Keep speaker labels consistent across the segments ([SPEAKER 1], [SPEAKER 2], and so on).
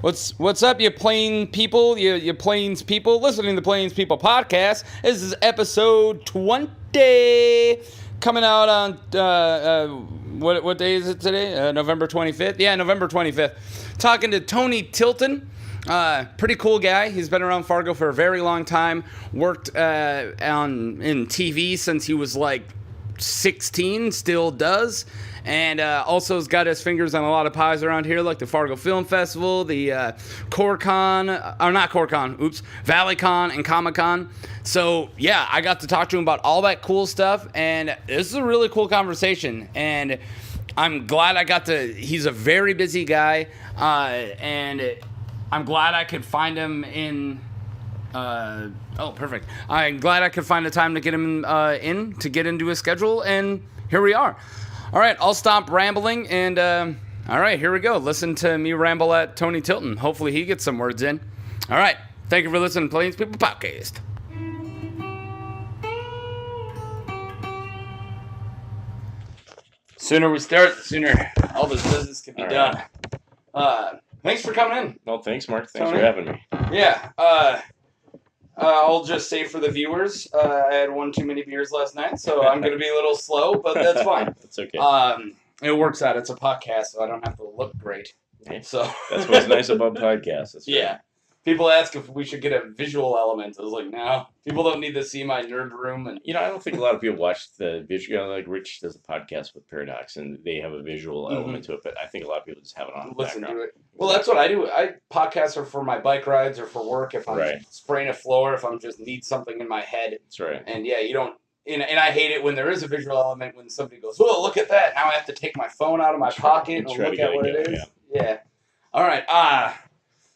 [SPEAKER 1] What's up, you plain people, you plains people, listening to the Plains People podcast. This is episode 20, coming out on, what day is it today? November 25th? Yeah, November 25th. Talking to Tony Tilton. Pretty cool guy. He's been around Fargo for a very long time. Worked in TV since he was like 16, still does. And also has got his fingers on a lot of pies around here, like the Fargo Film Festival, the ValleyCon and comiccon. So, yeah, I got to talk to him about all that cool stuff, and this is a really cool conversation. And I'm glad he's a very busy guy, and I'm glad I could find him in... perfect. I'm glad I could find the time to get him to get into his schedule, and here we are. All right, I'll stop rambling, and all right, here we go. Listen to me ramble at Tony Tilton. Hopefully he gets some words in. All right, thank you for listening to Plains People Podcast. Sooner we start, the sooner all this business can be done. Thanks for coming in.
[SPEAKER 2] Well, thanks, Mark. Thanks
[SPEAKER 1] Tony.
[SPEAKER 2] for having me.
[SPEAKER 1] Yeah, I'll just say for the viewers, I had one too many beers last night, so I'm going to be a little slow, but that's fine.
[SPEAKER 2] That's okay.
[SPEAKER 1] It works out. It's a podcast, so I don't have to look great.
[SPEAKER 2] Yeah.
[SPEAKER 1] So
[SPEAKER 2] that's what's nice about podcasts. That's
[SPEAKER 1] yeah.
[SPEAKER 2] Right.
[SPEAKER 1] People ask if we should get a visual element. I was like, no. People don't need to see my nerd room. And
[SPEAKER 2] I don't think a lot of people watch the visual. Like Rich does a podcast with Paradox, and they have a visual element to it, but I think a lot of people just have it on the
[SPEAKER 1] listen
[SPEAKER 2] background.
[SPEAKER 1] to it. Well, that's what I do. Podcasts are for my bike rides or for work. If I'm spraying a floor, if I'm just need something in my head.
[SPEAKER 2] That's right.
[SPEAKER 1] And yeah, you don't. And I hate it when there is a visual element when somebody goes, "Oh, look at that!" Now I have to take my phone out of my pocket and look at what it is. Yeah. All right.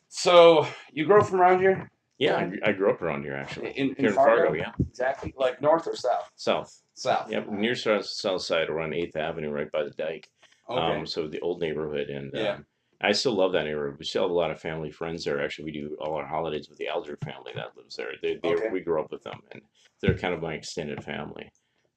[SPEAKER 1] So you grew up from around here?
[SPEAKER 2] Yeah, I grew up around here actually.
[SPEAKER 1] In
[SPEAKER 2] Fargo, yeah.
[SPEAKER 1] Exactly. Like north or south?
[SPEAKER 2] South.
[SPEAKER 1] South.
[SPEAKER 2] Yep, near south side, around 8th Avenue, right by the dike.
[SPEAKER 1] Okay.
[SPEAKER 2] So the old neighborhood, and I still love that neighborhood. We still have a lot of family friends there. Actually, we do all our holidays with the Alger family that lives there. We grew up with them, and they're kind of my extended family.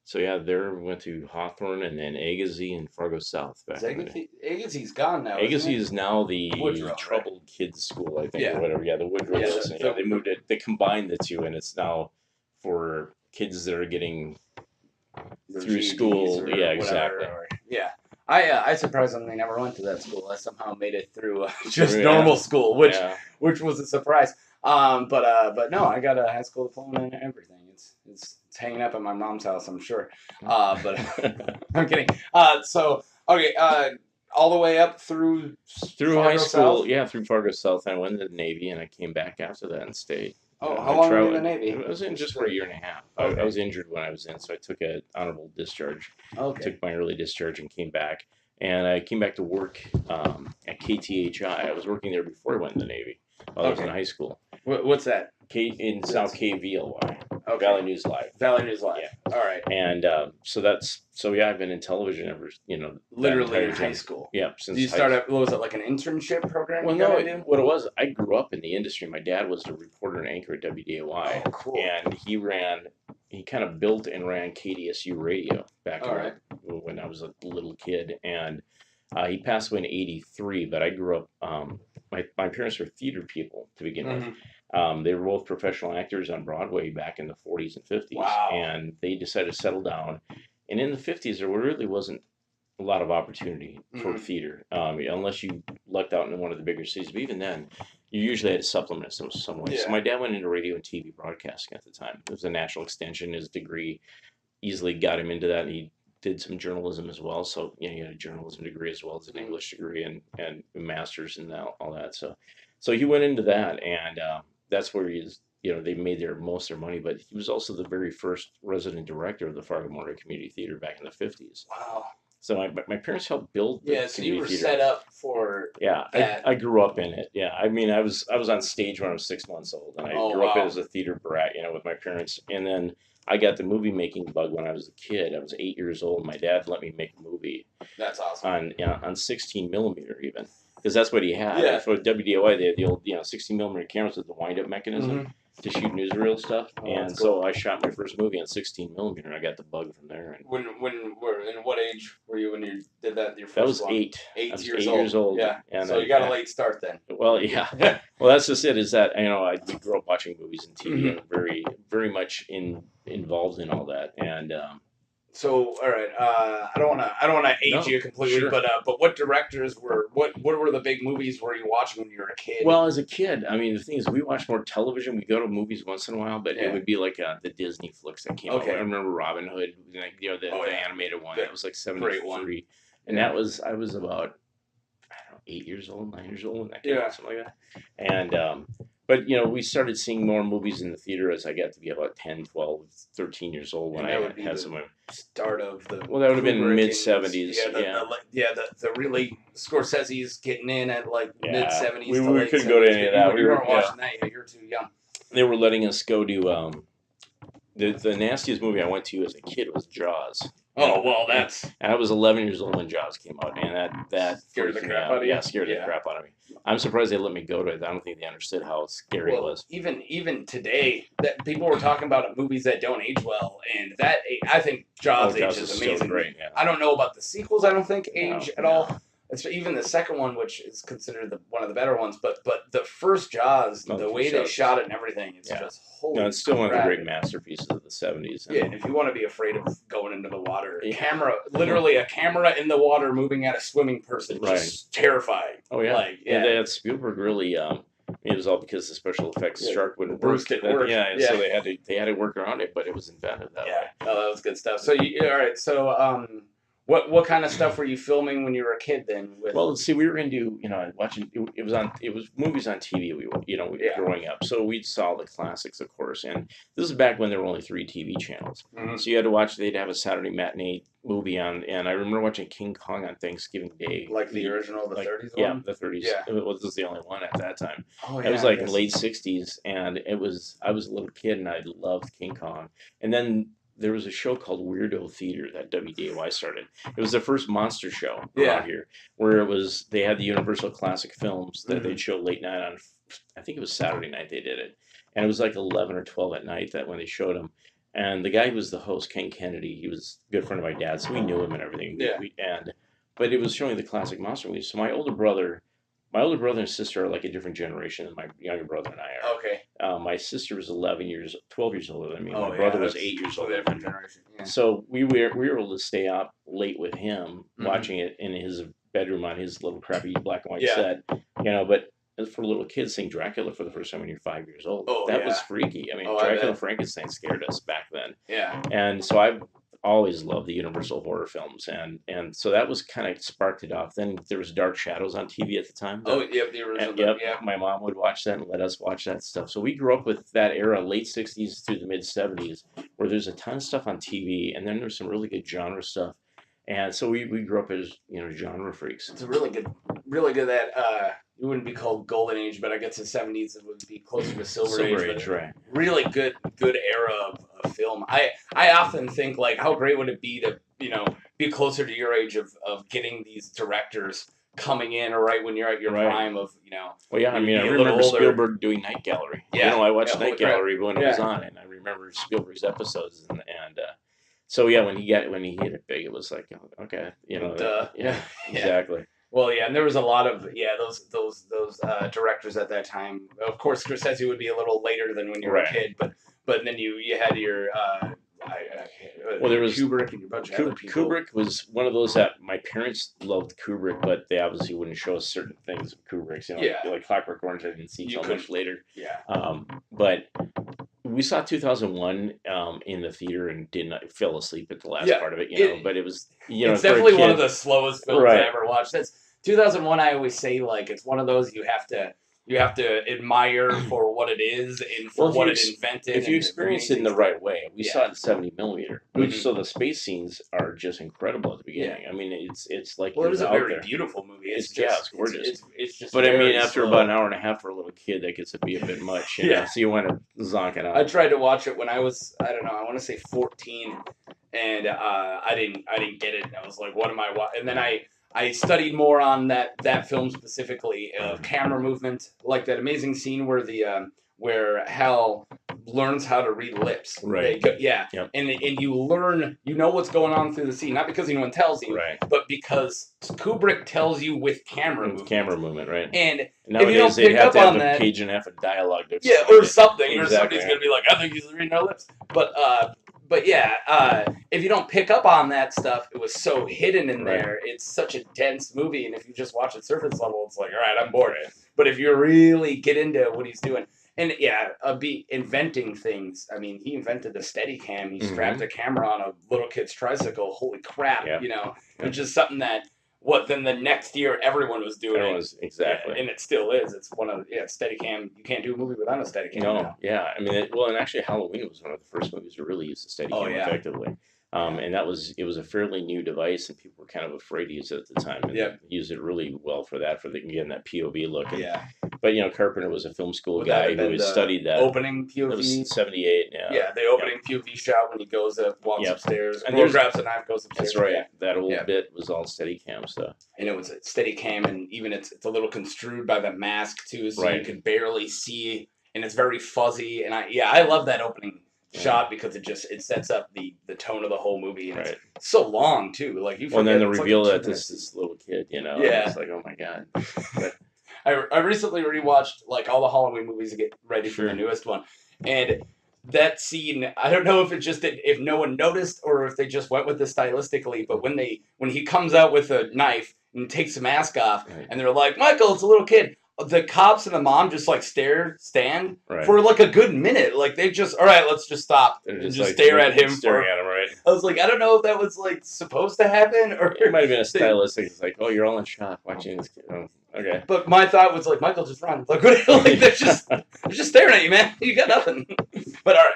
[SPEAKER 2] So yeah, we went to Hawthorne and then Agassiz and Fargo South back in the day.
[SPEAKER 1] Agassiz's gone now.
[SPEAKER 2] Agassiz is now the
[SPEAKER 1] Woodrow,
[SPEAKER 2] troubled kids school, I think,
[SPEAKER 1] Yeah.
[SPEAKER 2] or whatever. Yeah, the Woodrow.
[SPEAKER 1] Yeah,
[SPEAKER 2] they moved it. They combined the two, and it's now for kids that are getting through school. Yeah, exactly.
[SPEAKER 1] Yeah. I surprisingly never went to that school. I somehow made it through just normal school, which was a surprise. But no, I got a high school diploma and everything. It's hanging up at my mom's house, I'm sure. But I'm kidding. All the way up through Fargo
[SPEAKER 2] high school.
[SPEAKER 1] South?
[SPEAKER 2] Yeah, through Fargo South. I went to the Navy, and I came back after that and stayed.
[SPEAKER 1] Oh, how long were you in the Navy?
[SPEAKER 2] I was in just for a year and a half.
[SPEAKER 1] Okay.
[SPEAKER 2] I was injured when I was in, so I took an honorable discharge.
[SPEAKER 1] Okay.
[SPEAKER 2] Took my early discharge and came back. And I came back to work at KTHI. I was working there before I went in the Navy while I was in high school.
[SPEAKER 1] What's that?
[SPEAKER 2] South KVLY.
[SPEAKER 1] Okay.
[SPEAKER 2] Valley News Live.
[SPEAKER 1] Valley News Live.
[SPEAKER 2] Yeah.
[SPEAKER 1] All right.
[SPEAKER 2] And I've been in television ever,
[SPEAKER 1] literally in high school.
[SPEAKER 2] Yeah. Since
[SPEAKER 1] Did you start what was it, like an internship program?
[SPEAKER 2] Well, no, what it was, I grew up in the industry. My dad was a reporter and anchor at WDAY.
[SPEAKER 1] Oh, cool.
[SPEAKER 2] And he kind of built and ran KDSU radio back when I was a little kid. And he passed away in '83, but I grew up, my parents were theater people to begin with. They were both professional actors on Broadway back in the 40s and 50s.
[SPEAKER 1] Wow.
[SPEAKER 2] And they decided to settle down. And in the 50s, there really wasn't a lot of opportunity for theater, unless you lucked out in one of the bigger cities. But even then, you usually had to supplement some way.
[SPEAKER 1] Yeah.
[SPEAKER 2] So my dad went into radio and TV broadcasting at the time. It was a national extension. His degree easily got him into that. He did some journalism as well. So, he had a journalism degree as well as an English degree and a master's and all that. So he went into that, and that's where they made most of their money, but he was also the very first resident director of the Fargo Moorhead Community Theater back in the 50s.
[SPEAKER 1] Wow.
[SPEAKER 2] So my parents helped build the
[SPEAKER 1] so you were
[SPEAKER 2] theater.
[SPEAKER 1] set up for that.
[SPEAKER 2] I grew up in it. Yeah, I mean, I was on stage when I was 6 months old, and I grew up as a theater brat, with my parents. And then I got the movie making bug when I was a kid. I was 8 years old. My dad let me make a movie.
[SPEAKER 1] That's awesome.
[SPEAKER 2] On 16 millimeter even. Because that's what he had.
[SPEAKER 1] Yeah.
[SPEAKER 2] For WDOI, they had the old 16 millimeter cameras with the wind up mechanism. to shoot newsreel stuff,
[SPEAKER 1] Oh,
[SPEAKER 2] and
[SPEAKER 1] that's
[SPEAKER 2] so
[SPEAKER 1] cool.
[SPEAKER 2] I shot my first movie on 16 millimeter. I got the bug from there, and
[SPEAKER 1] In what age were you when you did that? Your
[SPEAKER 2] that
[SPEAKER 1] first
[SPEAKER 2] was
[SPEAKER 1] one?
[SPEAKER 2] 8. I
[SPEAKER 1] 8
[SPEAKER 2] was
[SPEAKER 1] years
[SPEAKER 2] 8 years
[SPEAKER 1] old.
[SPEAKER 2] old.
[SPEAKER 1] Yeah.
[SPEAKER 2] And
[SPEAKER 1] So you got a late start then.
[SPEAKER 2] well, yeah. Well, that's just it. Is that we grew up watching movies and TV,
[SPEAKER 1] Mhm.
[SPEAKER 2] and very, very much involved in all that. And
[SPEAKER 1] So, all right, I don't wanna age
[SPEAKER 2] No,
[SPEAKER 1] you completely,
[SPEAKER 2] sure.
[SPEAKER 1] but what directors what were the big movies were you watching when you were a kid?
[SPEAKER 2] Well, as a kid, I mean, the thing is, we watched more television. We go to movies once in a while, but
[SPEAKER 1] Yeah.
[SPEAKER 2] it would be like the Disney flicks that came out.
[SPEAKER 1] Okay.
[SPEAKER 2] I remember Robin Hood, like, the
[SPEAKER 1] Oh, yeah.
[SPEAKER 2] animated one.
[SPEAKER 1] The
[SPEAKER 2] That was like
[SPEAKER 1] great one.
[SPEAKER 2] 73, and
[SPEAKER 1] Yeah.
[SPEAKER 2] I was about, I don't know, 8 years old, 9 years old when that came
[SPEAKER 1] Yeah.
[SPEAKER 2] out, something like that. And but we started seeing more movies in the theater as I got to be about 10, 12, 13 years old when
[SPEAKER 1] And that
[SPEAKER 2] I
[SPEAKER 1] would be
[SPEAKER 2] had
[SPEAKER 1] the
[SPEAKER 2] some.
[SPEAKER 1] start of the
[SPEAKER 2] Well, that would have been
[SPEAKER 1] Kubrick
[SPEAKER 2] mid
[SPEAKER 1] and-
[SPEAKER 2] 70s.
[SPEAKER 1] the really Scorsese's getting in at like
[SPEAKER 2] Yeah.
[SPEAKER 1] mid 70s.
[SPEAKER 2] We
[SPEAKER 1] to late
[SPEAKER 2] couldn't go to
[SPEAKER 1] 70s,
[SPEAKER 2] any of
[SPEAKER 1] but
[SPEAKER 2] that.
[SPEAKER 1] You
[SPEAKER 2] We were-
[SPEAKER 1] weren't watching that yet. You were too young.
[SPEAKER 2] They were letting us go to the nastiest movie I went to as a kid was Jaws.
[SPEAKER 1] Oh well, that's
[SPEAKER 2] And I was 11 years old when Jaws came out, and that
[SPEAKER 1] Scared the
[SPEAKER 2] freaked me
[SPEAKER 1] crap
[SPEAKER 2] out.
[SPEAKER 1] out of you?
[SPEAKER 2] Yeah, scared the
[SPEAKER 1] Yeah.
[SPEAKER 2] crap out of me. I'm surprised they let me go to it. I don't think they understood how scary it was.
[SPEAKER 1] even today that people were talking about movies that don't age well, and that I think Jaws
[SPEAKER 2] Jaws
[SPEAKER 1] ages
[SPEAKER 2] is
[SPEAKER 1] amazing.
[SPEAKER 2] so great. Yeah.
[SPEAKER 1] I don't know about the sequels. I don't think age at
[SPEAKER 2] No.
[SPEAKER 1] all. It's even the second one, which is considered one of the better ones. But the first Jaws,
[SPEAKER 2] No,
[SPEAKER 1] the
[SPEAKER 2] the
[SPEAKER 1] way
[SPEAKER 2] first
[SPEAKER 1] they
[SPEAKER 2] Jaws.
[SPEAKER 1] shot it and everything, it's
[SPEAKER 2] Yeah.
[SPEAKER 1] just holy.
[SPEAKER 2] No, it's still one of the
[SPEAKER 1] crap.
[SPEAKER 2] great masterpieces of the 70s.
[SPEAKER 1] Yeah, and if you want to be afraid of going into the water,
[SPEAKER 2] Yeah.
[SPEAKER 1] literally a camera in the water moving at a swimming person, just terrifying.
[SPEAKER 2] Oh yeah.
[SPEAKER 1] Like,
[SPEAKER 2] And that Spielberg really. It was all because the special effects
[SPEAKER 1] Yeah.
[SPEAKER 2] shark wouldn't
[SPEAKER 1] Bruce
[SPEAKER 2] work.
[SPEAKER 1] didn't work.
[SPEAKER 2] Yeah, and
[SPEAKER 1] Yeah.
[SPEAKER 2] so they had to work around it, but it was invented that way.
[SPEAKER 1] Yeah, oh, that was good stuff. So all right. So what kind of stuff were you filming when you were a kid then?
[SPEAKER 2] Well, let's see. We were into watching. It was movies on TV. We were
[SPEAKER 1] Yeah.
[SPEAKER 2] growing up, so we saw the classics, of course. And this is back when there were only 3 TV channels, so you had to watch. They'd have a Saturday matinee movie on, and I remember watching King Kong on Thanksgiving Day,
[SPEAKER 1] like the original, the
[SPEAKER 2] like,
[SPEAKER 1] 30s
[SPEAKER 2] yeah,
[SPEAKER 1] one.
[SPEAKER 2] the 30s.
[SPEAKER 1] Yeah.
[SPEAKER 2] It was the only one at that time.
[SPEAKER 1] Oh
[SPEAKER 2] It was like in late 60s, and I was a little kid, and I loved King Kong. And then there was a show called Weirdo Theater that WDAY started. It was the first monster show around here, where they had the Universal Classic films that they'd show late night on. I think it was Saturday night they did it, and it was like 11 or 12 at night that when they showed them. And the guy who was the host, Ken Kennedy, he was a good friend of my dad's, so we knew him and everything.
[SPEAKER 1] Yeah.
[SPEAKER 2] But it was showing the classic monster movies. So my older brother and sister are like a different generation than my younger brother and I are.
[SPEAKER 1] Okay.
[SPEAKER 2] My sister was 12 years older than me.
[SPEAKER 1] Oh,
[SPEAKER 2] My brother
[SPEAKER 1] yeah,
[SPEAKER 2] was
[SPEAKER 1] that's
[SPEAKER 2] 8 years
[SPEAKER 1] a
[SPEAKER 2] older
[SPEAKER 1] different
[SPEAKER 2] than me.
[SPEAKER 1] generation. Yeah.
[SPEAKER 2] So we were able to stay up late with him,
[SPEAKER 1] Mhm.
[SPEAKER 2] watching it in his bedroom on his little crappy black and white
[SPEAKER 1] Yeah.
[SPEAKER 2] set. But for little kids, seeing Dracula for the first time when you're 5 years old, that was freaky. I mean,
[SPEAKER 1] Oh, I
[SPEAKER 2] Dracula
[SPEAKER 1] bet.
[SPEAKER 2] Frankenstein scared us back then.
[SPEAKER 1] Yeah.
[SPEAKER 2] And so I've always loved the Universal horror films, and so that was kind of sparked it off. Then there was Dark Shadows on TV at the time.
[SPEAKER 1] Oh, yeah, the original.
[SPEAKER 2] Yep,
[SPEAKER 1] Yeah.
[SPEAKER 2] my mom would watch that and let us watch that stuff. So we grew up with that era, late 60s through the mid 70s, where there's a ton of stuff on TV, and then there's some really good genre stuff. And so we grew up as genre freaks.
[SPEAKER 1] It's a really good that it wouldn't be called golden age, but I guess the 70s it would be closer to silver age. But
[SPEAKER 2] right?
[SPEAKER 1] really good era of film. I often think like how great would it be to be closer to your age of getting these directors coming in right when you're at your
[SPEAKER 2] Right.
[SPEAKER 1] prime of
[SPEAKER 2] Well, yeah, I
[SPEAKER 1] You'd
[SPEAKER 2] mean,
[SPEAKER 1] be
[SPEAKER 2] I
[SPEAKER 1] a little
[SPEAKER 2] remember
[SPEAKER 1] older.
[SPEAKER 2] Spielberg doing Night Gallery.
[SPEAKER 1] Yeah.
[SPEAKER 2] I watched
[SPEAKER 1] Yeah,
[SPEAKER 2] Night
[SPEAKER 1] holy crap.
[SPEAKER 2] Gallery when it was
[SPEAKER 1] Yeah.
[SPEAKER 2] on, and I remember Spielberg's episodes, and so yeah, when he hit it big, it was like, okay,
[SPEAKER 1] Duh.
[SPEAKER 2] yeah,
[SPEAKER 1] Yeah.
[SPEAKER 2] exactly.
[SPEAKER 1] Well, yeah, and there was a lot of those directors at that time. Of course, Scorsese would be a little later than when you were
[SPEAKER 2] Right.
[SPEAKER 1] a kid, but then you had your
[SPEAKER 2] Well, there was
[SPEAKER 1] Kubrick and your bunch of other people.
[SPEAKER 2] Kubrick was one of those that my parents loved Kubrick, but they obviously wouldn't show us certain things of Kubrick's.
[SPEAKER 1] Yeah.
[SPEAKER 2] Like Clockwork Orange, I didn't see
[SPEAKER 1] You
[SPEAKER 2] so
[SPEAKER 1] couldn't-
[SPEAKER 2] much later.
[SPEAKER 1] Yeah.
[SPEAKER 2] But we saw 2001 in the theater and fell asleep at the last
[SPEAKER 1] Yeah,
[SPEAKER 2] part of it.
[SPEAKER 1] it-
[SPEAKER 2] But it was
[SPEAKER 1] It's
[SPEAKER 2] for a
[SPEAKER 1] definitely one
[SPEAKER 2] kid-
[SPEAKER 1] of the slowest films
[SPEAKER 2] Right.
[SPEAKER 1] I ever watched. That's 2001. I always say like it's one of those you have to admire for what it is and for
[SPEAKER 2] Well, if
[SPEAKER 1] what
[SPEAKER 2] you
[SPEAKER 1] it invented.
[SPEAKER 2] If you
[SPEAKER 1] and
[SPEAKER 2] experience it in the
[SPEAKER 1] amazing
[SPEAKER 2] right way, we saw it in 70 millimeter, which
[SPEAKER 1] Mhm.
[SPEAKER 2] so the space scenes are just incredible at the beginning. I mean, it's like
[SPEAKER 1] Well, it is a
[SPEAKER 2] out
[SPEAKER 1] very
[SPEAKER 2] there.
[SPEAKER 1] beautiful movie.
[SPEAKER 2] It's gorgeous.
[SPEAKER 1] It's just.
[SPEAKER 2] But I mean,
[SPEAKER 1] very
[SPEAKER 2] after
[SPEAKER 1] slow.
[SPEAKER 2] about an hour and a half for a little kid, that gets to be a bit much.
[SPEAKER 1] Yeah.
[SPEAKER 2] So you want to zonk it out.
[SPEAKER 1] I tried to watch it when I was I want to say 14, and I didn't get it. I was like, what am I watching? And then I studied more on that film specifically, camera movement, like that amazing scene where where Hal learns how to read lips.
[SPEAKER 2] Right.
[SPEAKER 1] Yep. And you learn, you know what's going on through the scene, not because anyone tells you, but because Kubrick tells you with camera movement, right? And
[SPEAKER 2] nowadays
[SPEAKER 1] they have to have
[SPEAKER 2] a page and a half of dialogue.
[SPEAKER 1] Or something,
[SPEAKER 2] exactly.
[SPEAKER 1] Or somebody's gonna be like, I think he's reading our lips. But yeah, if you don't pick up on that stuff, it was so hidden in there. It's such a dense movie, and if you just watch it surface level, it's like, all right, I'm bored. But if you really get into what he's doing, and be inventing things. I mean, he invented the Steadicam. He strapped a camera on a little kid's tricycle. Holy crap, which is something that then the next year everyone was doing.
[SPEAKER 2] Exactly.
[SPEAKER 1] And it still is. It's one of Steadicam. You can't do a movie without a Steadicam.
[SPEAKER 2] No, I mean, and actually Halloween was one of the first movies to really use the Steadicam effectively. And it was a fairly new device, and people were kind of afraid to use it at the time. And used it really well for that, again, that POV look. And, but Carpenter was a film school guy who had studied that
[SPEAKER 1] opening POV.
[SPEAKER 2] It was 78. Yeah,
[SPEAKER 1] the opening POV shot when he goes walks upstairs and grabs a knife, goes upstairs.
[SPEAKER 2] That's right. That old bit was all Steadicam stuff.
[SPEAKER 1] And it was a Steadicam, and even it's a little construed by the mask too, so you can barely see, and it's very fuzzy. And I love that opening shot because it sets up the tone of the whole movie, and it's so long too. Like you.
[SPEAKER 2] And then the reveal that this little kid, it's like, oh my god. But,
[SPEAKER 1] I recently rewatched like all the Halloween movies to get ready for the newest one, and that scene, I don't know if no one noticed or if they just went with it stylistically, but when he comes out with a knife and takes the mask off, and they're like, Michael, it's a little kid. The cops and the mom just like stand for like a good minute. Like they just, all right, let's just stop and just like, stare at him.
[SPEAKER 2] Right?
[SPEAKER 1] I was like, I don't know if that was like supposed to happen or
[SPEAKER 2] it might have been a stylistic. It's like, oh, you're all in shock watching this kid. Oh, okay.
[SPEAKER 1] But my thought was like, Michael, just run. Like they're just staring at you, man. You got nothing. But all right,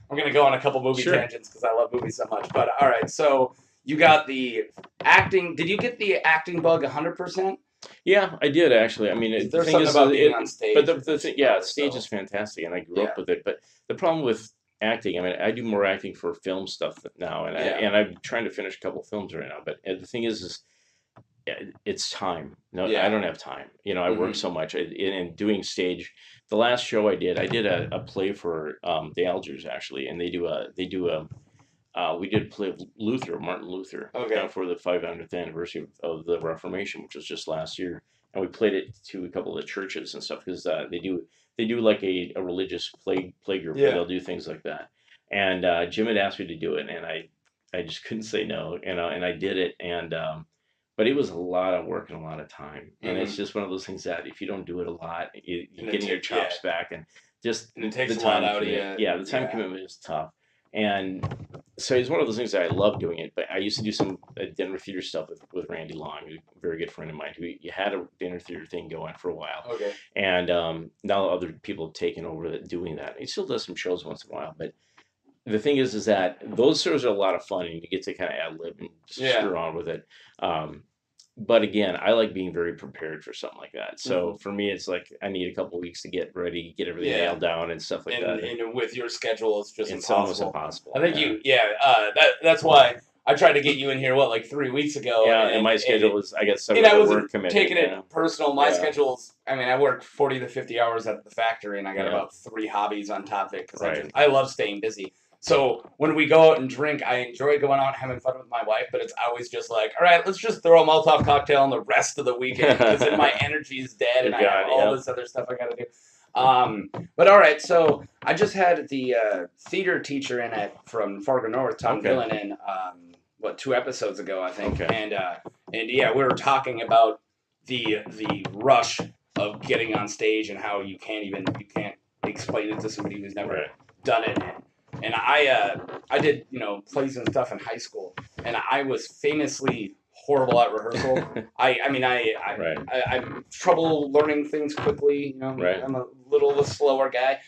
[SPEAKER 1] I'm gonna go on a couple movie tangents because I love movies so much. But all right, so you got the acting. Did you get the acting bug 100%?
[SPEAKER 2] Yeah, I did actually. I mean,
[SPEAKER 1] there's something about being on stage.
[SPEAKER 2] But the thing, stage is fantastic, and I grew up with it. But the problem with acting, I mean, I do more acting for film stuff now, and I'm trying to finish a couple films right now. But the thing is it's time. No, I don't have time. I work so much. And doing stage, the last show I did a play for the Algers actually, and we did a play of Martin Luther, for the 500th anniversary of the Reformation, which was just last year, and we played it to a couple of the churches and stuff because they do like a religious play group where they'll do things like that. And Jim had asked me to do it, and I just couldn't say no, and I did it, and but it was a lot of work and a lot of time, and it's just one of those things that if you don't do it a lot, you're getting your chops back, and it takes the time out of you. Yeah, the time commitment is tough. And so it's one of those things that I love doing it. But I used to do some dinner theater stuff with Randy Long, a very good friend of mine, who had a dinner theater thing going for a while. Okay. And now other people have taken over doing that. He still does some shows once in a while. But the thing is that those shows are a lot of fun, and you get to kind of ad lib and screw on with it. But again, I like being very prepared for something like that. So for me, it's like I need a couple of weeks to get ready, get everything nailed down and stuff like that. And with your schedule, it's just almost impossible. I think that's why I tried to get you in here, like 3 weeks ago. Yeah, and my schedule was, I guess, and I wasn't taking it personal. My schedule's, I mean, I work 40 to 50 hours at the factory, and I got about 3 hobbies on top of it because I love staying busy. So when we go out and drink, I enjoy going out and having fun with my wife, but it's always just like, all right, let's just throw a Molotov cocktail on the rest of the weekend because then my energy is dead and I have all this other stuff I got to do. But all right, so I just had the theater teacher in it from Fargo North, Tom Dillon, in 2 episodes ago, I think. And we were talking about the rush of getting on stage and how you can't explain it to somebody who's never done it. And I did, plays and stuff in high school, and I was famously horrible at rehearsal. I'm trouble learning things quickly. I'm a little slower guy,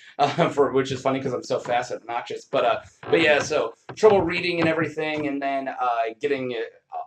[SPEAKER 2] which is funny because I'm so fast and obnoxious. But so trouble reading and everything, and then getting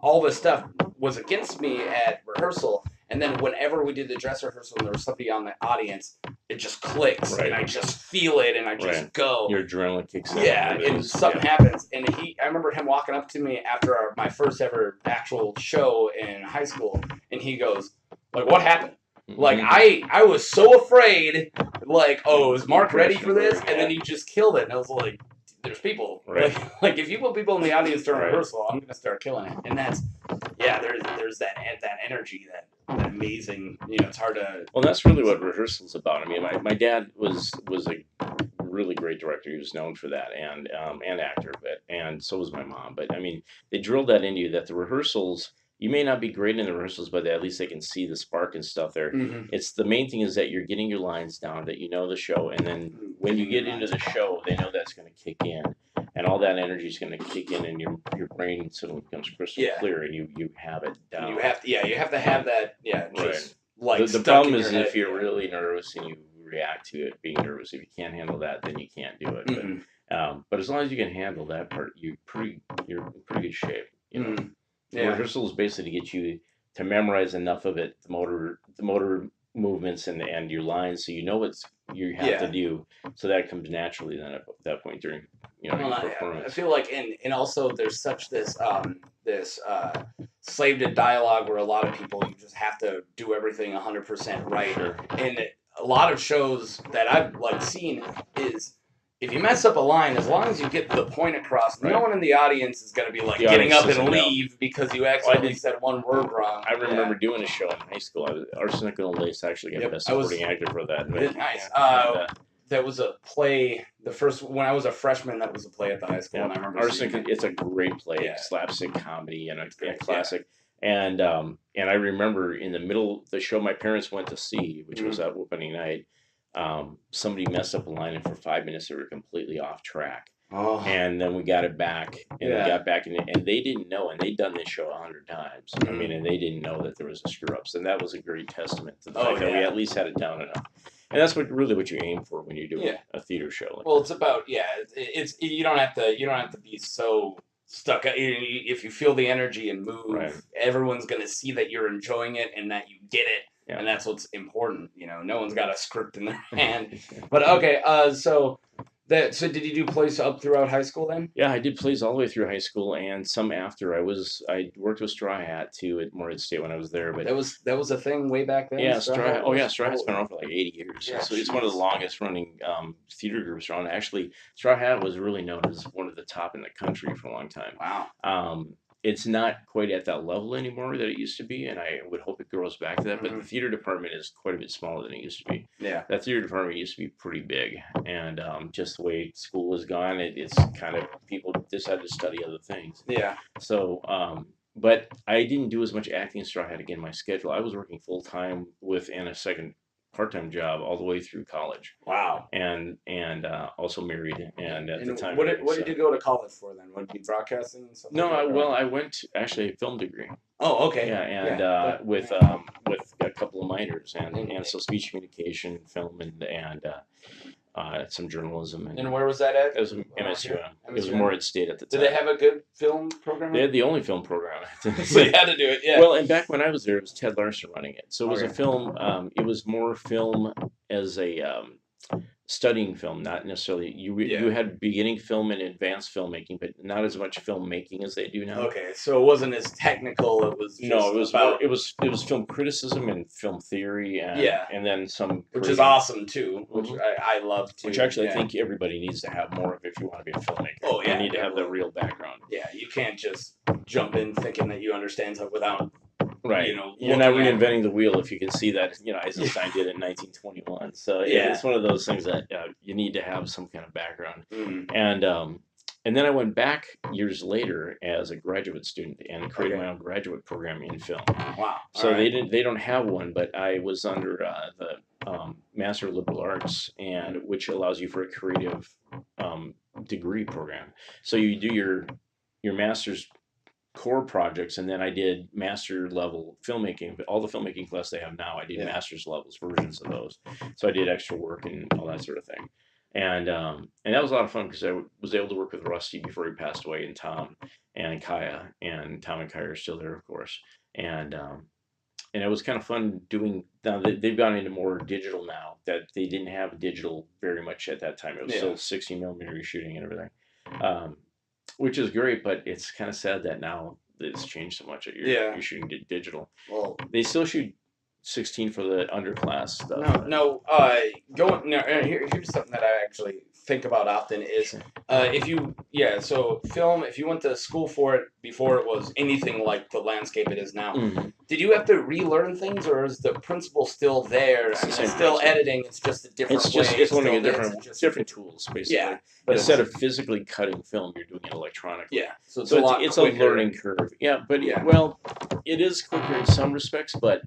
[SPEAKER 2] all this stuff was against me at rehearsal. And then whenever we did the dress rehearsal and there was somebody on the audience, it just clicks, and I just feel it, and I just go. Your adrenaline kicks in. Yeah, and something happens. And I remember him walking up to me after my first ever actual show in high school, and he goes, like, what happened?
[SPEAKER 3] Like I was so afraid, like, oh, is Mark ready for this? And then he just killed it, and I was like, there's people.
[SPEAKER 2] Right.
[SPEAKER 3] Like if you put people in the audience during
[SPEAKER 2] Right.
[SPEAKER 3] rehearsal, I'm gonna start killing it. And that's there's that energy, that amazing. It's hard to.
[SPEAKER 2] Well, that's really what rehearsal's about. I mean, my dad was a really great director. He was known for that, and actor, and so was my mom. But I mean, they drilled that into you that the rehearsals. You may not be great in the rehearsals, but at least they can see the spark and stuff there.
[SPEAKER 3] Mm-hmm.
[SPEAKER 2] It's the main thing is that you're getting your lines down, that you know the show, and then when you get into the show, they know that's going to kick in, and all that energy is going to kick in, and your brain suddenly becomes crystal clear, and you have it down.
[SPEAKER 3] You have to have that. Yeah, just
[SPEAKER 2] right.
[SPEAKER 3] like
[SPEAKER 2] the problem is if you're really nervous and you react to it being nervous. If you can't handle that, then you can't do it.
[SPEAKER 3] Mm-hmm.
[SPEAKER 2] But as long as you can handle that part, you're in pretty good shape.
[SPEAKER 3] Mm-hmm.
[SPEAKER 2] Rehearsal is basically to get you to memorize enough of it, the motor movements and your lines, so you know what you have to do. So that comes naturally then at that point during your performance.
[SPEAKER 3] I feel like and also there's such this slave to dialogue where a lot of people you just have to do everything 100% right.
[SPEAKER 2] Sure.
[SPEAKER 3] And a lot of shows that I've seen is if you mess up a line, as long as you get the point across, no one in the audience is going to be getting up and leave because you accidentally said one word wrong.
[SPEAKER 2] I remember doing a show in high school. Arsenic and Lace actually got Best Supporting Actor for that.
[SPEAKER 3] Nice. That was a play. When I was a freshman, that was a play at the high school, and I remember.
[SPEAKER 2] Arsenic. It's a great play, slapstick comedy, and a classic. And I remember in the middle of the show my parents went to see, which was that opening night. Somebody messed up a line, and for 5 minutes they were completely off track.
[SPEAKER 3] Oh.
[SPEAKER 2] And then we got it back, and and they didn't know, and they'd done this show 100 times. I mean, and they didn't know that there was a screw ups, and that was a great testament to the fact that we at least had it down enough. And that's what you aim for when you're doing a theater show.
[SPEAKER 3] Well, it's about it's you don't have to be so stuck. If you feel the energy and move, everyone's gonna see that you're enjoying it and that you get it. Yeah. And that's what's important, No one's got a script in their hand. But okay, so did you do plays up throughout high school then?
[SPEAKER 2] Yeah, I did plays all the way through high school and some after. I worked with Straw Hat too at Morehead State when I was there. But
[SPEAKER 3] that was a thing way back then.
[SPEAKER 2] Yeah, Straw Hat. Straw Hat's been around for 80 years. Yeah, so it's one of the longest running theater groups around. Actually, Straw Hat was really known as one of the top in the country for a long time.
[SPEAKER 3] Wow.
[SPEAKER 2] It's not quite at that level anymore that it used to be, and I would hope it grows back to that. But the theater department is quite a bit smaller than it used to be.
[SPEAKER 3] Yeah.
[SPEAKER 2] That theater department used to be pretty big, and just the way school has gone, it's kind of people decided to study other things.
[SPEAKER 3] Yeah.
[SPEAKER 2] So, but I didn't do as much acting as Straw Hat again. My schedule, I was working full time and a second part-time job all the way through college.
[SPEAKER 3] Wow.
[SPEAKER 2] And also married, and at the time.
[SPEAKER 3] What did you go to college for then? Would it be broadcasting and stuff?
[SPEAKER 2] No, I went actually a film degree.
[SPEAKER 3] Oh, okay.
[SPEAKER 2] Yeah, and with a couple of minors, and so speech communication, film, and some journalism.
[SPEAKER 3] And where was that at?
[SPEAKER 2] It was MSU. It was Morehead State at the time.
[SPEAKER 3] Did they have a good film program?
[SPEAKER 2] They had the only film program.
[SPEAKER 3] So you had to do it, yeah.
[SPEAKER 2] Well, and back when I was there, it was Ted Larson running it. So it was a film. It was more film as a studying film, not necessarily. You had beginning film and advanced filmmaking, but not as much filmmaking as they do now.
[SPEAKER 3] Okay, so it wasn't as technical. It was just
[SPEAKER 2] it was film criticism and film theory, and then some,
[SPEAKER 3] which is awesome too, which I love too.
[SPEAKER 2] Which actually I think everybody needs to have more of if you want to be a filmmaker.
[SPEAKER 3] Oh yeah,
[SPEAKER 2] you need to have the real background.
[SPEAKER 3] Yeah, you can't just jump in thinking that you understand something without.
[SPEAKER 2] Right. You're not reinventing the wheel if you can see that, Eisenstein did it in 1921. So it's one of those things that you need to have some kind of background. And then I went back years later as a graduate student and created my own graduate program in film.
[SPEAKER 3] Wow.
[SPEAKER 2] So they don't have one, but I was under the Master of Liberal Arts, and which allows you for a creative degree program. So you do your master's core projects, and then I did master level filmmaking. All the filmmaking class they have now, I did master's levels versions of those. So I did extra work and all that sort of thing, and that was a lot of fun because I was able to work with Rusty before he passed away, and Tom and Kaya, and Tom and Kaya are still there, of course, and it was kind of fun doing. Now they've gone into more digital now. That they didn't have digital very much at that time. It was still 60 millimeter shooting and everything. Which is great, but it's kind of sad that now it's changed so much that you're shooting digital.
[SPEAKER 3] Well,
[SPEAKER 2] they still shoot 16 for the underclass stuff.
[SPEAKER 3] Here's something that I actually think about often is if you went to school for it before it was anything like the landscape it is now, did you have to relearn things, or is the principle still there?
[SPEAKER 2] It's the
[SPEAKER 3] and
[SPEAKER 2] same
[SPEAKER 3] it's still
[SPEAKER 2] principle.
[SPEAKER 3] editing. It's just a different way.
[SPEAKER 2] It's only different tools basically.
[SPEAKER 3] Yeah,
[SPEAKER 2] but instead of physically cutting film, you're doing it electronically.
[SPEAKER 3] Yeah, so
[SPEAKER 2] it's a learning curve. Yeah, but well, it is quicker in some respects, but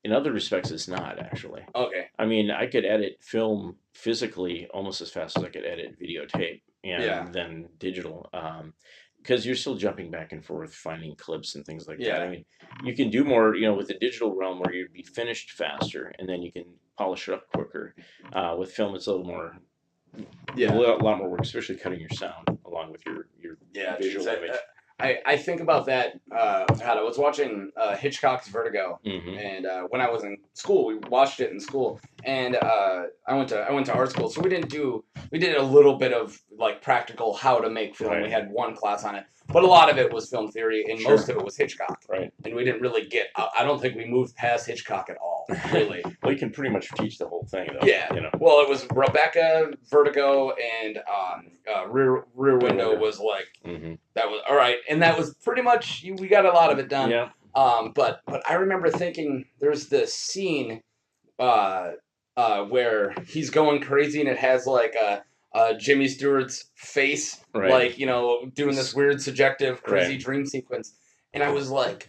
[SPEAKER 2] in other respects, it's not actually.
[SPEAKER 3] Okay.
[SPEAKER 2] I mean, I could edit film physically almost as fast as I could edit videotape and then digital. Because you're still jumping back and forth, finding clips and things like that. I mean, you can do more, with the digital realm where you'd be finished faster, and then you can polish it up quicker. With film, it's a little more, a lot more work, especially cutting your sound along with your visual image.
[SPEAKER 3] I think about that. I was watching Hitchcock's Vertigo, and when I was in school, we watched it in school, and I went to art school, so we did a little bit of like practical how to make film.
[SPEAKER 2] Right.
[SPEAKER 3] We had one class on it, but a lot of it was film theory, and most of it was Hitchcock.
[SPEAKER 2] Right.
[SPEAKER 3] And we didn't really get. I don't think we moved past Hitchcock at all. Really.
[SPEAKER 2] Well, you can pretty much teach the whole thing, though.
[SPEAKER 3] Yeah. Well, it was Rebecca, Vertigo, and Rear Window was like that was all right, and that was pretty much we got a lot of it done.
[SPEAKER 2] Yeah.
[SPEAKER 3] But I remember thinking there's this scene where he's going crazy, and it has like Jimmy Stewart's face, like doing this weird subjective crazy dream sequence, and I was like.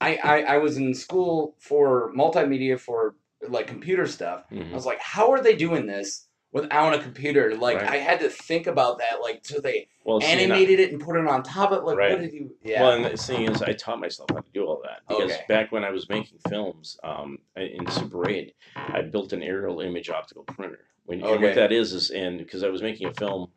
[SPEAKER 3] I was in school for multimedia for like computer stuff. I was like, how are they doing this without a computer? Like I had to think about that. Like, so they animated it and put it on top of it. Like, what did you? Yeah.
[SPEAKER 2] Well, and the thing is, I taught myself how to do all that because back when I was making films in Super 8, I built an aerial image optical printer. And what that is because I was making a film.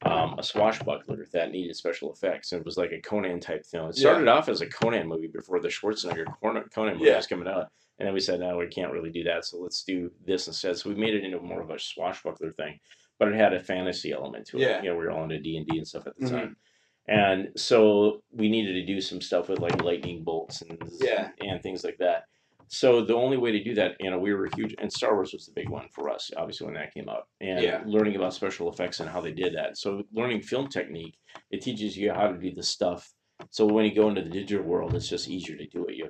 [SPEAKER 2] A swashbuckler that needed special effects, and it was like a Conan type film. It started off as a Conan movie before the Schwarzenegger Conan movie was coming out, and then we said, no, we can't really do that, so let's do this instead. So we made it into more of a swashbuckler thing, but it had a fantasy element to it. We were all into D&D and stuff at the time, and so we needed to do some stuff with like lightning bolts and things like that. So the only way to do that, we were huge, and Star Wars was the big one for us, obviously, when that came out. And learning about special effects and how they did that. So learning film technique, it teaches you how to do the stuff. So when you go into the digital world, it's just easier to do it. You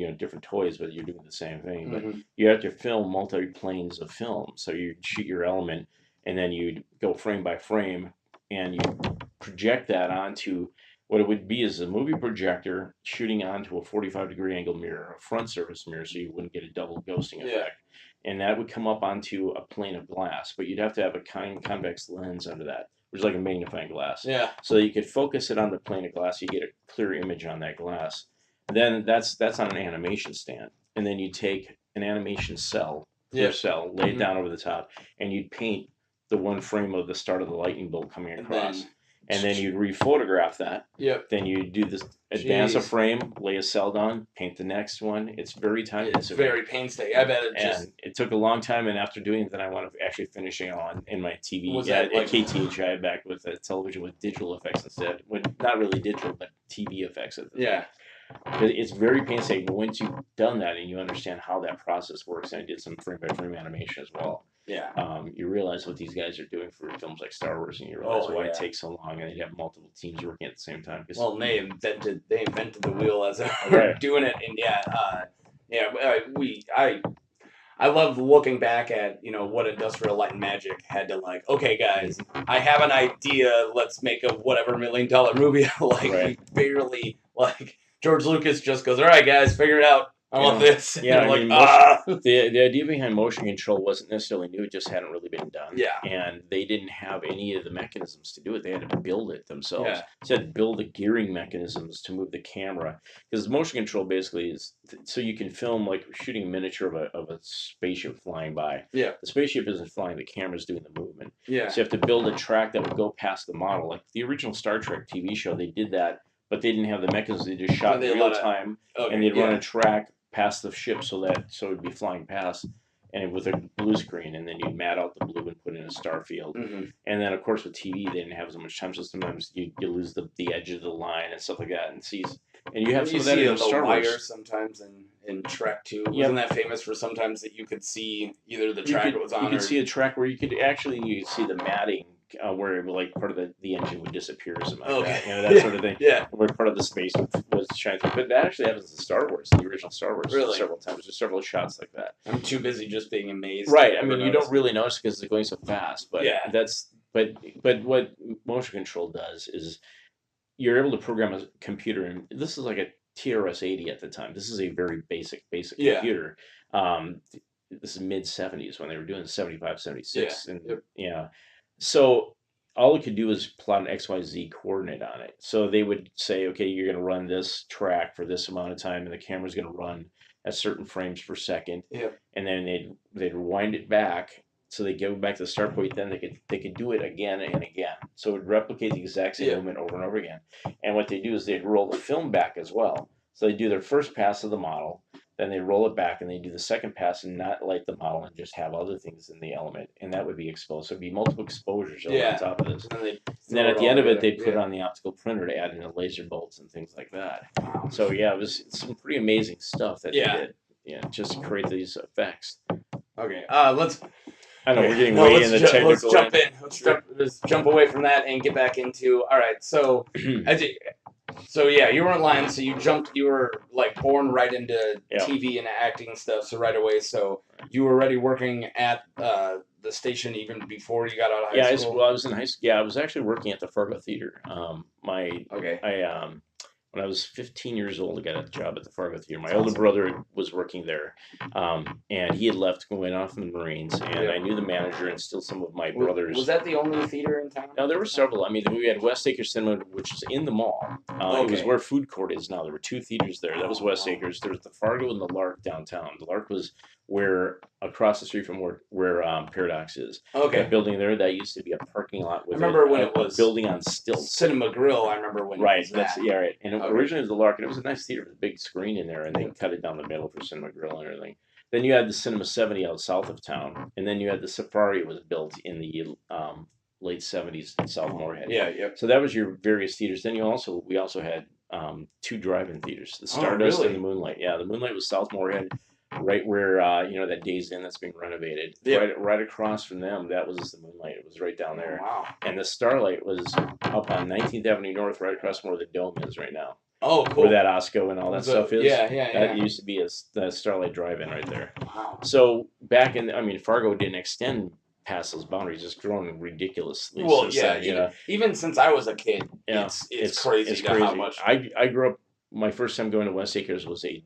[SPEAKER 2] have different toys, but you're doing the same thing. But you have to film multi-planes of film. So you shoot your element, and then you go frame by frame, and you project that onto what it would be is a movie projector shooting onto a 45-degree angle mirror, a front surface mirror, so you wouldn't get a double ghosting effect. And that would come up onto a plane of glass, but you'd have to have a convex lens under that, which is like a magnifying glass. Yeah. So that you could focus it on the plane of glass, you get a clear image on that glass. Then that's on an animation stand. And then you take an animation cell, lay it down over the top, and you'd paint the one frame of the start of the lightning bolt coming across. And then you'd rephotograph that. Yep. Then you do this, advance a frame, lay a cell down, paint the next one. It's very time consuming.
[SPEAKER 3] It's very painstaking. I bet
[SPEAKER 2] it took a long time, and after doing it, then I wound up actually finishing on in my TV. At KTHI back with a television with digital effects instead. Not really digital, but TV effects at the time. It's very painstaking. But once you've done that and you understand how that process works, and I did some frame by frame animation as well. You realize what these guys are doing for films like Star Wars, and you realize why it takes so long, and they have multiple teams working at the same time.
[SPEAKER 3] Well, they invented the wheel as they're doing it, and I love looking back at what Industrial Light and Magic had to like. Okay, guys, I have an idea. Let's make a whatever $1 million movie. We barely George Lucas just goes, all right, guys, figure it out. I want this.
[SPEAKER 2] Yeah, the idea behind motion control wasn't necessarily new. It just hadn't really been done. Yeah. And they didn't have any of the mechanisms to do it. They had to build it themselves. Yeah. So they had to build the gearing mechanisms to move the camera. Because motion control basically is so you can film like shooting a miniature of a spaceship flying by. Yeah. The spaceship isn't flying. The camera's doing the movement. Yeah. So you have to build a track that would go past the model. Like the original Star Trek TV show, they did that, but they didn't have the mechanisms. They just shot in real time, and they'd run a track past the ship so it'd be flying past, and with a blue screen, and then you'd mat out the blue and put in a star field. And then of course with TV they didn't have as much time, so sometimes you lose the edge of the line and stuff like that, and you have some of that in Star Wars
[SPEAKER 3] sometimes in Trek too. Wasn't that famous for sometimes that you could see either the track it was on?
[SPEAKER 2] You could see a track where you could see the matting where like part of the engine would disappear or something like that. You know, that sort of thing.
[SPEAKER 3] Yeah.
[SPEAKER 2] Where part of the space was shining through. But that actually happens in Star Wars, the original Star Wars, several times. There's several shots like that.
[SPEAKER 3] I'm too busy just being amazed.
[SPEAKER 2] Right. I mean, you don't really notice because it's going so fast. But but what motion control does is you're able to program a computer, and this is like a TRS-80 at the time. This is a very basic computer. This is mid-70s when they were doing 75, 76. So all it could do is plot an XYZ coordinate on it. So they would say, okay, you're going to run this track for this amount of time, and the camera's going to run at certain frames per second. And then they'd rewind it back. So they go back to the start point. Then they could do it again and again. So it would replicate the exact same movement over and over again. And what they do is they'd roll the film back as well. So they do their first pass of the model, then they roll it back, and they do the second pass and not light the model and just have other things in the element, and that would be exposed. So it'd be multiple exposures on top of this. And then at the end of it, they'd put it on the optical printer to add in the laser bolts and things like that. Wow. So it was some pretty amazing stuff that they did. Just to create these effects.
[SPEAKER 3] Okay,
[SPEAKER 2] let's. I know we're getting way in the technical.
[SPEAKER 3] Let's jump in. Let's jump away from that and get back into. All right, so you weren't lying. So you were like born right into TV and acting stuff. So right away, so you were already working at the station even before you got out of high school.
[SPEAKER 2] I was in high school. Yeah, I was actually working at the Fargo Theater. When I was 15 years old, I got a job at the Fargo Theater. My older brother was working there, and he had left going off in the Marines, and I knew the manager and still some of my brothers.
[SPEAKER 3] Was that the only theater in town?
[SPEAKER 2] No, there were several. I mean, we had West Acres Cinema, which is in the mall. It was where food court is now. There were two theaters there. That was West Acres. There was the Fargo and the Lark downtown. The Lark was where across the street from where Paradox is. That building there, that used to be a parking lot with a building on stilts.
[SPEAKER 3] Cinema Grill, I remember when it was that.
[SPEAKER 2] Right. And originally it was the Lark, and it was a nice theater with a big screen in there, and they cut it down the middle for Cinema Grill and everything. Then you had the Cinema 70 out south of town, and then you had the Safari was built in the late 70s in South Moorhead. So that was your various theaters. Then we also had two drive-in theaters, the Stardust and the Moonlight. Yeah, the Moonlight was South Moorhead. Right where that Days Inn that's being renovated, right across from them, that was the Moonlight. It was right down there.
[SPEAKER 3] Wow.
[SPEAKER 2] And the Starlight was up on 19th Avenue North, right across from where the Dome is right now.
[SPEAKER 3] Oh, cool.
[SPEAKER 2] Where that Osco and all that stuff is. That used to be the Starlight Drive-In right there.
[SPEAKER 3] Wow.
[SPEAKER 2] So Fargo didn't extend past those boundaries, just growing ridiculously.
[SPEAKER 3] Well, even since I was a kid, it's crazy how much.
[SPEAKER 2] I grew up. My first time going to West Acres was a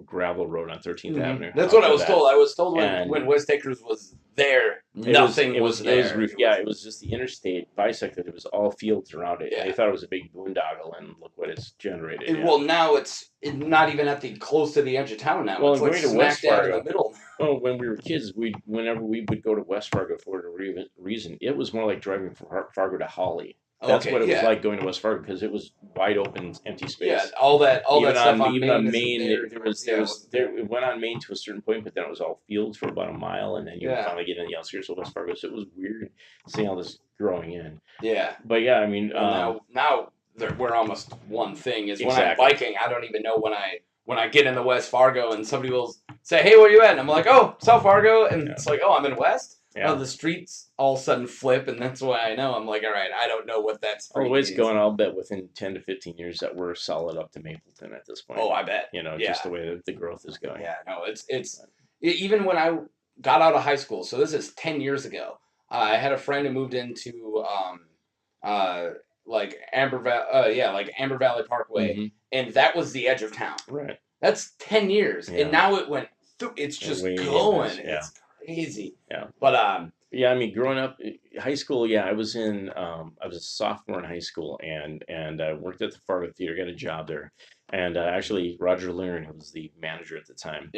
[SPEAKER 2] gravel road on 13th Avenue.
[SPEAKER 3] That's what I was told. I was told when West Acres was there, nothing was there.
[SPEAKER 2] It was just the interstate bisected. It was all fields around it. They thought it was a big boondoggle, and look what it's generated.
[SPEAKER 3] Well, now it's not even close to the edge of town now.
[SPEAKER 2] Well,
[SPEAKER 3] it's like smack dab in the middle.
[SPEAKER 2] Well, when we were kids, whenever we would go to West Fargo for whatever reason, it was more like driving from Fargo to Holly. That's what it was like going to West Fargo, because it was wide open, empty space.
[SPEAKER 3] Yeah, all that stuff on
[SPEAKER 2] Main.
[SPEAKER 3] On
[SPEAKER 2] Main, it went on Main to a certain point, but then it was all fields for about a mile, and then you would finally get in the outskirts of West Fargo. So it was weird seeing all this growing in.
[SPEAKER 3] Yeah.
[SPEAKER 2] But yeah, I mean,
[SPEAKER 3] now we're almost one thing. Is when I'm biking, I don't even know when I get into West Fargo and somebody will say, "Hey, where you at?" And I'm like, "Oh, South Fargo," and it's like, "Oh, I'm in West." Yeah. The streets all of a sudden flip, and that's why I know. I'm like, all right, I don't know what that street
[SPEAKER 2] is. It's going, I'll bet within 10 to 15 years that we're solid up to Mapleton at this point.
[SPEAKER 3] Oh, I bet.
[SPEAKER 2] Just the way that the growth is going.
[SPEAKER 3] Yeah, no, it's even when I got out of high school, so this is 10 years ago, I had a friend who moved into Amber Valley Parkway, and that was the edge of town.
[SPEAKER 2] Right.
[SPEAKER 3] That's 10 years, and now it went through, it's just going. It's crazy.
[SPEAKER 2] Yeah.
[SPEAKER 3] But
[SPEAKER 2] I mean, growing up, high school, I was I was a sophomore in high school, and I worked at the Fargo Theater, got a job there. And actually, Roger Learn, who was the manager at the time,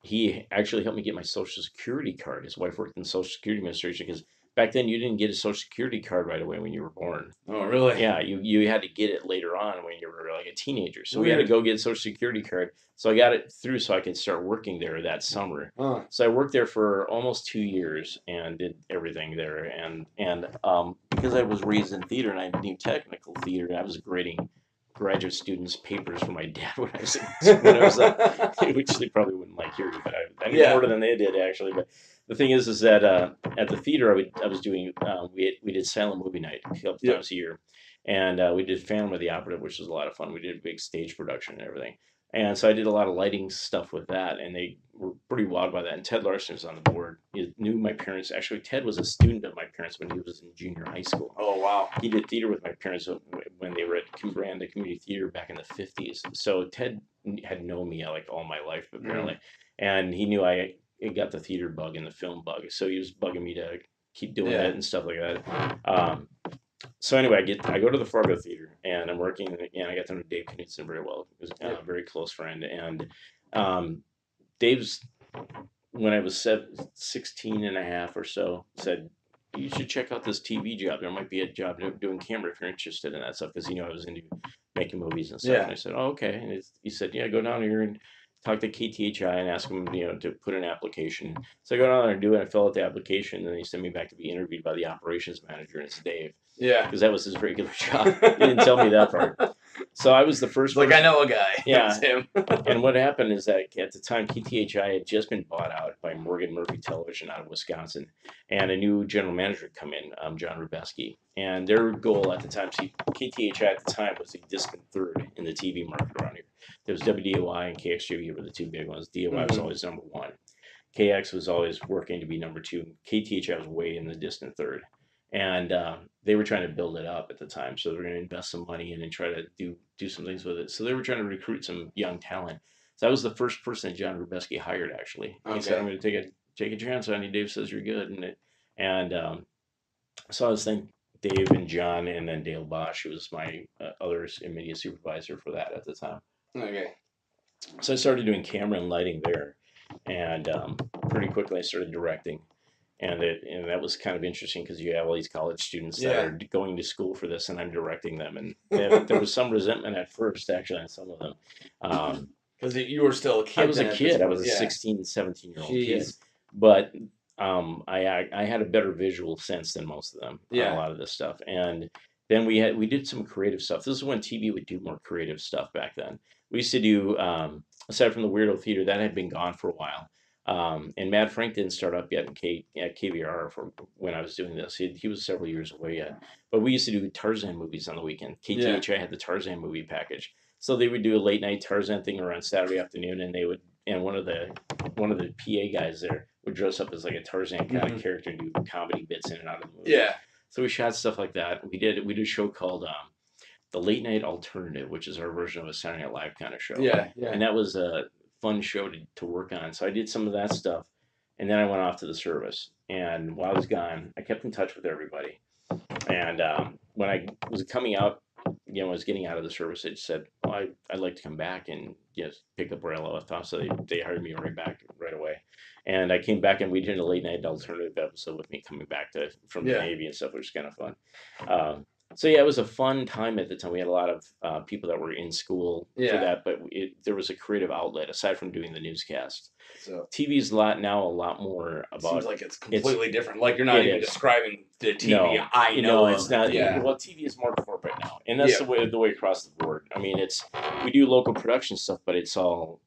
[SPEAKER 2] he actually helped me get my Social Security card. His wife worked in Social Security Administration, because back then you didn't get a Social Security card right away when you were born.
[SPEAKER 3] Oh, really?
[SPEAKER 2] Yeah, you had to get it later on when you were like a teenager. So we had to go get a Social Security card. So I got it through so I could start working there that summer. So I worked there for almost 2 years and did everything there. And because I was raised in theater and I knew technical theater, and I was grading graduate students' papers for my dad when I was which they probably wouldn't like hearing, but I knew more than they did actually. But the thing is that at the theater I was doing we did silent movie night a couple times a year, and we did Phantom of the Operative, which was a lot of fun. We did a big stage production and everything. And so I did a lot of lighting stuff with that, and they were pretty wild by that. And Ted Larson was on the board. He knew my parents. Actually, Ted was a student of my parents when he was in junior high school.
[SPEAKER 3] Oh, wow.
[SPEAKER 2] He did theater with my parents when they were at Kimbranda Community Theater back in the 50s. So Ted had known me like all my life, apparently. And he knew I got the theater bug and the film bug. So he was bugging me to keep doing it and stuff like that. So anyway, I go to the Fargo Theater, and I'm working, and I got to know Dave Knudsen very well. He was a very close friend. And Dave's, when I was 16 and a half or so, said, you should check out this TV job. There might be a job doing camera if you're interested in that stuff, because I was into making movies and stuff. And I said, oh, okay. And he said, yeah, go down here and talk to KTHI and ask them, to put an application. So I go down there and do it. I fill out the application, and then he sent me back to be interviewed by the operations manager, and it's Dave.
[SPEAKER 3] Yeah.
[SPEAKER 2] Because that was his regular job. He didn't tell me that part. So I was the first
[SPEAKER 3] like, I know a guy.
[SPEAKER 2] Yeah.
[SPEAKER 3] It's him.
[SPEAKER 2] And what happened is that at the time, KTHI had just been bought out by Morgan Murphy Television out of Wisconsin. And a new general manager had come in, John Rubeski. And their goal at the time, KTHI at the time was a distant third in the TV market around here. There was WDOI and KXJV were the two big ones. DOI was always number one. KX was always working to be number two. KTHI was way in the distant third. And they were trying to build it up at the time. So they were going to invest some money in and try to do some things with it. So they were trying to recruit some young talent. So I was the first person that John Rubeski hired, actually. He said, I'm going to take a chance on you. Dave says you're good. And so I was thinking Dave and John, and then Dale Bosch, who was my other immediate supervisor for that at the time.
[SPEAKER 3] Okay.
[SPEAKER 2] So I started doing camera and lighting there. And pretty quickly I started directing. And that was kind of interesting because you have all these college students that are going to school for this, and I'm directing them. And there was some resentment at first, actually, on some of them.
[SPEAKER 3] Because you were still a kid.
[SPEAKER 2] I was a kid. I was a 16, 17-year-old kid. But I had a better visual sense than most of them on a lot of this stuff. And then we did some creative stuff. This is when TV would do more creative stuff back then. We used to do, aside from the Weirdo Theater, that had been gone for a while. And Mad Frank didn't start up yet at KVR for when I was doing this. He was several years away yet. But we used to do Tarzan movies on the weekend. KTHI had the Tarzan movie package. So they would do a late night Tarzan thing around Saturday afternoon, and one of the PA guys there would dress up as like a Tarzan kind of character and do comedy bits in and out of the movie. Yeah. So we shot stuff like that. We did a show called The Late Night Alternative, which is our version of a Saturday Night Live kind of show. Yeah. And that was a fun show to work on. So I did some of that stuff, and then I went off to the service. And while I was gone, I kept in touch with everybody. And when I was coming out, I was getting out of the service, I said, well, I'd like to come back and pick up where I left off. So they hired me right away. And I came back, and we did a late night alternative episode with me coming back from the Navy and stuff, which was kind of fun. So it was a fun time at the time. We had a lot of people that were in school for that, but there was a creative outlet aside from doing the newscast. So TV's a lot more about.
[SPEAKER 3] Seems like it's completely different. Like you're not even describing the TV I know.
[SPEAKER 2] No, it's not. Yeah. Well, TV is more corporate now, and that's the way across the board. I mean, we do local production stuff, but it's all,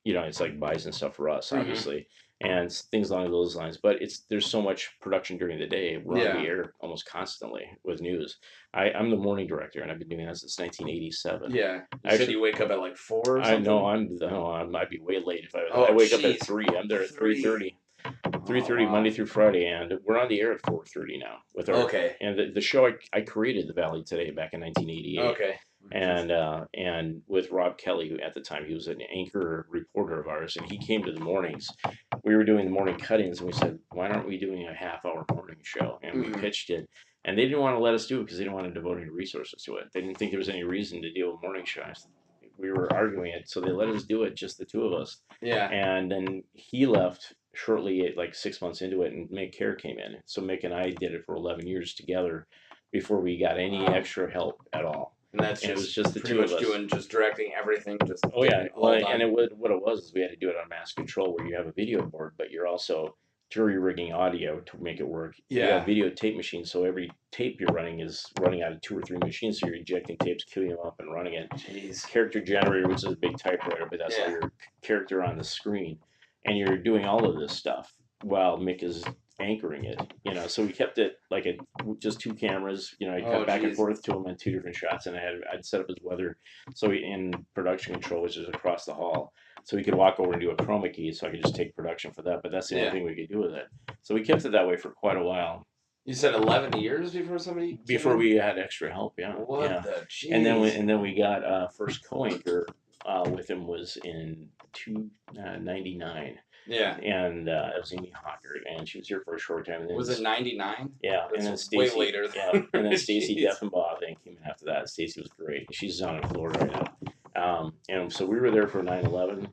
[SPEAKER 2] it's like buys and stuff for us, obviously. And things along those lines, but there's so much production during the day. We're on the air almost constantly with news. I'm the morning director, and I've been doing that since 1987. Yeah,
[SPEAKER 3] you said you wake up at like 4 or something?
[SPEAKER 2] I know I'd be way late if I wake up at 3. I'm there at 3:30. 3:30 Monday through Friday, and we're on the air at 4:30 now with our and the show I created, The Valley Today, back in 1988. Okay. And with Rob Kelly, who at the time he was an anchor reporter of ours, and he came to the mornings. We were doing the morning cut-ins, and we said, why aren't we doing a half-hour morning show? And we pitched it, and they didn't want to let us do it because they didn't want to devote any resources to it. They didn't think there was any reason to do a morning show. We were arguing it, so they let us do it, just the two of us. Yeah. And then he left shortly, like 6 months into it, and Mick Kerr came in. So Mick and I did it for 11 years together before we got any extra help at all.
[SPEAKER 3] And it was just the two of us doing, just directing everything. What
[SPEAKER 2] it was is we had to do it on mass control, where you have a video board, but you're also jury rigging audio to make it work.
[SPEAKER 3] Yeah.
[SPEAKER 2] You have video tape machines, so every tape you're running is running out of 2 or 3 machines, so you're ejecting tapes, queuing them up, and running it.
[SPEAKER 3] Jeez.
[SPEAKER 2] Character generator, which is a big typewriter, but that's all your character on the screen. And you're doing all of this stuff while Mick is anchoring it, so we kept it like just 2 cameras, I'd cut back and forth to him on 2 different shots, and I'd set up his weather, so in production control, which is across the hall, so we could walk over and do a chroma key, so I could just take production for that, but that's the only thing we could do with it. So we kept it that way for quite a while.
[SPEAKER 3] You said 11 years before
[SPEAKER 2] we had extra help,
[SPEAKER 3] What the jeez?
[SPEAKER 2] And then we got first co-anchor with him was in 1999.
[SPEAKER 3] Yeah.
[SPEAKER 2] And it was Amy Hawker, and she was here for a short time. And then
[SPEAKER 3] was it 99?
[SPEAKER 2] Yeah,
[SPEAKER 3] That's
[SPEAKER 2] and then Stacy.
[SPEAKER 3] Way later.
[SPEAKER 2] And then Stacy Deffenbaugh then came in after that. Stacy was great. She's down in Florida right now. And so we were there for 9/11.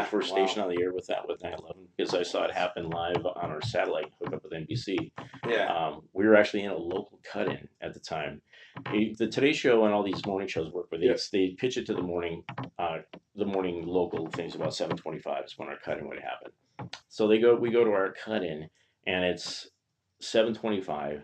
[SPEAKER 2] First station on the air with 9/11, because I saw it happen live on our satellite hookup with NBC.
[SPEAKER 3] Yeah.
[SPEAKER 2] We were actually in a local cut-in at the time. The Today Show and all these morning shows work with it. They pitch it to the morning local things about 7:25 is when our cut-in would happen. So we go to our cut-in, and it's 7:25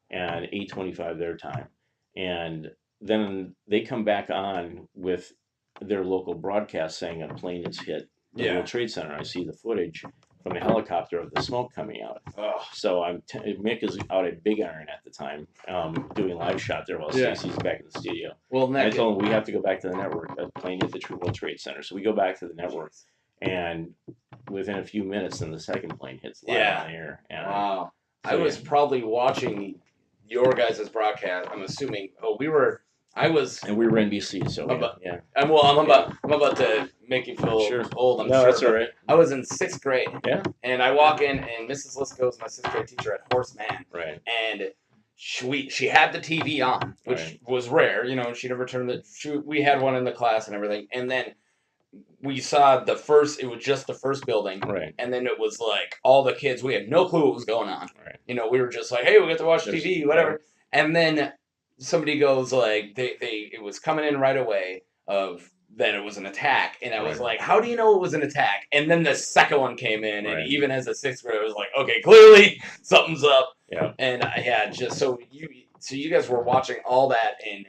[SPEAKER 2] and 8:25 their time, and then they come back on with their local broadcast saying a plane has hit the World Trade Center. I see the footage from the helicopter of the smoke coming out.
[SPEAKER 3] Oh.
[SPEAKER 2] So Mick is out at Big Iron at the time, doing live shot there while Stacy's back in the studio.
[SPEAKER 3] Well,
[SPEAKER 2] and I told him we have to go back to the network. A plane hit the World Trade Center. So we go back to the network, and within a few minutes, then the second plane hits live on the air. And,
[SPEAKER 3] wow. I was probably watching your guys' broadcast. I'm assuming. And
[SPEAKER 2] we were NBC, so
[SPEAKER 3] I'm about to make you feel old. I'm sure.
[SPEAKER 2] That's all right.
[SPEAKER 3] I was in 6th grade.
[SPEAKER 2] Yeah.
[SPEAKER 3] And I walk in, and Mrs. Lisco is my 6th grade teacher at Horseman.
[SPEAKER 2] Right.
[SPEAKER 3] And she had the TV on, which was rare, she never turned it. We had one in the class and everything, and then we saw it was just the first building,
[SPEAKER 2] right?
[SPEAKER 3] And then it was like all the kids. We had no clue what was going on,
[SPEAKER 2] right?
[SPEAKER 3] We were just like, hey, we get to watch TV, whatever. Right. And then somebody goes like, it was coming in right away then it was an attack, and I was like, how do you know it was an attack? And then the second one came in, and even as a 6th grader, I was like, okay, clearly something's up.
[SPEAKER 2] Yeah.
[SPEAKER 3] And just so you guys were watching all that, and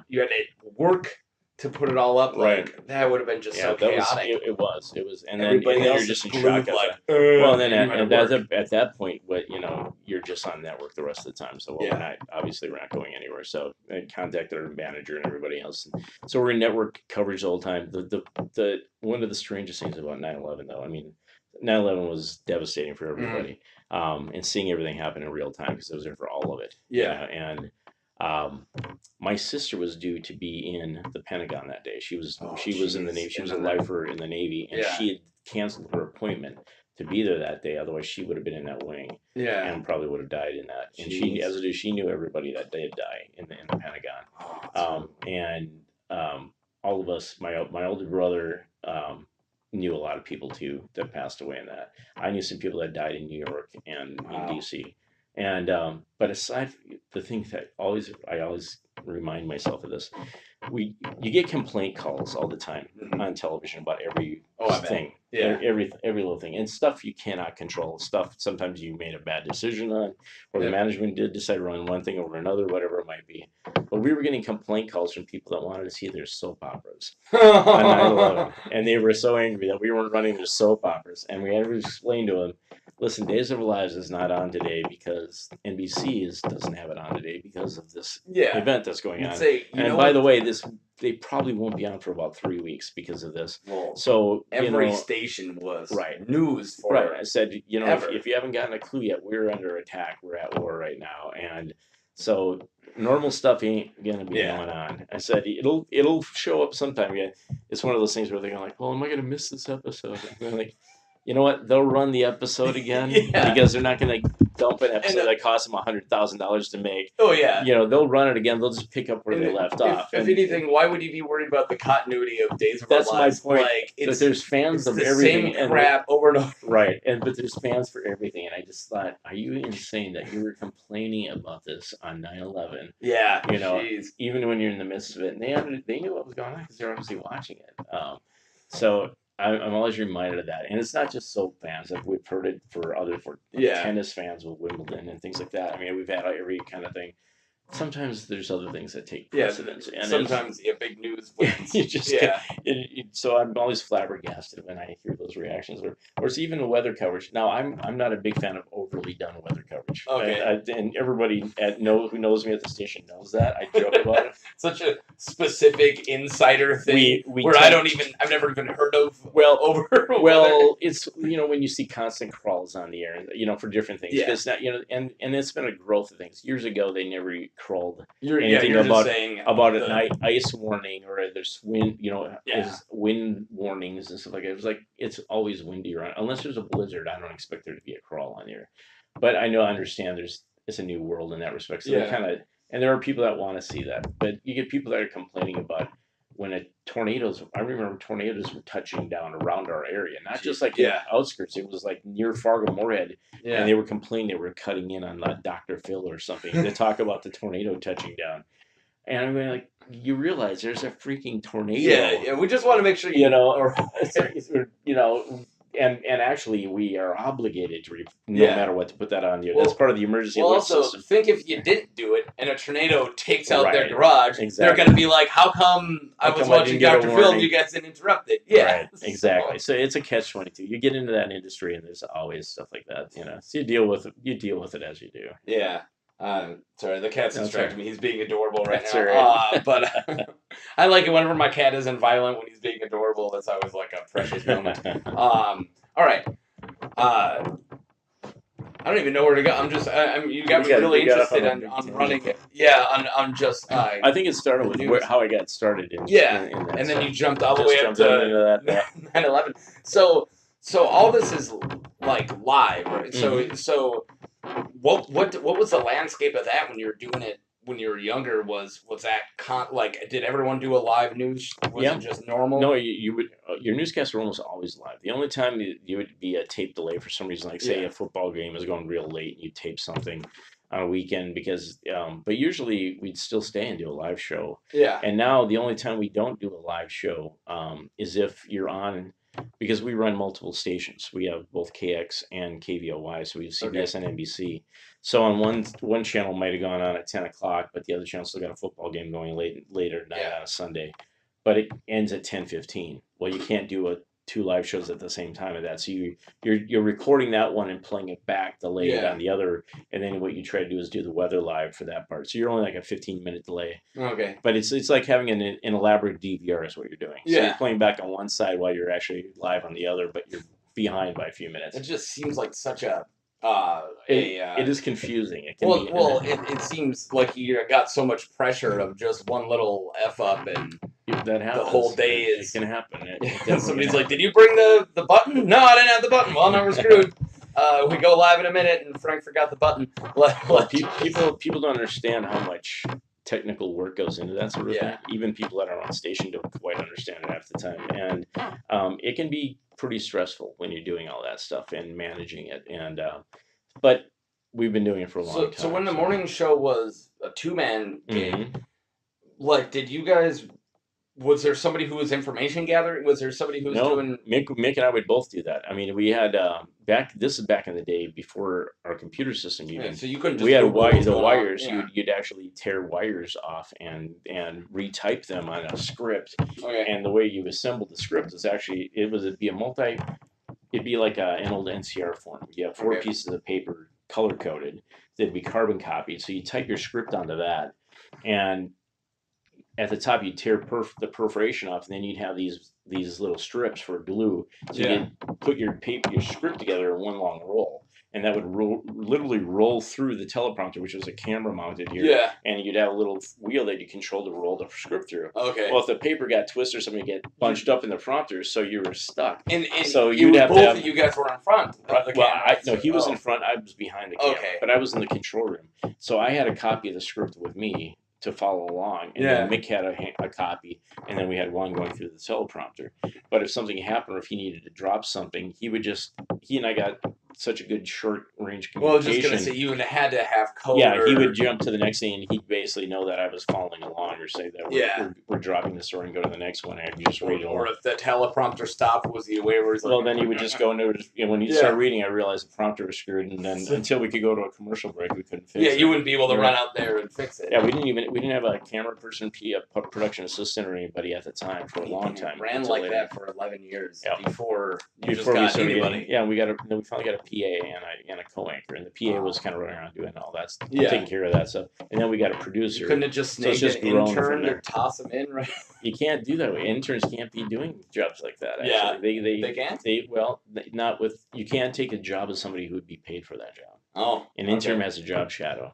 [SPEAKER 3] you had to work to put it all up. Like that would have been just so chaotic.
[SPEAKER 2] It was, and then you're just in shock. Well, then at that point, you're just on network the rest of the time. So we're not going anywhere. So I contacted our manager and everybody else. So we're in network coverage the whole time. The one of the strangest things about 9/11, though, 9/11 was devastating for everybody. And seeing everything happen in real time, because I was there for all of it. And my sister was due to be in the Pentagon that day. She was in the Navy. She was a lifer in the Navy, and she had canceled her appointment to be there that day. Otherwise, she would have been in that wing, and probably would have died in that. And she knew everybody that did die in the Pentagon. All of us, my older brother, knew a lot of people too that passed away in that. I knew some people that died in New York and in DC. And but aside from the thing that I always remind myself of this, you get complaint calls all the time on television about every thing, every little thing, and stuff you cannot control. Stuff sometimes you made a bad decision on, or the management did decide to run one thing over another, whatever it might be. But we were getting complaint calls from people that wanted to see their soap operas on 9/11, and they were so angry that we weren't running their soap operas, and we had to explain to them, listen, Days of Our Lives is not on today because NBC doesn't have it on today because of this event that's going on. And by the way, they probably won't be on for about 3 weeks because of this.
[SPEAKER 3] Well,
[SPEAKER 2] so
[SPEAKER 3] every station was news for it.
[SPEAKER 2] I said, if you haven't gotten a clue yet, we're under attack. We're at war right now, and so normal stuff ain't gonna be going on. I said it'll show up sometime. Yeah, it's one of those things where they're like, well, am I gonna miss this episode? And they're like, you know what? They'll run the episode again because they're not going to dump an episode that costs them $100,000 to make.
[SPEAKER 3] Oh yeah.
[SPEAKER 2] They'll run it again. They'll just pick up where they left off.
[SPEAKER 3] If anything, why would you be worried about the continuity of Days of Our Lives?
[SPEAKER 2] That's my point. But there's fans of everything.
[SPEAKER 3] Same crap over and over.
[SPEAKER 2] Right, but there's fans for everything, and I just thought, are you insane that you were complaining about this on 9/11?
[SPEAKER 3] Yeah.
[SPEAKER 2] Even when you're in the midst of it, and they knew what was going on because they're obviously watching it. So I'm always reminded of that, and it's not just soap fans. We've heard it for tennis fans with Wimbledon and things like that. I mean, we've had every kind of thing. Sometimes there's other things that take precedence, and
[SPEAKER 3] sometimes big news wins.
[SPEAKER 2] You just so I'm always flabbergasted when I hear those reactions, or it's even the weather coverage. Now I'm not a big fan of overly done weather coverage.
[SPEAKER 3] Okay,
[SPEAKER 2] and everybody who knows me at the station knows that. I joke about it.
[SPEAKER 3] Such a specific insider thing I've never even heard of.
[SPEAKER 2] It's when you see constant crawls on the air, for different things.
[SPEAKER 3] Yeah.
[SPEAKER 2] It's not and it's been a growth of things. Years ago, they never crawled
[SPEAKER 3] anything
[SPEAKER 2] about
[SPEAKER 3] an
[SPEAKER 2] ice warning or there's wind, there's wind warnings and stuff like that. It was like it's always windy around. Unless there's a blizzard, I don't expect there to be a crawl on the air. But I understand it's a new world in that respect. So they're kind of, and there are people that want to see that, but you get people that are complaining about when I remember tornadoes were touching down around our area, not just like in the outskirts. It was like near Fargo Moorhead, and they were complaining they were cutting in on Dr. Phil or something to talk about the tornado touching down. And I'm going like, you realize there's a freaking tornado.
[SPEAKER 3] Yeah. We just want to make sure
[SPEAKER 2] and actually we are obligated to no matter what to put that on you. That's part of the emergency alert system.
[SPEAKER 3] Think if you didn't do it and a tornado takes out their garage, they're going to be like, how come I was watching Dr. Phil and you guys didn't interrupt it? Yeah,
[SPEAKER 2] right. Exactly. So it's a catch-22. You get into that industry and there's always stuff like that. So you deal with it as you do.
[SPEAKER 3] Yeah. Sorry, the cat's distracting me. He's being adorable right now.
[SPEAKER 2] Right.
[SPEAKER 3] But I like it whenever my cat isn't violent when he's being adorable. That's always like a precious moment. All right. I don't even know where to go. You got me really interested on running it. Yeah, on just.
[SPEAKER 2] I think it started with how I got started.
[SPEAKER 3] And then you jumped all the way up to 9/11. So all this is like live, right?
[SPEAKER 2] Mm-hmm.
[SPEAKER 3] So. What was the landscape of that when you were doing it when you were younger? Was that did everyone do a live news? Was it just normal?
[SPEAKER 2] No, you would your newscasts were almost always live. The only time you would be a tape delay for some reason, like say a football game is going real late and you tape something on a weekend because but usually we'd still stay and do a live show.
[SPEAKER 3] Yeah.
[SPEAKER 2] And now the only time we don't do a live show is if you're on. Because we run multiple stations. We have both KX and KVOY, so we have CBS and NBC. So on one channel might have gone on at 10 o'clock, but the other channel still got a football game going later at night on a Sunday. But it ends at 10:15. Well, you can't do two live shows at the same time of that. So you're recording that one and playing it back, delayed on the other, and then what you try to do is do the weather live for that part. So you're only like a 15-minute delay.
[SPEAKER 3] Okay.
[SPEAKER 2] But it's like having an elaborate DVR is what you're doing. So you're playing back on one side while you're actually live on the other, but you're behind by a few minutes.
[SPEAKER 3] It just seems like such a
[SPEAKER 2] it is confusing.
[SPEAKER 3] It seems like you got so much pressure of just one little F up and
[SPEAKER 2] that happens.
[SPEAKER 3] The whole day is
[SPEAKER 2] it can happen.
[SPEAKER 3] Somebody's like, "Did you bring the button?" No, I didn't have the button. Well, now we're screwed. We go live in a minute, and Frank forgot the button.
[SPEAKER 2] People don't understand how much technical work goes into that sort of thing. Even people that are on station don't quite understand it half the time, and it can be pretty stressful when you're doing all that stuff and managing it. And but we've been doing it for a long time.
[SPEAKER 3] So when the morning show was a 2-man gig, did you guys? Was there somebody who was information gathering? Was there somebody who was doing?
[SPEAKER 2] Mick and I would both do that. I mean, we had this is back in the day before our computer system.
[SPEAKER 3] So you couldn't.
[SPEAKER 2] We had the wires. You'd actually tear wires off and retype them on a script.
[SPEAKER 3] Okay.
[SPEAKER 2] And the way you assembled the script is actually it'd be like an old NCR form. You have 4 pieces of paper color coded. They'd be carbon copied. So you type your script onto that, and at the top, you'd tear the perforation off, and then you'd have these little strips for glue. So you'd put your script together in one long roll, and that would literally roll through the teleprompter, which was a camera mounted here.
[SPEAKER 3] Yeah.
[SPEAKER 2] And you'd have a little wheel that you control to roll the script through.
[SPEAKER 3] Okay.
[SPEAKER 2] Well, if the paper got twisted or something, get bunched up in the prompter, so you were stuck.
[SPEAKER 3] And
[SPEAKER 2] so you'd have
[SPEAKER 3] both of you guys were in front of the camera.
[SPEAKER 2] No, he was in front. I was behind the camera.
[SPEAKER 3] Okay.
[SPEAKER 2] But I was in the control room. So I had a copy of the script with me to follow along, and then Mick had a copy, and then we had one going through the teleprompter. But if something happened, or if he needed to drop something, he and I got such a good short range communication.
[SPEAKER 3] Well, I was just gonna say you had to have code.
[SPEAKER 2] Yeah, he would jump to the next thing, and he'd basically know that I was following along, or say that we're dropping this or and go to the next one, and I'd just read
[SPEAKER 3] or if the teleprompter stopped, was he away? Where he's like,
[SPEAKER 2] well, then he would just go into it. When he started reading, I realized the prompter was screwed, and then until we could go to a commercial break, we couldn't fix it.
[SPEAKER 3] Yeah, you wouldn't be able to run out there and fix it.
[SPEAKER 2] Yeah, we didn't have a camera person, a production assistant, or anybody at the time for a long time.
[SPEAKER 3] Ran like that for 11 years before you just
[SPEAKER 2] we
[SPEAKER 3] got
[SPEAKER 2] started
[SPEAKER 3] anybody.
[SPEAKER 2] We finally got a PA and a co-anchor, and the PA was kind of running around doing all that, taking care of that stuff, and then we got a producer.
[SPEAKER 3] You couldn't have just snagged an intern to toss them in, right?
[SPEAKER 2] You can't do that way. Interns can't be doing jobs like that. Actually.
[SPEAKER 3] They can't.
[SPEAKER 2] Not with. You can't take a job as somebody who would be paid for that job.
[SPEAKER 3] Oh,
[SPEAKER 2] an intern has a job shadow.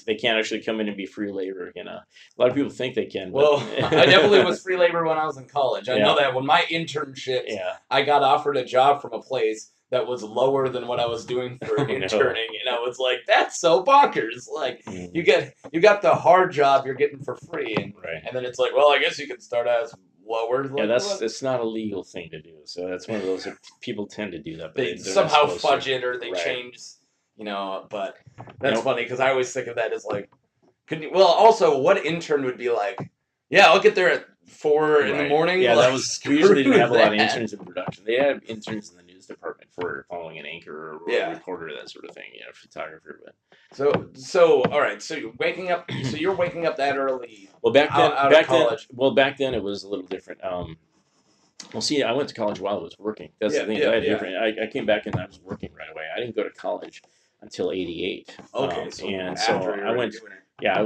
[SPEAKER 2] They can't actually come in and be free labor. A lot of people think they can.
[SPEAKER 3] Well, I definitely was free labor when I was in college. I know that when my internships, I got offered a job from a place that was lower than what I was doing for interning, and I was like, "That's so bonkers!" Like, you got the hard job you're getting for free, and then it's like, well, I guess you can start as lower. Like,
[SPEAKER 2] that's not a legal thing to do. So that's one of those that people tend to do that. But
[SPEAKER 3] they somehow fudge it or they change. But that's funny because I always think of that as like, also, what intern would be like? Yeah, I'll get there at 4 in the morning.
[SPEAKER 2] Yeah,
[SPEAKER 3] like,
[SPEAKER 2] that was. We usually didn't have a lot of interns in production. They had interns in the news department for following an anchor or a reporter, that sort of thing. Photographer. But
[SPEAKER 3] so all right. So you're waking up. So you're waking up that early.
[SPEAKER 2] Well, back then it was a little different. Well, see, I went to college while I was working. That's the thing. I came back and I was working right away. I didn't go to college until '88.
[SPEAKER 3] Okay,
[SPEAKER 2] and so I went. Yeah,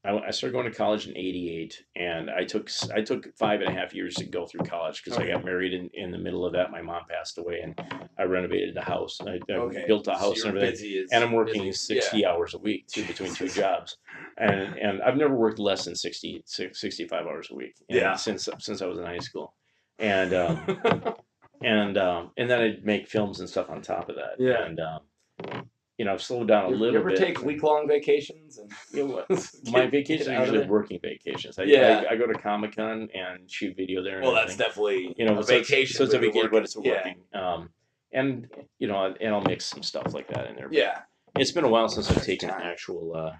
[SPEAKER 2] I started going to college in '88, and I took 5.5 years to go through college because I got married in the middle of that. My mom passed away, and I renovated the house. I built a house and everything, and I'm working 60 hours a week between two jobs, and I've never worked less than 65 hours a week. Since I was in high school, and then I'd make films and stuff on top of that. Yeah. And I've slowed down a little bit.
[SPEAKER 3] You ever take week-long vacations? And
[SPEAKER 2] my vacations are usually working vacations. I go to comiccon and shoot video there.
[SPEAKER 3] Well, that's definitely a vacation.
[SPEAKER 2] So it's a vacation, but it's working. And I'll mix some stuff like that in there.
[SPEAKER 3] Yeah.
[SPEAKER 2] It's been a while since I've taken actual.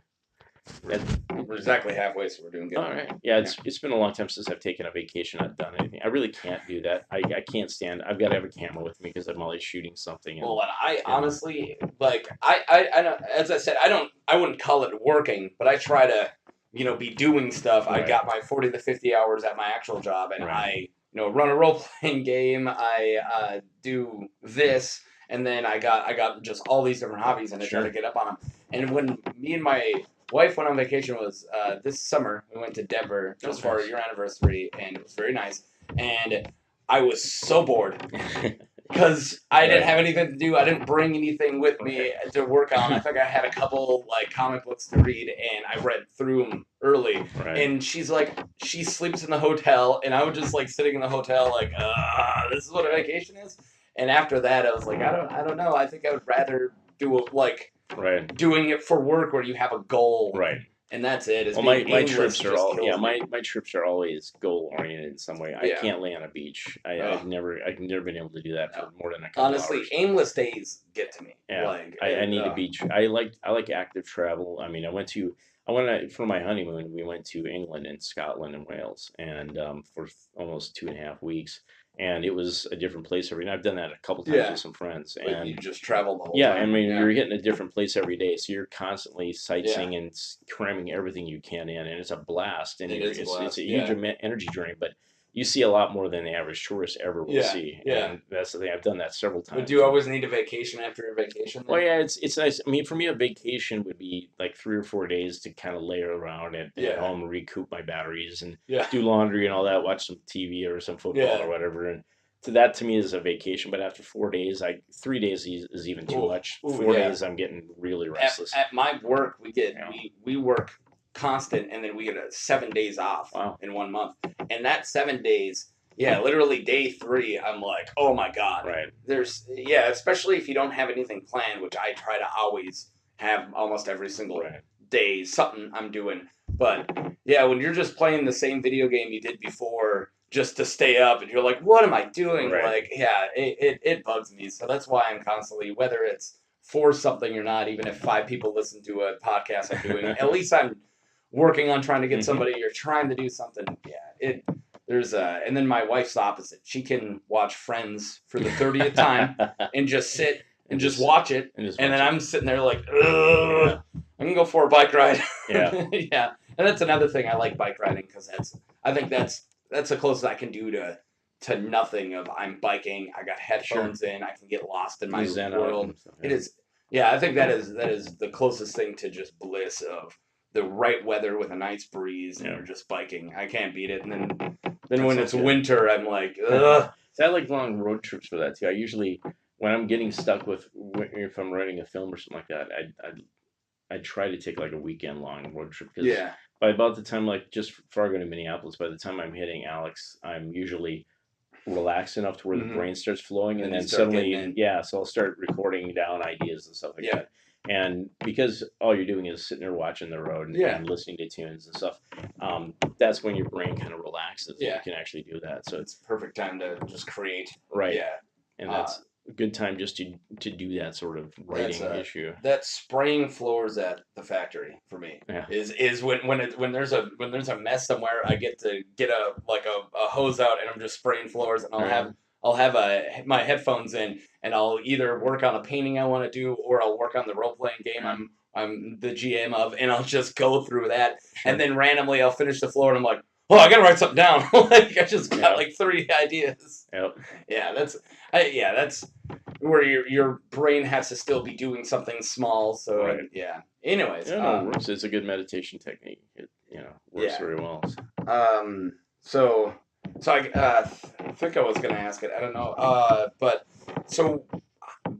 [SPEAKER 3] We're exactly halfway, so we're doing good.
[SPEAKER 2] All right. Yeah, it's been a long time since I've taken a vacation. I've done anything. I really can't do that. I can't stand. I've got to have a camera with me because I'm always shooting something. And
[SPEAKER 3] honestly, like I don't, as I said, I wouldn't call it working, but I try to be doing stuff. Right. I got my 40 to 50 hours at my actual job, and I run a role playing game. I do this. And then I got just all these different hobbies, and I try to get up on them. And when me and my wife went on vacation was this summer. We went to Denver just for your anniversary, and it was very nice. And I was so bored because I didn't have anything to do. I didn't bring anything with me to work on. I think I had a couple comic books to read, and I read through them early. Right. And she's like, she sleeps in the hotel, and I was just sitting in the hotel this is what a vacation is. And after that, I was like, I don't know. I think I would rather do doing it for work where you have a goal.
[SPEAKER 2] Right.
[SPEAKER 3] And that's it.
[SPEAKER 2] Well, my trips are all my trips are always goal oriented in some way. I can't lay on a beach. I've never been able to do that for more than a couple hours.
[SPEAKER 3] Honestly, aimless days get to me.
[SPEAKER 2] Yeah. I need a beach. I like active travel. I mean, for my honeymoon, we went to England and Scotland and Wales, and for almost 2.5 weeks. And it was a different place every night. I've done that a couple times with some friends. And
[SPEAKER 3] you just travel the whole time.
[SPEAKER 2] Yeah, I mean, you're hitting a different place every day. So you're constantly sightseeing and cramming everything you can in. And it's a blast. And it's a huge energy drain. But you see a lot more than the average tourist ever will see. Yeah. And that's the thing. I've done that several times.
[SPEAKER 3] But do you always need a vacation after a vacation?
[SPEAKER 2] Well, yeah, it's nice. I mean, for me, a vacation would be 3 or 4 days to kind of lay around at home, recoup my batteries, and do laundry and all that, watch some TV or some football or whatever. And that to me is a vacation. But after 4 days, 3 days is even too much. 4 days, I'm getting really restless.
[SPEAKER 3] At my work, we work constant, and then we get 7 days off in 1 month. And that 7 days, literally day 3, I'm like, oh my God.
[SPEAKER 2] Right.
[SPEAKER 3] Especially if you don't have anything planned, which I try to always have almost every single day, something I'm doing. But when you're just playing the same video game you did before, just to stay up, and you're like, what am I doing?
[SPEAKER 2] Right.
[SPEAKER 3] Like, yeah, it bugs me. So that's why I'm constantly, whether it's for something or not, even if 5 people listen to a podcast I'm doing, at least I'm working on trying to get somebody or trying to do something. Yeah, and then my wife's the opposite. She can watch Friends for the 30th time and just sit and just watch it. And then I'm sitting there like, ugh, I'm gonna go for a bike ride.
[SPEAKER 2] Yeah.
[SPEAKER 3] Yeah. And that's another thing I like bike riding, because I think that's the closest I can do to nothing of I'm biking. I got headphones in. I can get lost in my world. It is. Yeah, I think that is the closest thing to just bliss of the right weather with a nice breeze, and you're just biking. I can't beat it. And then when it's winter, I'm like, ugh.
[SPEAKER 2] So I like long road trips for that too. I usually, when I'm getting stuck with, if I'm writing a film or something like that, I try to take like a weekend long road trip, because by about the time, like just Fargo to Minneapolis, by the time I'm hitting Alex, I'm usually relaxed enough to where the brain starts flowing, and then suddenly, so I'll start recording down ideas and stuff like that. And because all you're doing is sitting there watching the road and listening to tunes and stuff, that's when your brain kind of relaxes. Yeah. You can actually do that. So
[SPEAKER 3] it's perfect time to just create.
[SPEAKER 2] Right. Yeah. And that's a good time just to do that sort of writing issue.
[SPEAKER 3] That spraying floors at the factory for me is when there's a mess somewhere, I get to get a hose out and I'm just spraying floors, and I'll have my headphones in, and I'll either work on a painting I want to do, or I'll work on the role playing game I'm the GM of, and I'll just go through that, and then randomly I'll finish the floor, and I'm like, oh, I gotta write something down. Like I just got like 3 ideas.
[SPEAKER 2] Yep.
[SPEAKER 3] Yeah, that's where your brain has to still be doing something small. So Anyways,
[SPEAKER 2] it works. It's a good meditation technique. It works very well.
[SPEAKER 3] So I think I was gonna ask it. I don't know. But so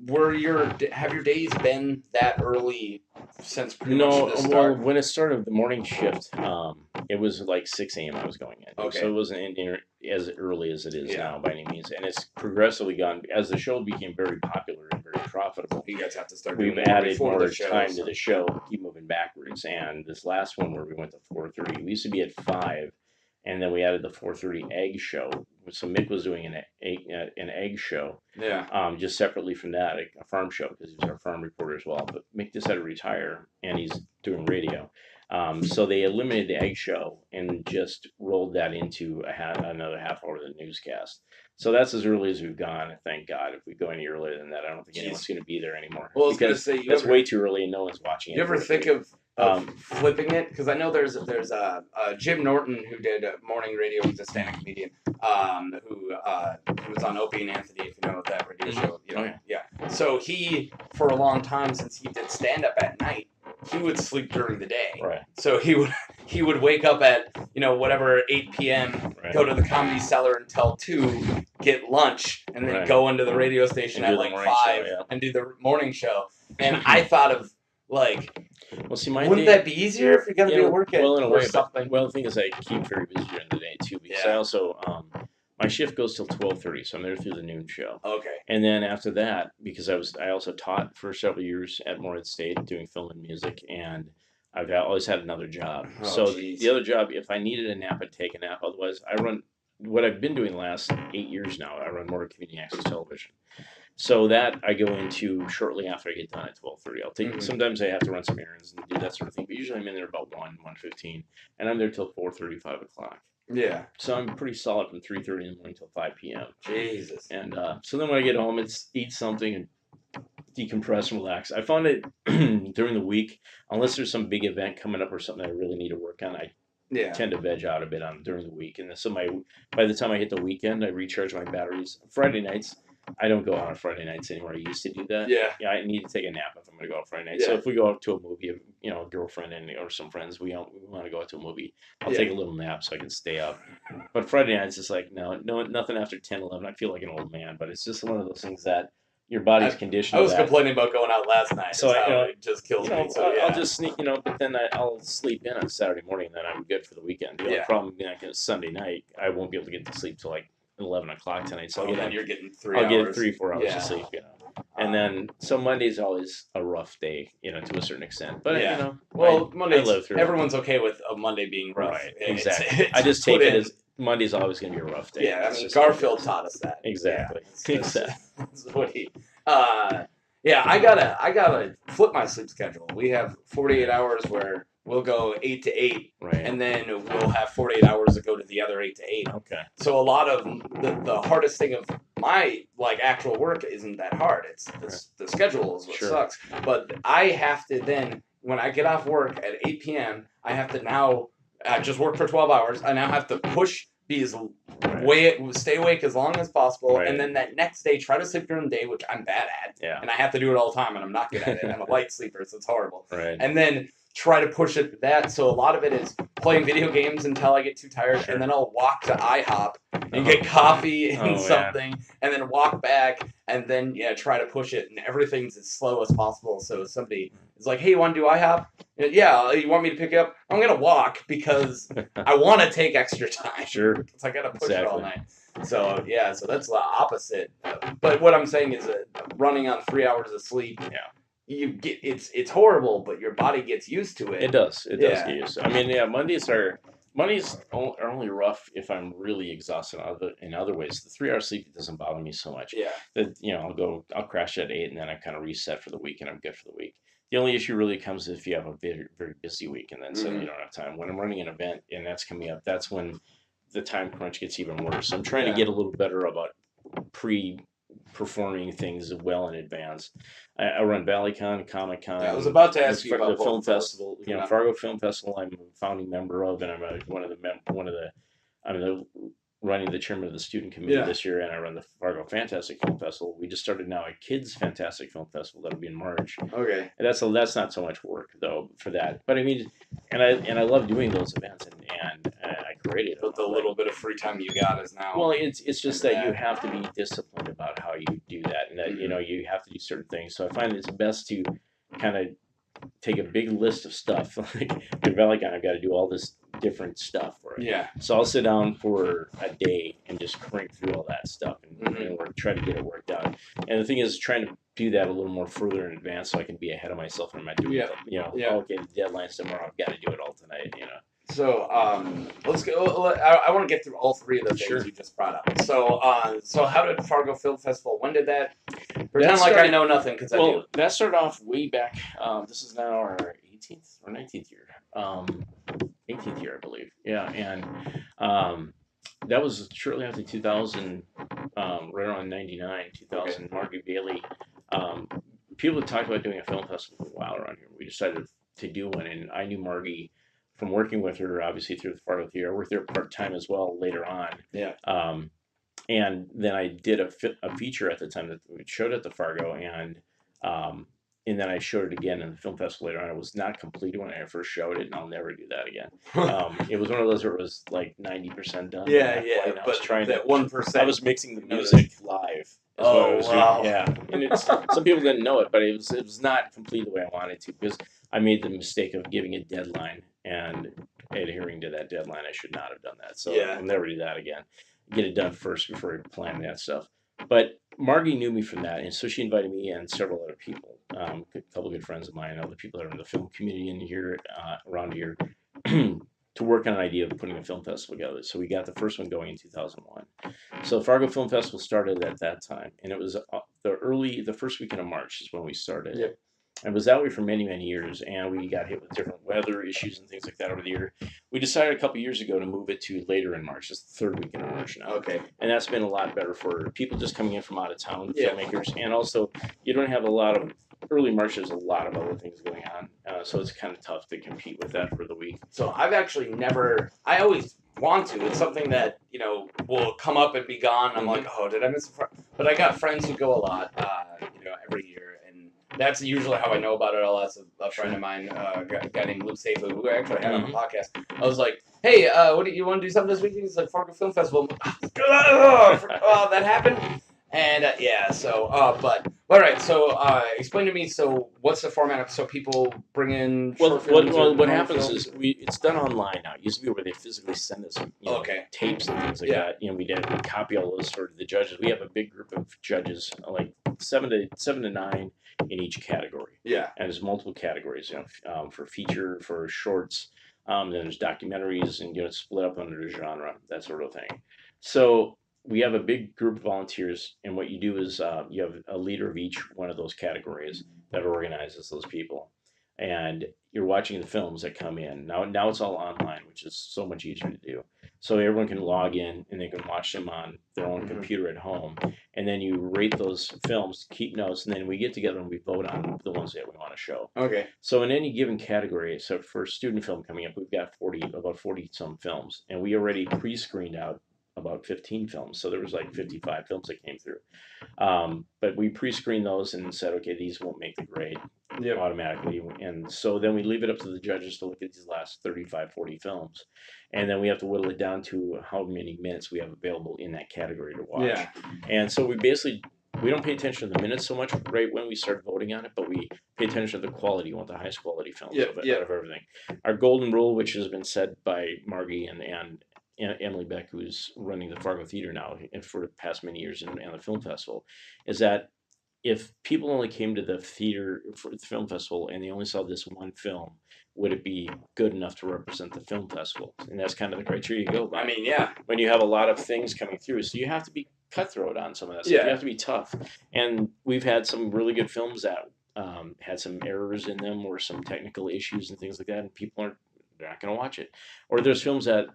[SPEAKER 3] have your days been that early since pretty much the start?
[SPEAKER 2] Well, when it started, the morning shift, it was like 6 a.m. I was going in. Okay. So it wasn't in as early as it is now by any means. And it's progressively gone, as the show became very popular and very profitable.
[SPEAKER 3] You guys have to start
[SPEAKER 2] We've added more time to the show, keep moving backwards. And this last one where we went to 4:30, we used to be at 5. And then we added the 4:30 egg show. So Mick was doing an egg show, just separately from that, a farm show, because he was our farm reporter as well. But Mick decided to retire, and he's doing radio. So they eliminated the egg show and just rolled that into another half hour of the newscast. So that's as early as we've gone. Thank God. If we go any earlier than that, I don't think anyone's going to be there anymore.
[SPEAKER 3] Well, I was going to say,
[SPEAKER 2] that's way too early, and no one's watching it.
[SPEAKER 3] You ever think of flipping it? Because I know there's a Jim Norton who did morning radio. He's a stand-up comedian who was on Opie and Anthony, if you know that radio show. You know, So he, for a long time, since he did stand-up at night, he would sleep during the day.
[SPEAKER 2] Right.
[SPEAKER 3] So he would wake up at 8 p.m. Go to the Comedy Cellar until 2, get lunch, and then go into the radio station at like 5 and do the morning show. And I thought of like, wouldn't that be easier if you're gonna be at work at something?
[SPEAKER 2] Well, the thing is, I keep very busy during the day too, because I also my shift goes till 12:30, so I'm there through the noon show.
[SPEAKER 3] Okay.
[SPEAKER 2] And then after that, because I also taught for several years at Morehead State doing film and music, and I've always had another job. The other job, if I needed a nap, I'd take a nap. Otherwise, I run what I've been doing the last 8 years now. I run Morehead Community Access Television. So that I go into shortly after I get done at 12:30. I'll take sometimes I have to run some errands and do that sort of thing, but usually I'm in there about 1:15, and I'm there till 4:30, 5 o'clock.
[SPEAKER 3] Yeah.
[SPEAKER 2] So I'm pretty solid from 3:30 in the morning till 5 p.m.
[SPEAKER 3] Jesus.
[SPEAKER 2] And so then when I get home, it's eat something and decompress and relax. I found it during the week, unless there's some big event coming up or something I really need to work on, I tend to veg out a bit on during the week. And so by the time I hit the weekend, I recharge my batteries. Friday nights, I don't go out on Friday nights anymore. I used to do that. Yeah, I need to take a nap if I'm going to go out Friday night. Yeah. So if we go out to a movie, a girlfriend or some friends, we want to go out to a movie, I'll take a little nap so I can stay up. But Friday nights, it's like, no, nothing after 10, 11. I feel like an old man, but it's just one of those things that your body's conditioned.
[SPEAKER 3] I was complaining about going out last night. So it just kills me. So
[SPEAKER 2] I'll just sneak, but then I'll sleep in on Saturday morning, and then I'm good for the weekend. The only problem being like Sunday night, I won't be able to get to sleep till like 11 o'clock tonight, so
[SPEAKER 3] you're getting 3 hours.
[SPEAKER 2] I'll get 3-4 hours of sleep, and then so Monday's always a rough day, to a certain extent. But
[SPEAKER 3] Mondays, everyone's okay with a Monday being rough.
[SPEAKER 2] Right, exactly. I just take it as Monday's always going to be a rough day.
[SPEAKER 3] Yeah, I mean, Garfield taught us that.
[SPEAKER 2] Exactly.
[SPEAKER 3] Yeah, that's what he. Yeah, I gotta flip my sleep schedule. We have 48 hours where we'll go 8 to 8,
[SPEAKER 2] Right.
[SPEAKER 3] and then we'll have 48 hours to go to the other 8 to 8.
[SPEAKER 2] Okay.
[SPEAKER 3] So a lot of the hardest thing of my actual work isn't that hard. It's the schedule is what sucks. But I have to then, when I get off work at 8 p.m., I have to now just work for 12 hours. I now have to stay awake as long as possible, and then that next day try to sleep during the day, which I'm bad at, and I have to do it all the time, and I'm not good at it. I'm a light sleeper, so it's horrible.
[SPEAKER 2] Right.
[SPEAKER 3] And then try to push it that. So a lot of it is playing video games until I get too tired, and then I'll walk to IHOP and get coffee and something, and then walk back, and then try to push it, and everything's as slow as possible. So somebody is like, "Hey, you want to do IHOP?" Yeah, you want me to pick you up? I'm gonna walk because I want to take extra time.
[SPEAKER 2] Sure.
[SPEAKER 3] Because I gotta push it all night. So so that's the opposite. But what I'm saying is that running on 3 hours of sleep.
[SPEAKER 2] Yeah.
[SPEAKER 3] You get it's horrible, but your body gets used to it.
[SPEAKER 2] It does. It does get used to it. I mean, Mondays are only rough if I'm really exhausted in other ways. The 3 hour sleep doesn't bother me so much.
[SPEAKER 3] Yeah.
[SPEAKER 2] That I'll crash at 8 and then I kind of reset for the week and I'm good for the week. The only issue really comes if you have a very, very busy week and then suddenly you don't have time. When I'm running an event and that's coming up, that's when the time crunch gets even worse. So I'm trying to get a little better about performing things well in advance. I run ValleyCon, comiccon.
[SPEAKER 3] I was about to ask you about
[SPEAKER 2] the film festival. Fargo Film Festival. I'm a founding member of, and I'm running the chairman of the student committee this year, and I run the Fargo Fantastic Film Festival. We just started now a kids Fantastic Film Festival that'll be in March.
[SPEAKER 3] Okay.
[SPEAKER 2] And that's not so much work though for that, but I mean, and I love doing those events, and I created it.
[SPEAKER 3] But the little bit of free time you got is now.
[SPEAKER 2] Well, it's just that you have to be disciplined about how you do that, and that you have to do certain things. So I find it's best to kind of take a big list of stuff. Like in ValleyCon, I've got to do all this different stuff. Right?
[SPEAKER 3] Yeah.
[SPEAKER 2] So I'll sit down for a day and just crank through all that stuff and try to get it worked out. And the thing is, trying to do that a little more further in advance so I can be ahead of myself and I'm not doing it. Okay, the deadline's tomorrow. I've got to do it all tonight.
[SPEAKER 3] So let's go. I want to get through all three of the things you just brought up. So how did Fargo Film Festival? When did that? Pretend like I know nothing because I do.
[SPEAKER 2] That started off way back. This is now our 18th or 19th year. 18th year, I believe. Yeah, and that was shortly after 2000, right around 99, 2000. Okay. Margie Bailey. People had talked about doing a film festival for a while around here. We decided to do one, and I knew Margie from working with her, obviously through the Fargo Theater. I worked there part-time as well later on.
[SPEAKER 3] Yeah.
[SPEAKER 2] And then I did a feature at the time that we showed at the Fargo, and then I showed it again in the film festival later on. It was not completed when I first showed it, and I'll never do that again. It was one of those where it was like 90% done.
[SPEAKER 3] Yeah.
[SPEAKER 2] I was trying
[SPEAKER 3] that 1%.
[SPEAKER 2] I was mixing the music live.
[SPEAKER 3] Wow.
[SPEAKER 2] Yeah. And some people didn't know it, but it was not complete the way I wanted to because I made the mistake of giving a deadline and adhering to that deadline. I should not have done that. So I'll never do that again. Get it done first before I plan that stuff. But Margie knew me from that, and so she invited me and several other people, a couple of good friends of mine, other people that are in the film community in here, around here, to work on an idea of putting a film festival together. So we got the first one going in 2001. So Fargo Film Festival started at that time, and it was the first weekend of March is when we started.
[SPEAKER 3] Yep.
[SPEAKER 2] It was that way for many, many years, and we got hit with different weather issues and things like that over the year. We decided a couple of years ago to move it to later in March. It's the third weekend of March now.
[SPEAKER 3] Okay.
[SPEAKER 2] And that's been a lot better for people just coming in from out of town, filmmakers, and also you don't have a lot of early March. There's a lot of other things going on, so it's kind of tough to compete with that for the week.
[SPEAKER 3] So I've actually never. I always want to. It's something that will come up and be gone. I'm like, oh, did I miss a? But I got friends who go a lot, every year. That's usually how I know about it. I'll ask a friend of mine, a guy named Luke Safu, who I actually had on the podcast. I was like, hey, what do you want to do something this weekend? He's like, Fargo Film Festival. That happened? And but all right. So explain to me. So what's the format? So people bring in.
[SPEAKER 2] What happens is it's done online now. It used to be where they physically send us tapes and things like that. We copy all those for the judges. We have a big group of judges, like 7 to 9 in each category.
[SPEAKER 3] Yeah.
[SPEAKER 2] And there's multiple categories. For feature, for shorts. Then there's documentaries, and it's split up under the genre, that sort of thing. So we have a big group of volunteers, and what you do is you have a leader of each one of those categories that organizes those people, and you're watching the films that come in. Now it's all online, which is so much easier to do. So everyone can log in and they can watch them on their own computer at home, and then you rate those films, keep notes, and then we get together and we vote on the ones that we want to show.
[SPEAKER 3] Okay.
[SPEAKER 2] So in any given category, so for student film coming up, we've got about 40 some films, and we already pre-screened out about 15 films. So there was like 55 films that came through. But we pre-screened those and said, okay, these won't make the grade automatically. And so then we leave it up to the judges to look at these last 35, 40 films. And then we have to whittle it down to how many minutes we have available in that category to watch.
[SPEAKER 3] Yeah.
[SPEAKER 2] And so we don't pay attention to the minutes so much right when we start voting on it, but we pay attention to the quality. You want the highest quality films out of everything. Our golden rule, which has been set by Margie and Emily Beck, who's running the Fargo Theater now and for the past many years and the film festival, is that if people only came to the theater for the film festival and they only saw this one film, would it be good enough to represent the film festival? And that's kind of the criteria you go by.
[SPEAKER 3] I mean, yeah.
[SPEAKER 2] When you have a lot of things coming through, so you have to be cutthroat on some of that stuff.
[SPEAKER 3] Yeah.
[SPEAKER 2] You have to be tough. And we've had some really good films that had some errors in them or some technical issues and things like that, and they're not going to watch it. Or there's films that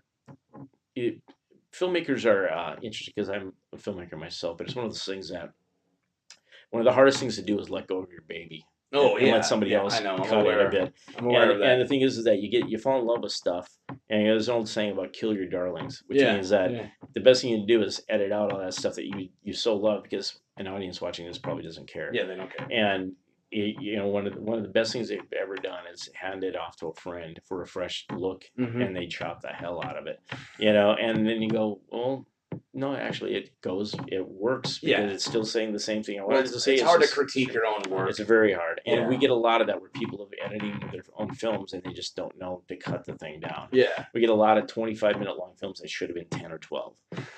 [SPEAKER 2] filmmakers are interesting, because I'm a filmmaker myself, but it's one of those things that one of the hardest things to do is let go of your baby. And let somebody else cut it a bit. And the thing is that you fall in love with stuff, and there's an old saying about kill your darlings, which means that the best thing you can do is edit out all that stuff that you so love, because an audience watching this probably doesn't care.
[SPEAKER 3] Yeah, they don't care.
[SPEAKER 2] And one of the best things they've ever done is hand it off to a friend for a fresh look, and they chop the hell out of it, and then you go, well, no, actually it works, because it's still saying the same thing I wanted to say.
[SPEAKER 3] It's hard to critique your own work.
[SPEAKER 2] It's very hard, and we get a lot of that where people are editing their own films and they just don't know to cut the thing down. We get a lot of 25-minute long films that should have been 10 or 12,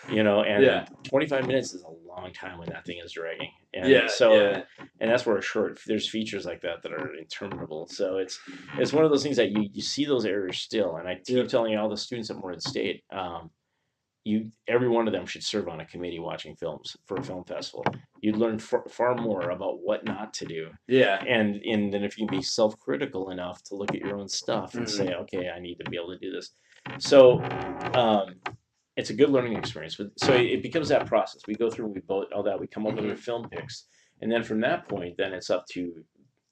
[SPEAKER 2] and 25 minutes is a long time when that thing is dragging. And and that's where there's features like that are interminable. So it's one of those things that you see those errors still, and I keep telling all the students at Morehead State, every one of them should serve on a committee watching films for a film festival. You'd learn far more about what not to do. And then if you can be self-critical enough to look at your own stuff and say, okay, I need to be able to do this. So it's a good learning experience. So it becomes that process. We go through and we vote all that. We come up with our film picks. And then from that point, then it's up to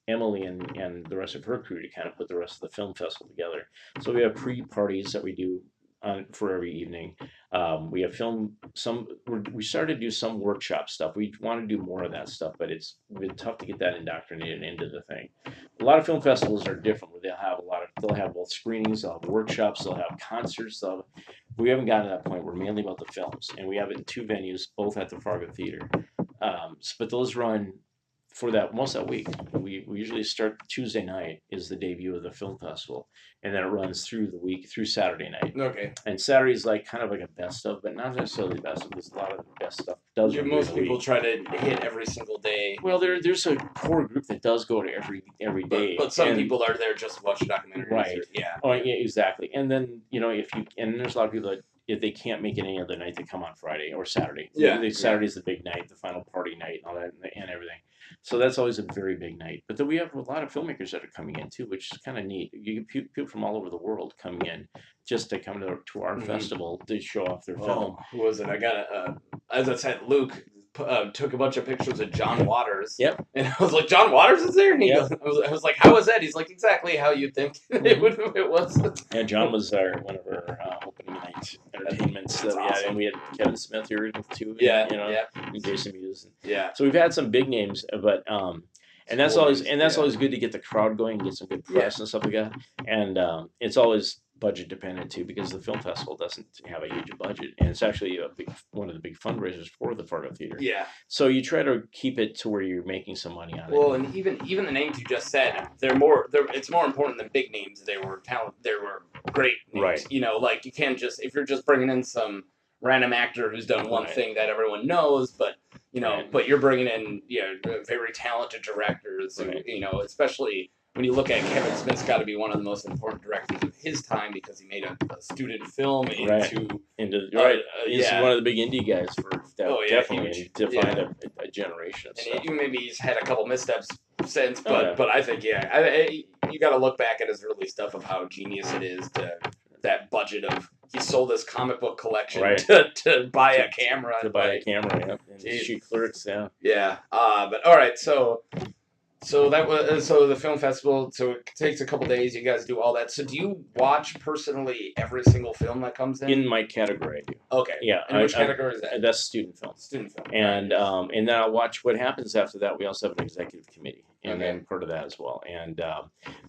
[SPEAKER 2] Emily and the rest of her crew to kind of put the rest of the film festival together. So we have pre-parties that we do for every evening. We have we started to do some workshop stuff. We want to do more of that stuff, but it's been tough to get that indoctrinated into the thing. A lot of film festivals are different, where they'll have both screenings, they'll have workshops, they'll have concerts. We haven't gotten to that point. We're mainly about the films, and we have it in 2 venues, both at the Fargo Theater. But those run for most that week. We usually start Tuesday night is the debut of the film festival, and then it runs through the week through Saturday night.
[SPEAKER 3] Okay.
[SPEAKER 2] And Saturday is kind of like a best of, but not necessarily best of, because a lot of the best stuff does.
[SPEAKER 3] Most people try to hit every single day.
[SPEAKER 2] Well, there's a core group that does go to every day.
[SPEAKER 3] But some people are there just to watch documentaries.
[SPEAKER 2] Right.
[SPEAKER 3] Yeah.
[SPEAKER 2] Oh, yeah, exactly. And then and there's a lot of people that, if they can't make it any other night, they come on Friday or Saturday. Saturday's the big night, the final party night, and all that, and everything. So that's always a very big night. But then we have a lot of filmmakers that are coming in too, which is kind of neat. You get people from all over the world coming in just to come to our festival to show off their film.
[SPEAKER 3] Who was it? I got as I said, Luke took a bunch of pictures of John Waters.
[SPEAKER 2] Yep.
[SPEAKER 3] And I was like, John Waters is there? And he goes, I was like, how was that? He's like, exactly how you'd think it was.
[SPEAKER 2] Yeah, John was one of our opening night entertainments that we had, and we had Kevin Smith here too. And Jason Mewes. So we've had some big names, but and that's always good to get the crowd going, get some good press and stuff like that. And it's always budget dependent too, because the film festival doesn't have a huge budget, and it's actually one of the big fundraisers for the Fargo Theater. So you try to keep it to where you're making some money on it.
[SPEAKER 3] Well, and even the names you just said, it's more important than big names. They were great names.
[SPEAKER 2] Right.
[SPEAKER 3] Like you can't just, if you're just bringing in some random actor who's done one thing that everyone knows, but but you're bringing in very talented directors, who, especially when you look at Kevin Smith's got to be one of the most important directors of his time because he made a student film into
[SPEAKER 2] He's one of the big indie guys for that. Definitely
[SPEAKER 3] huge.
[SPEAKER 2] Defined a generation.
[SPEAKER 3] And
[SPEAKER 2] So.
[SPEAKER 3] maybe he's had a couple missteps since, but I think you got to look back at his early stuff of how genius it is to that budget of he sold his comic book collection to buy a camera.
[SPEAKER 2] To buy a camera, and shoot Clerks,
[SPEAKER 3] Yeah. But all right, so the film festival. So it takes a couple days. You guys do all that. So do you watch personally every single film that comes in?
[SPEAKER 2] In my category, I do.
[SPEAKER 3] Okay.
[SPEAKER 2] Yeah.
[SPEAKER 3] And which category is that?
[SPEAKER 2] That's student film.
[SPEAKER 3] Student film.
[SPEAKER 2] And then I'll watch what happens after that. We also have an executive committee, and then part of that as well. And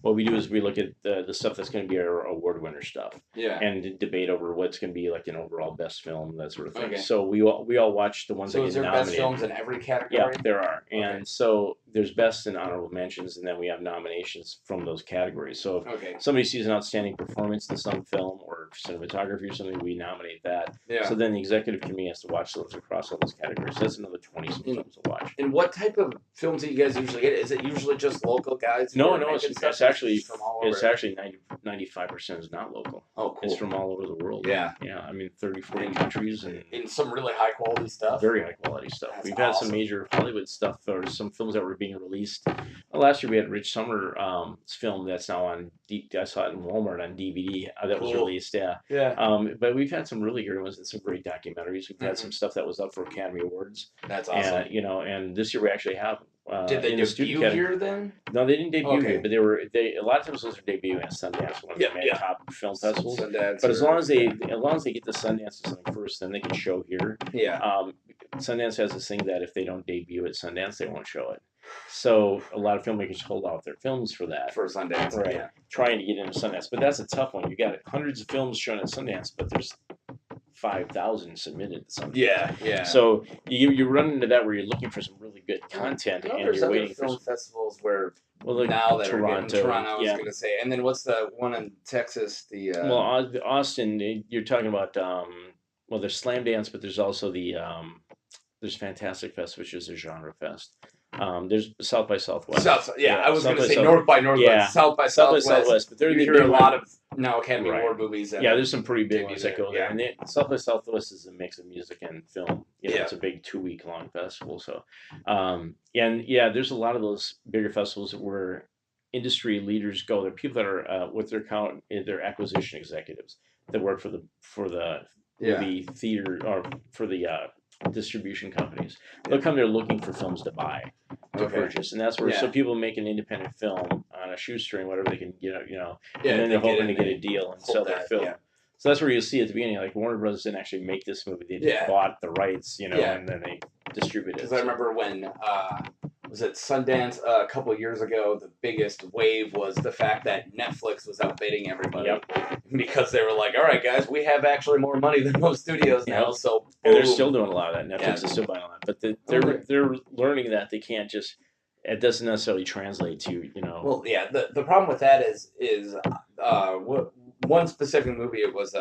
[SPEAKER 2] what we do is we look at the stuff that's going to be our award winner stuff.
[SPEAKER 3] Yeah.
[SPEAKER 2] And debate over what's going to be like an overall best film, that sort of thing.
[SPEAKER 3] Okay.
[SPEAKER 2] So we all watch the ones that get nominated.
[SPEAKER 3] So is there best films in every category?
[SPEAKER 2] Yeah, there are.
[SPEAKER 3] Okay.
[SPEAKER 2] And so there's best and honorable mentions, and then we have nominations from those categories. So if somebody sees an outstanding performance in some film or cinematography or something, we nominate that.
[SPEAKER 3] Yeah.
[SPEAKER 2] So then the executive committee has to watch those across all those categories. So that's another 20 films to watch.
[SPEAKER 3] And what type of films do you guys usually get? Is it usually just local guys?
[SPEAKER 2] No, it's actually
[SPEAKER 3] from all over?
[SPEAKER 2] It's actually 95% is not local.
[SPEAKER 3] Oh, cool.
[SPEAKER 2] It's from all over the world.
[SPEAKER 3] Yeah.
[SPEAKER 2] Yeah, I mean 30, 40 countries and
[SPEAKER 3] some really high quality stuff.
[SPEAKER 2] Very high quality stuff.
[SPEAKER 3] That's
[SPEAKER 2] We've had
[SPEAKER 3] awesome.
[SPEAKER 2] some major Hollywood stuff or some films that were being released. Last year we had Rich Sommer film that's now on. I saw it in Walmart on DVD that was released.
[SPEAKER 3] Yeah.
[SPEAKER 2] But we've had some really good ones and some great documentaries. We've had some stuff that was up for Academy Awards.
[SPEAKER 3] That's awesome.
[SPEAKER 2] And, and this year we actually have.
[SPEAKER 3] Did they debut here then?
[SPEAKER 2] No, they didn't debut here, but they a lot of times those are debuting at Sundance, one of the top film festivals.
[SPEAKER 3] Sundance,
[SPEAKER 2] but as long as they get the Sundance or something first, then they can show here.
[SPEAKER 3] Yeah.
[SPEAKER 2] Sundance has this thing that if they don't debut at Sundance, they won't show it. So a lot of filmmakers hold out their films for that.
[SPEAKER 3] For Sundance,
[SPEAKER 2] right?
[SPEAKER 3] Yeah.
[SPEAKER 2] Trying to get into Sundance, but that's a tough one. You got hundreds of films shown at Sundance, but there's 5,000 submitted to something.
[SPEAKER 3] Yeah.
[SPEAKER 2] So you run into that where you're looking for some really good content, and you're waiting for
[SPEAKER 3] film festivals where
[SPEAKER 2] like
[SPEAKER 3] now that
[SPEAKER 2] Toronto.
[SPEAKER 3] Toronto, I was going to say, and then what's the one in Texas?
[SPEAKER 2] Austin. You're talking about there's Slam Dance, but there's also there's Fantastic Fest, which is a genre fest. There's South by Southwest.
[SPEAKER 3] I was going to say North by Northwest, South by Southwest. But you hear a lot of now Academy Award movies.
[SPEAKER 2] There's some pretty big ones that go there. And South by Southwest is a mix of music and film. It's a big 2-week long festival. So, there's a lot of those bigger festivals where industry leaders go. They're people that are with their acquisition executives that work for the movie theater or for the distribution companies. They'll come there looking for films to buy, to purchase, and that's where so people make an independent film on a shoestring, whatever they can get, and then they're hoping to get a deal and sell their film. So that's where you'll see at the beginning, like Warner Brothers didn't actually make this movie; they just bought the rights, and then they distributed it.
[SPEAKER 3] Because I remember when was it Sundance a couple of years ago? The biggest wave was the fact that Netflix was outbidding everybody because they were like, "All right, guys, we have actually more money than most studios now." So
[SPEAKER 2] and they're still doing a lot of that. Netflix is still buying a lot, but they're learning that they can't just. It doesn't necessarily translate to
[SPEAKER 3] Well, the problem with that is one specific movie. It was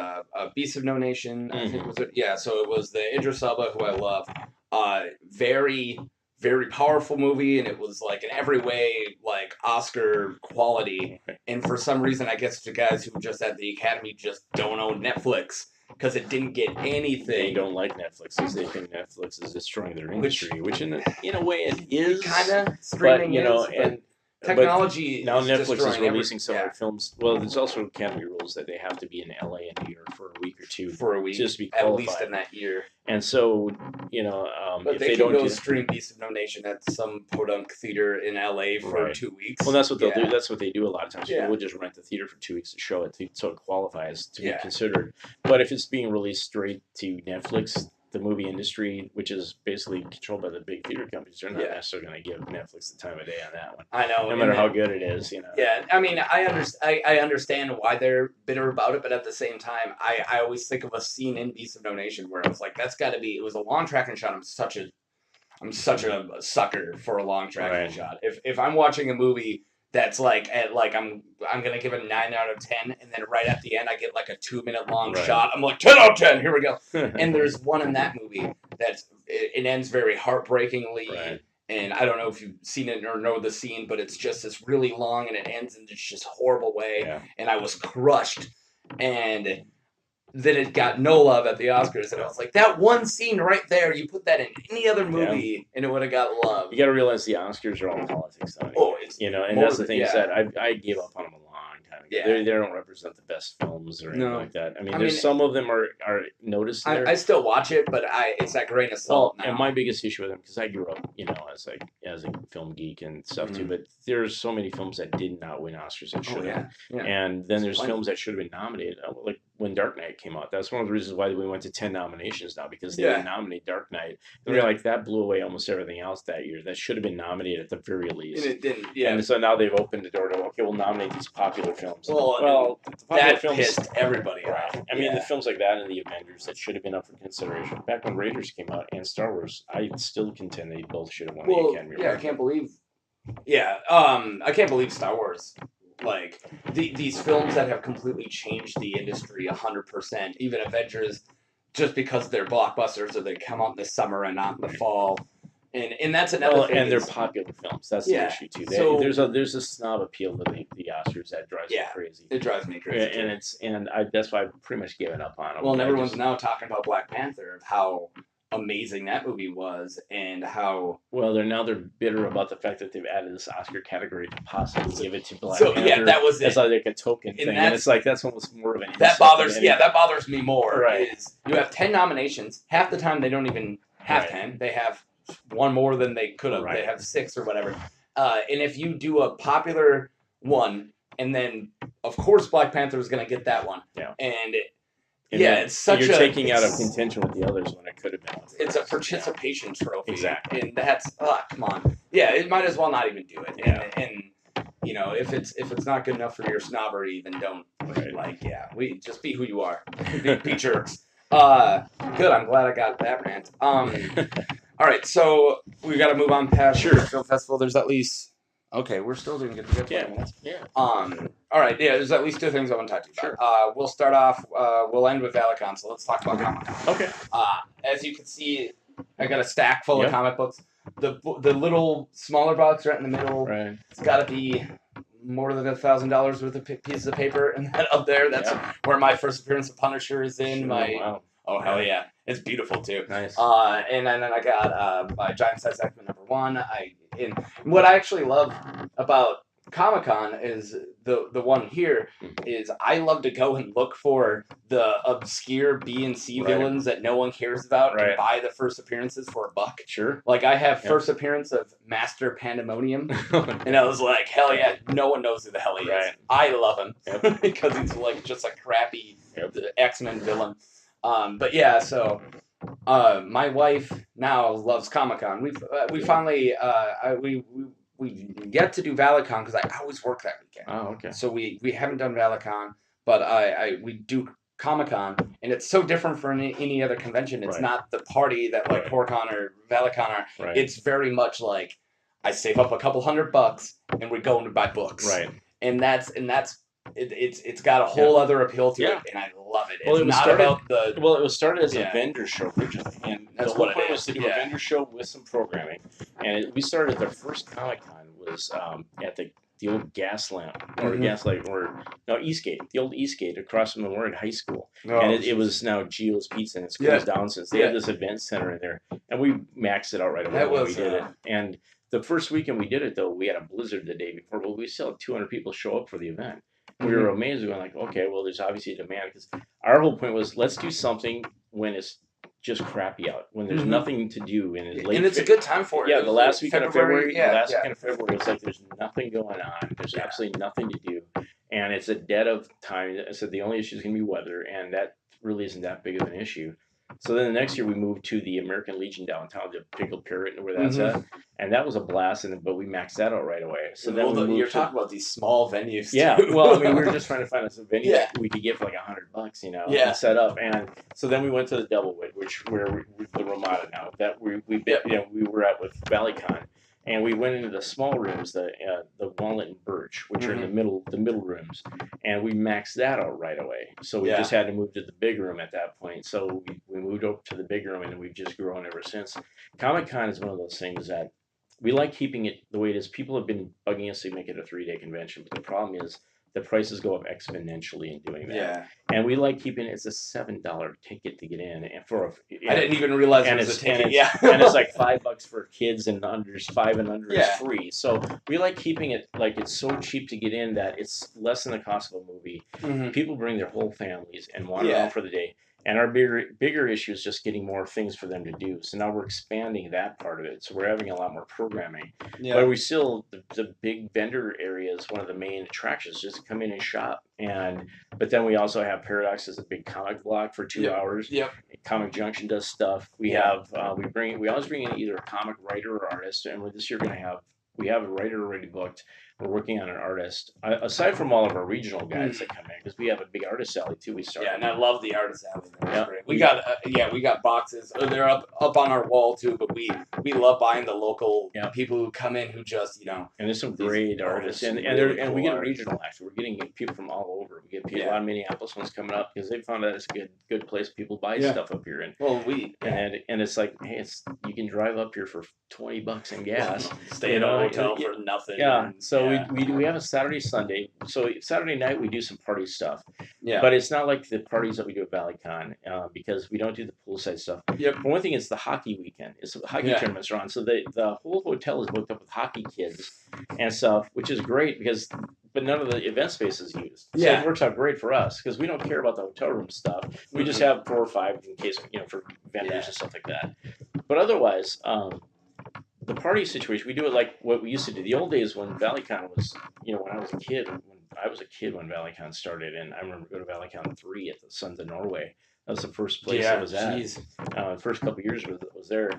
[SPEAKER 3] Beast of No Nation. I think was it. Yeah, so it was the Idris Elba, who I love. Very, very powerful movie, and it was like in every way like Oscar quality. And for some reason, I guess the guys who just at the Academy just don't own Netflix because it didn't get anything.
[SPEAKER 2] They don't like Netflix because they think Netflix is destroying their industry, which in a way it is.
[SPEAKER 3] Kind of streaming,
[SPEAKER 2] and
[SPEAKER 3] technology.
[SPEAKER 2] Now Netflix is releasing
[SPEAKER 3] everything.
[SPEAKER 2] some of their films. Well, there's also Academy rules that they have to be in LA and New York for a week or two. Just to be qualified.
[SPEAKER 3] At least in that year.
[SPEAKER 2] And so,
[SPEAKER 3] but
[SPEAKER 2] if
[SPEAKER 3] they
[SPEAKER 2] don't
[SPEAKER 3] go stream Beast of No Nation at some podunk theater in LA for 2 weeks.
[SPEAKER 2] Well, that's what they'll do. That's what they do a lot of times.
[SPEAKER 3] Yeah.
[SPEAKER 2] People will just rent the theater for 2 weeks to show it, so it qualifies to be considered. But if it's being released straight to Netflix, the movie industry, which is basically controlled by the big theater companies, they're not necessarily going to give Netflix the time of day on that one.
[SPEAKER 3] I know.
[SPEAKER 2] No matter how good it is,
[SPEAKER 3] Yeah, I mean, I understand why they're bitter about it, but at the same time, I always think of a scene in Beast of No Nation where I was like, that's got to be. It was a long tracking shot. I'm such a sucker for a long tracking shot. If I'm watching a movie that's like I'm gonna give it a 9 out of 10, and then right at the end I get like a 2-minute long shot. I'm like 10 out of 10. Here we go. And there's one in that movie it ends very heartbreakingly, And I don't know if you've seen it or know the scene, but it's just this really long and it ends in this just horrible way.
[SPEAKER 2] Yeah.
[SPEAKER 3] And I was crushed. And then it got no love at the Oscars. And I was like, that one scene right there, you put that in any other movie and it would have got love.
[SPEAKER 2] You got to realize the Oscars are all politics, though.
[SPEAKER 3] Oh, it's
[SPEAKER 2] and that's the thing is that I gave up on them a long time ago.
[SPEAKER 3] Yeah.
[SPEAKER 2] They don't represent the best films or anything like that. I mean,
[SPEAKER 3] I
[SPEAKER 2] some of them are noticed there.
[SPEAKER 3] I still watch it, but it's that grain of salt now.
[SPEAKER 2] And my biggest issue with them, because I grew up, as a film geek and stuff too, but there's so many films that did not win Oscars that should have.
[SPEAKER 3] Yeah.
[SPEAKER 2] And then there's films that should have been nominated. Like when Dark Knight came out, that's one of the reasons why we went to 10 nominations now, because they didn't nominate Dark Knight. They're like, that blew away almost everything else that year. That should have been nominated at the very least.
[SPEAKER 3] And it didn't. Yeah.
[SPEAKER 2] And so now they've opened the door to, okay, we'll nominate these popular films.
[SPEAKER 3] Well
[SPEAKER 2] the popular
[SPEAKER 3] that
[SPEAKER 2] films
[SPEAKER 3] pissed everybody off.
[SPEAKER 2] I mean, the films like that and the Avengers that should have been up for consideration. Back when Raiders came out and Star Wars, I still contend they both should have won the Academy Award.
[SPEAKER 3] I can't believe. Yeah, I can't believe Star Wars. Like these films that have completely changed the industry 100%. Even Avengers, just because they're blockbusters or they come out in the summer and not in the fall. And that's another thing.
[SPEAKER 2] And they're popular films. That's the issue too. There's a snob appeal to the Oscars that drives me crazy.
[SPEAKER 3] It drives me crazy.
[SPEAKER 2] And that's why I've pretty much given up on them.
[SPEAKER 3] Well, and everyone's now talking about Black Panther, of how amazing that movie was, and how
[SPEAKER 2] they're bitter about the fact that they've added this Oscar category to possibly give it to Black
[SPEAKER 3] Panther.
[SPEAKER 2] Yeah,
[SPEAKER 3] that was it.
[SPEAKER 2] That's like a token thing, and it's like that's almost more of an
[SPEAKER 3] that bothers me more.
[SPEAKER 2] Right.
[SPEAKER 3] Is you have 10 nominations. Half the time they don't even have 10. They have one more than they could have. Right. They have 6 or whatever. And if you do a popular one, and then of course Black Panther is going to get that one. Yeah. It's such
[SPEAKER 2] you're taking out of contention with the others when it could have been.
[SPEAKER 3] It's a participation trophy.
[SPEAKER 2] Exactly.
[SPEAKER 3] And that's come on. Yeah, it might as well not even do it. Yeah. And if it's not good enough for your snobbery, then don't. Right. We just be who you are. Be jerks. Good. I'm glad I got that rant. All right, so we got to move on past film festival. There's at least we're still doing good.
[SPEAKER 2] Yeah.
[SPEAKER 3] All right, there's at least 2 things I want to talk to you about. Sure. We'll start off. We'll end with Valicon. So let's talk about comiccon.
[SPEAKER 2] Okay.
[SPEAKER 3] As you can see, I got a stack full of comic books. The little smaller box right in the middle.
[SPEAKER 2] Right.
[SPEAKER 3] It's got to be more than $1,000 worth of pieces of paper, and then up there, that's where my first appearance of Punisher is in. Oh, hell yeah. It's beautiful, too.
[SPEAKER 2] Nice.
[SPEAKER 3] And then I got my Giant Size X-Men #1. And what I actually love about Comic-Con is the one here is I love to go and look for the obscure B and C villains that no one cares about and buy the first appearances for $1.
[SPEAKER 2] Sure.
[SPEAKER 3] Like I have first appearance of Master Pandemonium, and I was like, hell yeah, no one knows who the hell he is. I love him because he's like just a crappy X-Men villain. But yeah, so my wife now loves Comic-Con. We finally we get to do Valicon because I always work that weekend.
[SPEAKER 2] Oh, okay.
[SPEAKER 3] So we haven't done Valicon, but we do Comic-Con, and it's so different from any other convention. It's not the party that like HorrorCon or Valicon are.
[SPEAKER 2] Right.
[SPEAKER 3] It's very much like I save up a couple $100 and we go and buy books.
[SPEAKER 2] Right.
[SPEAKER 3] And it's got a whole other appeal to it, and I love it.
[SPEAKER 2] Well,
[SPEAKER 3] it
[SPEAKER 2] was started as a vendor show originally, and
[SPEAKER 3] that's
[SPEAKER 2] the whole point was to do a vendor show with some programming. And we started their first Comic-Con was at the old gas lamp or gaslight Eastgate, the old Eastgate across from Memorial High School, and it was now Gio's Pizza, and it's closed down since. They had this event center in there, and we maxed it out right away when we did it. And the first weekend we did it, though, we had a blizzard the day before, but we still had 200 people show up for the event. We were amazed. We were like, okay, well, there's obviously a demand, because our whole point was let's do something when it's just crappy out, when there's nothing to do, and it's late.
[SPEAKER 3] And it's a good time for it.
[SPEAKER 2] Yeah, the last weekend of February. It's like there's nothing going on. There's absolutely nothing to do, and it's a dead of time. I said the only issue is going to be weather, and that really isn't that big of an issue. So then the next year we moved to the American Legion downtown, the Pickled Parrot, where that's at, and that was a blast. But we maxed that out right away. So then
[SPEAKER 3] you're talking about these small venues.
[SPEAKER 2] Yeah, well, I mean, we were just trying to find a venue that we could get for like $100, and set up. And so then we went to the Doublewood, where the Ramada now that we were at with Valicon. And we went into the small rooms, the walnut and birch, which are in the middle rooms, and we maxed that out right away. So we just had to move to the big room at that point. So we moved over to the big room, and we've just grown ever since. Comic-Con is one of those things that we like keeping it the way it is. People have been bugging us to make it a 3-day convention, but the problem is the prices go up exponentially in doing that.
[SPEAKER 3] Yeah.
[SPEAKER 2] And we like keeping it's a $7 ticket to get in, and
[SPEAKER 3] I didn't even realize it was a ticket.
[SPEAKER 2] And it's like $5 for kids, and under 5 and under is
[SPEAKER 3] Yeah.
[SPEAKER 2] free. So we like keeping it like it's so cheap to get in that it's less than the cost of a movie.
[SPEAKER 3] Mhm.
[SPEAKER 2] People bring their whole families and wander around for the day. And our bigger issue is just getting more things for them to do. So now we're expanding that part of it. So we're having a lot more programming.
[SPEAKER 3] Yeah.
[SPEAKER 2] But we still, the big vendor area is one of the main attractions, just to come in and shop. But then we also have Paradox as a big comic block for 2 hours.
[SPEAKER 3] Yep.
[SPEAKER 2] Comic Junction does stuff. We have we always bring in either a comic writer or artist. And this year we have a writer already booked. We're working on an artist. Aside from all of our regional guys that come in, because we have a big artist alley too. We started.
[SPEAKER 3] Yeah, and I love the artist alley.
[SPEAKER 2] Yeah.
[SPEAKER 3] We got boxes. They're up on our wall too. But we love buying the local people who come in who just
[SPEAKER 2] And there's some great artists, and we get regional actually. We're getting people from all over. We get people, a lot of Minneapolis ones coming up because they found that it's a good place. People buy stuff up here, and it's like, hey, you can drive up here for $20 in gas,
[SPEAKER 3] stay in a hotel for nothing.
[SPEAKER 2] Yeah, so we have a Saturday, Sunday. So Saturday night we do some party stuff.
[SPEAKER 3] Yeah,
[SPEAKER 2] but it's not like the parties that we do at ValleyCon because we don't do the poolside stuff.
[SPEAKER 3] Yep.
[SPEAKER 2] For one thing, it's the hockey weekend. It's the hockey tournaments are on, so the whole hotel is booked up with hockey kids and stuff, which is great but none of the event space is used. So it works out great for us because we don't care about the hotel room stuff. We just have 4 or 5 in case for vendors and stuff like that. But otherwise, the party situation, we do it like what we used to do. The old days when ValleyCon was, when I was a kid, when ValleyCon started, and I remember going to ValleyCon 3 at the Sons of Norway. That was the first place I was at. The first couple of years was there.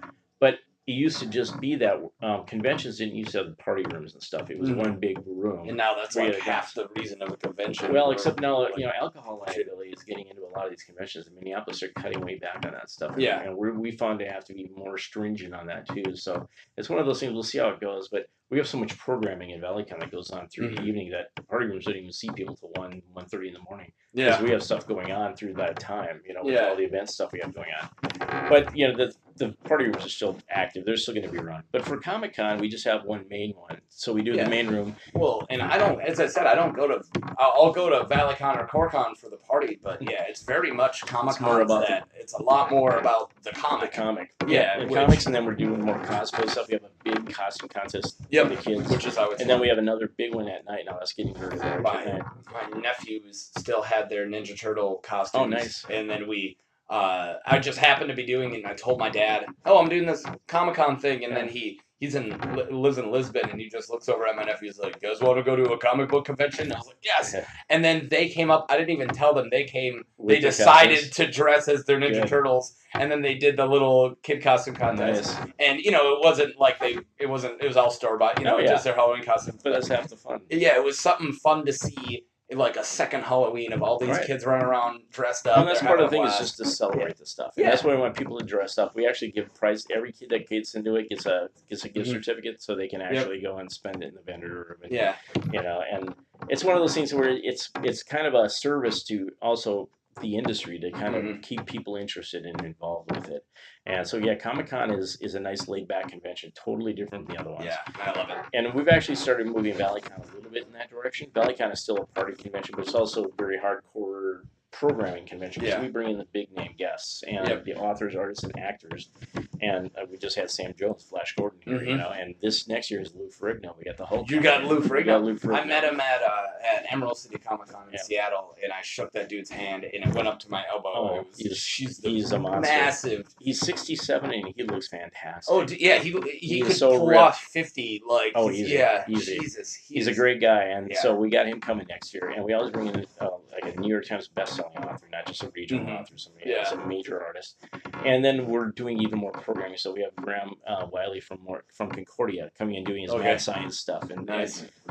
[SPEAKER 2] But it used to just be that conventions didn't used to have the party rooms and stuff. It was one big room.
[SPEAKER 3] And now that's like half the reason of a convention.
[SPEAKER 2] Well, except now, alcohol liability is getting into a lot of these conventions. In Minneapolis, they're cutting way back on that stuff.
[SPEAKER 3] Yeah.
[SPEAKER 2] And we found to have to be more stringent on that, too. So it's one of those things. We'll see how it goes. But we have so much programming in ValleyCon that goes on through the evening that the party rooms don't even see people till 1:30 in the morning.
[SPEAKER 3] Yeah.
[SPEAKER 2] Because we have stuff going on through that time, with all the event stuff we have going on. But, the party rooms are still active. They're still going to be run. But for Comic-Con, we just have one main one. So we do the main room.
[SPEAKER 3] Well, and as I said, I'll go to ValleyCon or CoreCon for the party, but it's very much Comic-Con. It's a lot more about the comic.
[SPEAKER 2] Comics, and then we're doing more cosplay stuff. We have a big costume contest for the kids.
[SPEAKER 3] Which is always
[SPEAKER 2] and then we have another big one at night. Now that's getting very large.
[SPEAKER 3] My nephews still had their Ninja Turtle costumes.
[SPEAKER 2] Oh, nice.
[SPEAKER 3] And then I just happened to be doing it, and I told my dad, "Oh, I'm doing this Comic-Con thing," and then he lives in Lisbon, and he just looks over at my nephew. He's like, "You guys want to go to a comic book convention?" And I was like, "Yes." And then they came up. I didn't even tell them. They came. They decided to dress as their Ninja Turtles, and then they did the little kid costume contest.
[SPEAKER 2] Nice.
[SPEAKER 3] And it wasn't like it was all store bought. Just their Halloween costumes.
[SPEAKER 2] But that's half the fun.
[SPEAKER 3] Yeah, it was something fun to see. Like a second Halloween of all these kids running around dressed up.
[SPEAKER 2] And that's part of the thing is just to celebrate the stuff. And that's why we want people to dress up. We actually give prize. Every kid that gets into it gets a gift certificate so they can actually go and spend it in the vendor room. And it's one of those things where it's kind of a service to also the industry to kind of keep people interested and involved with it. And so Comic-Con is a nice laid back convention, totally different from the other ones.
[SPEAKER 3] Yeah, I love it.
[SPEAKER 2] And we've actually started moving ValleyCon a little bit in that direction. ValleyCon is still a party convention, but it's also a very hardcore programming convention because we bring in the big name guests and the authors, artists, and actors. And we just had Sam Jones, Flash Gordon here, and this next year is Lou Ferrigno. We got the Hulk.
[SPEAKER 3] You got Lou Ferrigno? I met him at Emerald City Comic Con in Seattle, and I shook that dude's hand, and it went up to my elbow.
[SPEAKER 2] Oh, he's a monster.
[SPEAKER 3] Massive.
[SPEAKER 2] He's 67, and he looks fantastic.
[SPEAKER 3] Oh, yeah, he could
[SPEAKER 2] so
[SPEAKER 3] pull
[SPEAKER 2] ripped.
[SPEAKER 3] off 50. Like,
[SPEAKER 2] Jesus. He's a great guy, and so we got him coming next year, and we always bring in like a New York Times best-selling author, not just a regional author, somebody else, a major artist. And then we're doing even more programming. So we have Graham Wiley from Concordia coming and doing his mad science stuff. And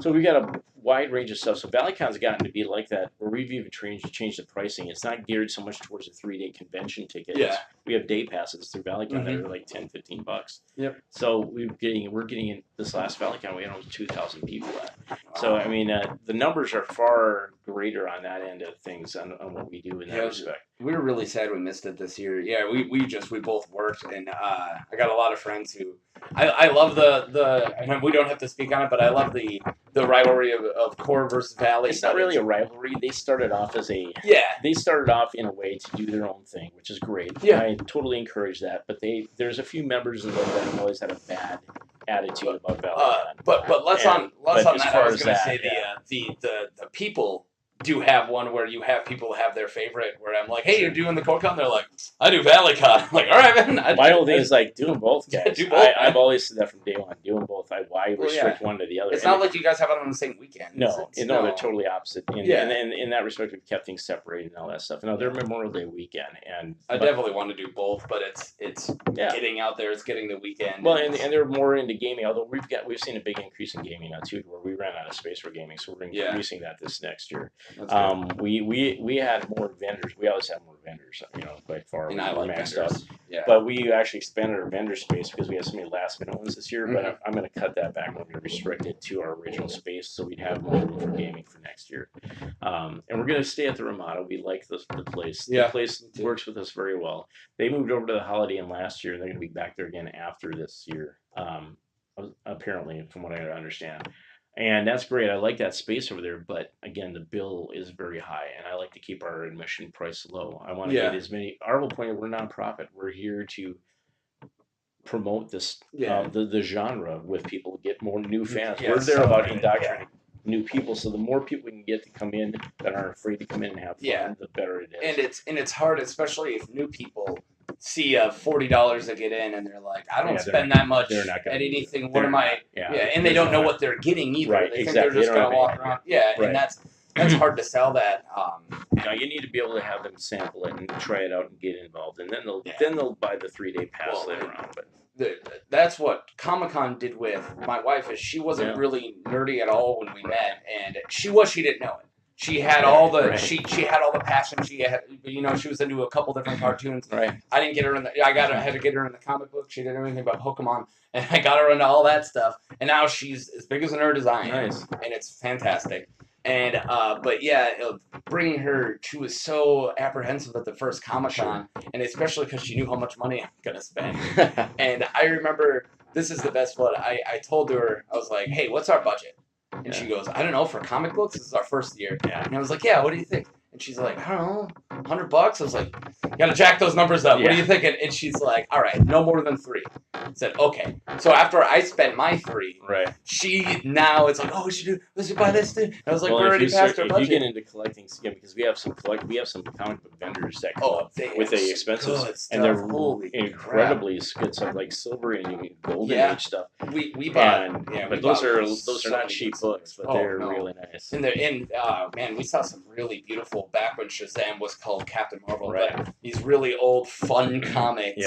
[SPEAKER 2] so we got a wide range of stuff. So ValleyCon's gotten to be like that, where we've even changed the pricing. It's not geared so much towards a 3-day convention ticket.
[SPEAKER 3] Yeah.
[SPEAKER 2] We have day passes through ValleyCon that are like $10-15.
[SPEAKER 3] Yep.
[SPEAKER 2] So we're getting in this last ValleyCon, we had almost 2,000 people at. So I mean, the numbers are far greater on that end of things on what we do in that respect.
[SPEAKER 3] We were really sad we missed it this year. Yeah, we both worked, and I got a lot of friends who I love the and we don't have to speak on it, but I love the rivalry of Core versus Valley.
[SPEAKER 2] It's not really a rivalry. They started off They started off in a way to do their own thing, which is great.
[SPEAKER 3] Yeah.
[SPEAKER 2] I totally encourage that. But there's a few members of them that have always had a bad attitude about Valley.
[SPEAKER 3] But let's on that. I was going to say
[SPEAKER 2] yeah.
[SPEAKER 3] the people do have one where you have people have their favorite. Where I'm like, hey, you're doing the CoreCon. They're like, I do ValleyCon. I'm like, all right, man.
[SPEAKER 2] My whole thing is like doing both, guys.
[SPEAKER 3] Do both,
[SPEAKER 2] I've always said that from day one. Doing both. Why restrict one to the other?
[SPEAKER 3] It's not like you guys have it on the same weekend.
[SPEAKER 2] No, they're totally opposite. And in that respect, we've kept things separated and all that stuff. No, they're Memorial Day weekend, and
[SPEAKER 3] I definitely want to do both, but it's getting out there. It's getting the weekend.
[SPEAKER 2] Well, and they're more into gaming. Although we've seen a big increase in gaming now too, where we ran out of space for gaming, so we're increasing that this next year. We had more vendors. We always have more vendors, by far.
[SPEAKER 3] And I like vendors. Yeah.
[SPEAKER 2] But we actually expanded our vendor space because we had so many last minute ones this year. But I'm going to cut that back. We're going to restrict it to our original space so we'd have more room for gaming for next year. And we're going to stay at the Ramada. We like the place. The place works with us very well. They moved over to the Holiday Inn last year, and they're going to be back there again after this year, apparently, from what I understand. And that's great. I like that space over there, but again, the bill is very high, and I like to keep our admission price low. I want to get as many. Our whole point is we're nonprofit. We're here to promote this the genre with people, get more new fans. We're there about indoctrinating new people, so the more people we can get to come in that aren't afraid to come in and have fun, the better it is.
[SPEAKER 3] And it's hard, especially if new people see $40 to get in, and they're like, I don't spend that much at anything. What am I? And they don't know what they're getting either.
[SPEAKER 2] Right,
[SPEAKER 3] they think they're just going to walk around. And that's hard to sell that.
[SPEAKER 2] You need to be able to have them sample it and try it out and get involved, and then they'll buy the 3-day pass later on. But
[SPEAKER 3] that's what Comic-Con did with my wife. Is she wasn't really nerdy at all when we met, and she didn't know it. She had all the she had all the passion. She had she was into a couple different cartoons.
[SPEAKER 2] Right.
[SPEAKER 3] I didn't get her in the. I had to get her in the comic book. She didn't know anything about Pokemon, and I got her into all that stuff. And now she's as big as a nerd as I am.
[SPEAKER 2] Nice.
[SPEAKER 3] And it's fantastic. And bringing her, she was so apprehensive at the first Comic-Con, and especially because she knew how much money I'm gonna spend. And I remember this is the best one. I told her, I was like, hey, what's our budget? And she goes, I don't know, for comic books, this is our first year. And I was like, yeah, what do you think? And she's like, I don't know, $100? I was like, you gotta jack those numbers up. What do you think? And she's like, all right, no more than 3. I said, okay. So after I spent my 3, she now it's like, oh, we should buy this thing. I was like, we're already past our budget.
[SPEAKER 2] If you get into collecting, because we have some comic book vendors that come up with the expenses, and they're incredibly good stuff, like silver and golden age stuff.
[SPEAKER 3] We bought,
[SPEAKER 2] but those are not cheap books, but they're really nice.
[SPEAKER 3] And man, we saw some really beautiful back when Shazam was called Captain Marvel. But these really old, fun comics,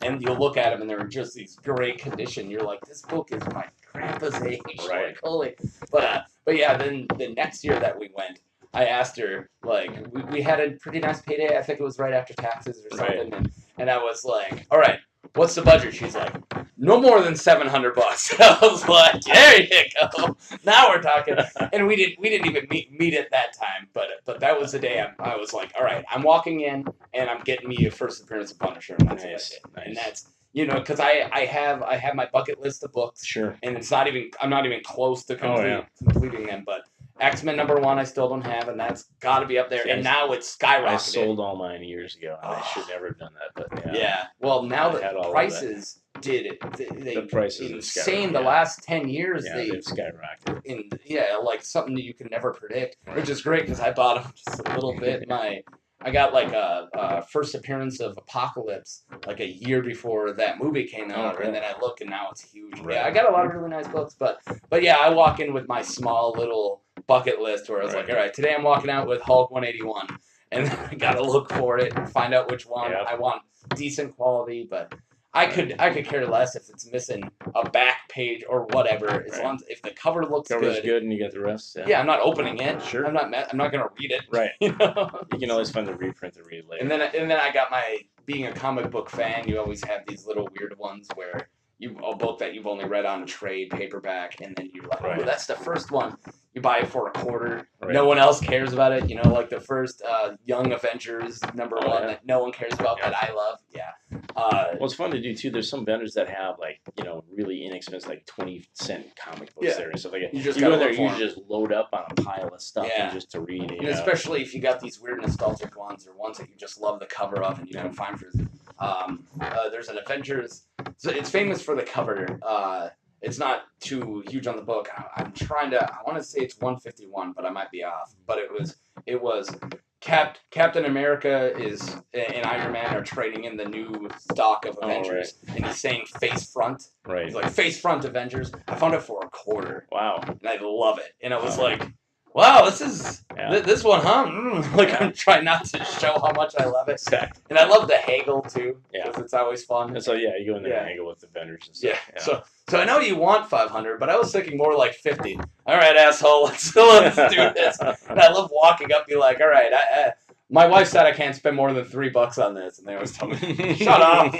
[SPEAKER 3] and you'll look at them, and they're in just these great condition. You're like, this book is my grandpa's age. Like, holy. But then the next year that we went, I asked her, like, we had a pretty nice payday. I think it was right after taxes or something. And I was like, all right, what's the budget? She's like, no more than $700. I was like, there you go. Now we're talking. And we didn't even meet at that time. But that was the day I was like, all right, I'm walking in and I'm getting me a first appearance of Punisher. And that's what I did. And that's because I have my bucket list of books.
[SPEAKER 2] Sure.
[SPEAKER 3] And I'm not even close to completing them. But X-Men #1 I still don't have, and that's got to be up there. And now it's skyrocketed. I
[SPEAKER 2] sold all mine years ago. I should never have done that, but
[SPEAKER 3] Well, now the prices the prices insane. The last 10 years
[SPEAKER 2] they've skyrocketed.
[SPEAKER 3] Like something that you can never predict, which is great because I bought them just a little bit. I got like a first appearance of Apocalypse like a year before that movie came out, and then I look and now it's huge. I got a lot of really nice books, but I walk in with my small little bucket list where I was like, all right, today I'm walking out with Hulk 181, and then I gotta look for it and find out which one I want. Decent quality, but I could care less if it's missing a back page or whatever, as long as if the cover looks
[SPEAKER 2] good and you get the rest.
[SPEAKER 3] I'm not opening it.
[SPEAKER 2] Sure.
[SPEAKER 3] I'm not gonna read it.
[SPEAKER 2] Right. You can always find the reprint to read later.
[SPEAKER 3] And then I got being a comic book fan, you always have these little weird ones where a book that you've only read on trade paperback, and then you're like, oh, that's the first one. You buy it for $0.25. No one else cares about it. Like the first Young Avengers #1 that no one cares about, that I love.
[SPEAKER 2] Well, it's fun to do too. There's some vendors that have like really inexpensive, like 20-cent comic books there and stuff like that.
[SPEAKER 3] You just
[SPEAKER 2] go
[SPEAKER 3] go
[SPEAKER 2] there, you just load up on a pile of stuff and just to read.
[SPEAKER 3] And especially if you got these weird nostalgic ones or ones that you just love the cover of and you can find for. There's an Avengers. So it's famous for the cover. It's not too huge on the book. I'm trying to. I want to say it's 151, but I might be off. But it was. Captain America and Iron Man are trading in the new stock of Avengers, and he's saying face front.
[SPEAKER 2] Right.
[SPEAKER 3] He's like face front Avengers. I found it for $0.25.
[SPEAKER 2] Wow.
[SPEAKER 3] And I love it. And it was like, wow, this is this one, huh? I'm trying not to show how much I love it.
[SPEAKER 2] Exactly.
[SPEAKER 3] And I love the haggle too.
[SPEAKER 2] Yeah.
[SPEAKER 3] Because it's always fun.
[SPEAKER 2] And so you go in there and haggle with the vendors and stuff.
[SPEAKER 3] Yeah. So I know you want 500, but I was thinking more like 50. All right, asshole, let's do this. And I love walking up, be like, all right, my wife said I can't spend more than $3 on this, and they always tell me, shut up.